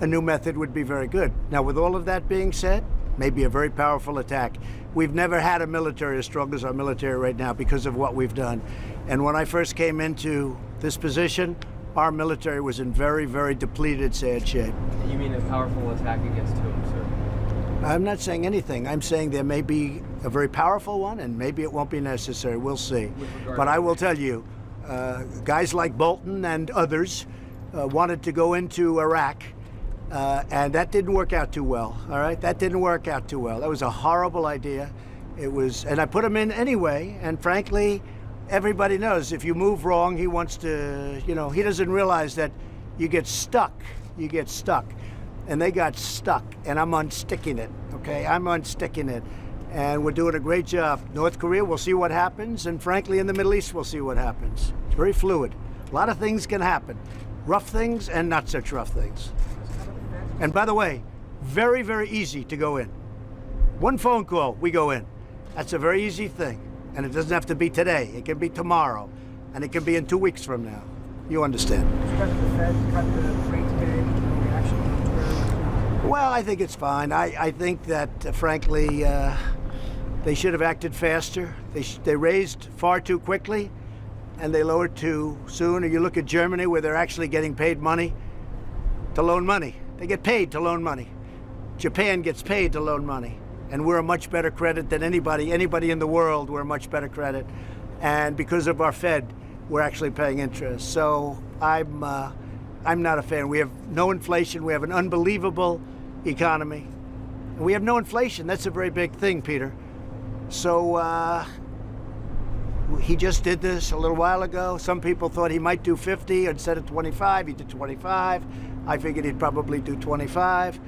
a new method would be very good. Now, with all of that being said, maybe a very powerful attack. We've never had a military as strong as our military right now because of what we've done. And when I first came into this position, our military was in very, very depleted, sad shape. You mean a powerful attack against whom, sir? I'm not saying anything. I'm saying there may be a very powerful one, and maybe it won't be necessary. We'll see. But I will tell you, guys like Bolton and others wanted to go into Iraq, and that didn't work out too well. All right, that didn't work out too well. That was a horrible idea. It was, and I put him in anyway. And frankly, everybody knows if you move wrong, he wants to, he doesn't realize that you get stuck. You get stuck. And they got stuck, and I'm unsticking it, okay? I'm unsticking it. And we're doing a great job. North Korea, we'll see what happens. And frankly, in the Middle East, we'll see what happens. It's very fluid. A lot of things can happen. Rough things and not such rough things. And by the way, very, very easy to go in. One phone call, we go in. That's a very easy thing. And it doesn't have to be today. It can be tomorrow. And it can be in 2 weeks from now. You understand? The Fed cut the rate today. Well, I think it's fine. I think that, frankly, they should have acted faster. They raised far too quickly, and they lowered too soon. And you look at Germany, where they're actually getting paid money to loan money. They get paid to loan money. Japan gets paid to loan money. And we're a much better credit than anybody in the world. We're a much better credit. And because of our Fed, we're actually paying interest. So I'm not a fan. We have no inflation. We have an unbelievable economy. And we have no inflation. That's a very big thing, Peter. So he just did this a little while ago. Some people thought he might do 50 instead of 25. He did 25. I figured he'd probably do 25.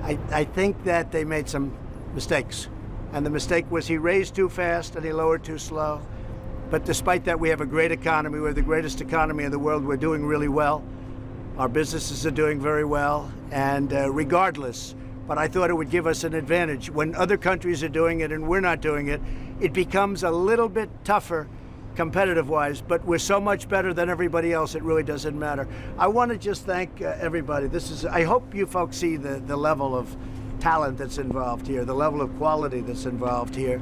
I think that they made some mistakes. And the mistake was he raised too fast and he lowered too slow. But despite that, we have a great economy. We're the greatest economy in the world. We're doing really well. Our businesses are doing very well. And regardless, but I thought it would give us an advantage. When other countries are doing it and we're not doing it, it becomes a little bit tougher competitive-wise, but we're so much better than everybody else, it really doesn't matter. I want to just thank everybody. I hope you folks see the level of talent that's involved here, the level of quality that's involved here.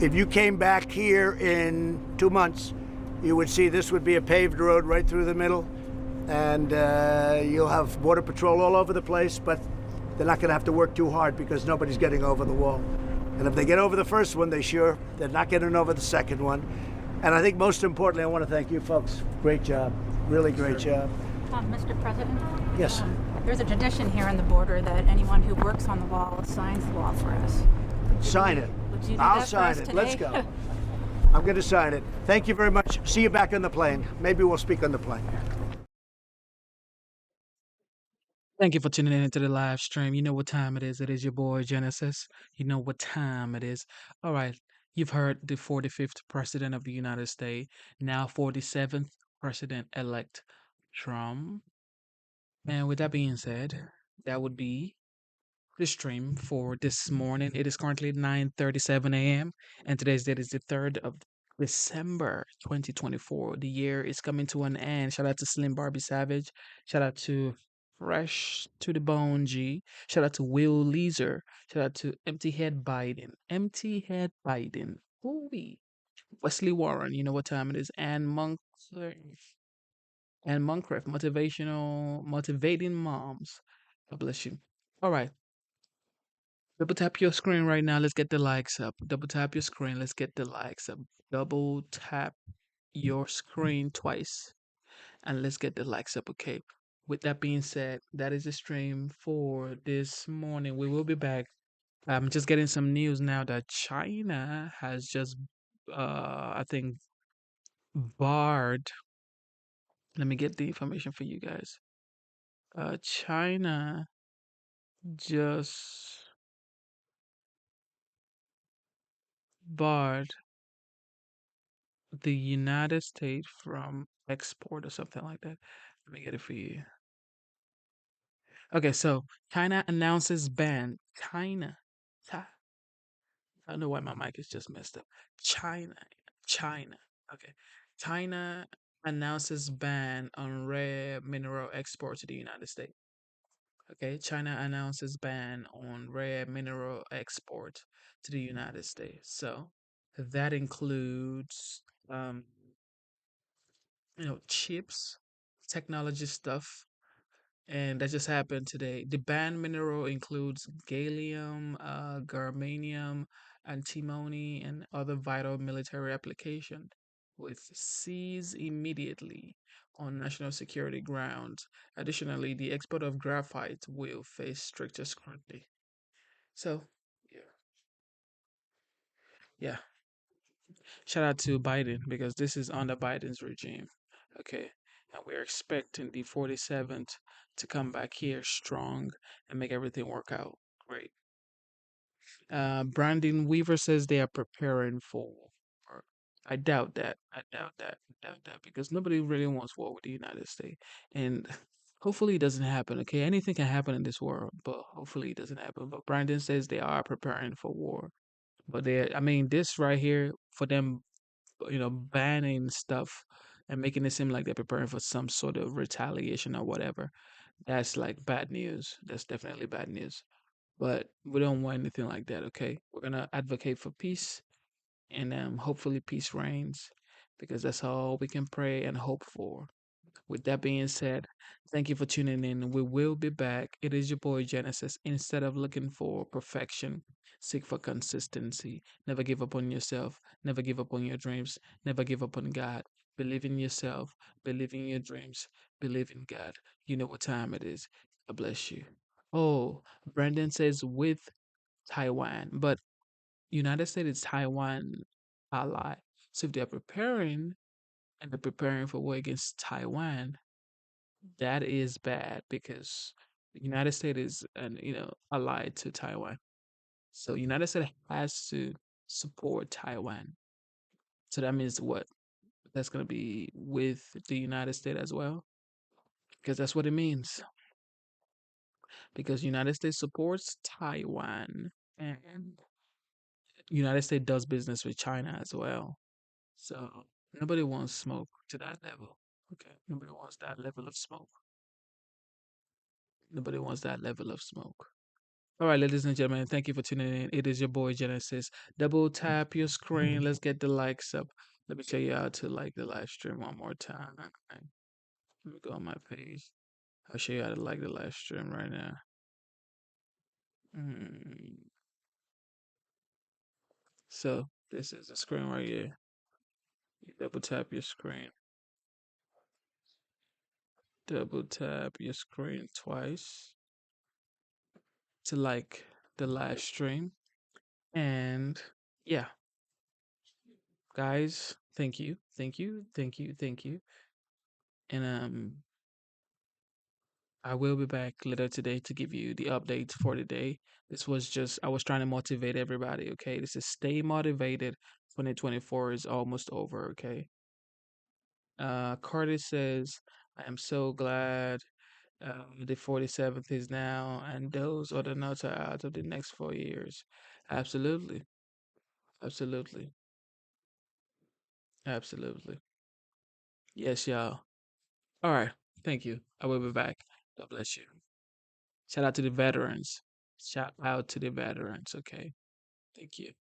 If you came back here in 2 months, you would see this would be a paved road right through the middle, and you'll have Border Patrol all over the place, but they're not going to have to work too hard because nobody's getting over the wall. And if they get over the first one, they're not getting over the second one. And I think most importantly, I want to thank you folks. Great job. Really great job. Mr. President? Yes. There's a tradition here on the border that anyone who works on the wall signs the wall for us. Sign it. Would you do I'll that for sign us it. Let's today? go. I'm going to sign it. Thank you very much. See you back on the plane. Maybe we'll speak on the plane. Thank you for tuning in into the live stream. You know what time it is. It is your boy Genesis. You know what time it is. All right. You've heard the 45th President of the United States, now 47th President-elect Trump. And with that being said, that would be the stream for this morning. It is currently 9:37 a.m. and today's date is the 3rd of December 2024. The year is coming to an end. Shout out to Slim Barbie Savage. Shout out to Fresh to the Bone G. Shout out to Will Leeser. Shout out to Empty Head Biden. Empty Head Biden. Ooh-wee. Wesley Warren. You know what time it is. And Moncref. Motivating moms. God bless you. All right. Double tap your screen right now. Let's get the likes up. Double tap your screen. Let's get the likes up. Double tap your screen twice. And let's get the likes up, okay? With that being said, that is the stream for this morning. We will be back. I'm just getting some news now that China has just, I think, barred. Let me get the information for you guys. China just barred the United States from export or something like that. Let me get it for you. Okay, so China announces ban. China. I don't know why my mic is just messed up. China. Okay. China announces ban on rare mineral export to the United States. Okay, China announces ban on rare mineral export to the United States. So that includes chips, technology stuff, and that just happened today. The banned mineral includes gallium, germanium, antimony, and other vital military applications, with seize immediately on national security grounds. Additionally, the export of graphite will face stricter scrutiny. So, yeah. Shout out to Biden because this is under Biden's regime. Okay. And we're expecting the 47th to come back here strong and make everything work out great. Brandon Weaver says they are preparing for war. I doubt that. I doubt that because nobody really wants war with the United States. And hopefully it doesn't happen, okay? Anything can happen in this world, but hopefully it doesn't happen. But Brandon says they are preparing for war. But this right here, for them, banning stuff and making it seem like they're preparing for some sort of retaliation or whatever, that's like bad news. That's definitely bad news. But we don't want anything like that, okay? We're going to advocate for peace and hopefully peace reigns because that's all we can pray and hope for. With that being said, thank you for tuning in. We will be back. It is your boy Genesis. Instead of looking for perfection, seek for consistency. Never give up on yourself. Never give up on your dreams. Never give up on God. Believe in yourself. Believe in your dreams. Believe in God. You know what time it is. God bless you. Oh, Brandon says with Taiwan, but United States is Taiwan ally. So if they're preparing and they're preparing for war against Taiwan, that is bad because the United States is allied to Taiwan. So United States has to support Taiwan. So that means what? That's gonna be with the United States as well, because that's what it means. Because United States supports Taiwan and United States does business with China as well. So nobody wants smoke to that level. Okay, nobody wants that level of smoke. Nobody wants that level of smoke. All right, ladies and gentlemen, thank you for tuning in. It is your boy Genesis. Double tap your screen. Let's get the likes up. Let me show you how to like the live stream one more time. Let me go on my page. I'll show you how to like the live stream right now. So this is the screen right here. You double tap your screen. Double tap your screen twice to like the live stream. And yeah, guys, thank you. And I will be back later today to give you the updates for the day. This was just, I was trying to motivate everybody, okay? This is stay motivated. 2024 is almost over, okay? Curtis says, I am so glad the 47th is now, and those are the notes are out of the next 4 years. Absolutely. Absolutely. Absolutely. Yes, y'all. All right. Thank you. I will be back. God bless you. Shout out to the veterans. Shout out to the veterans. Okay. Thank you.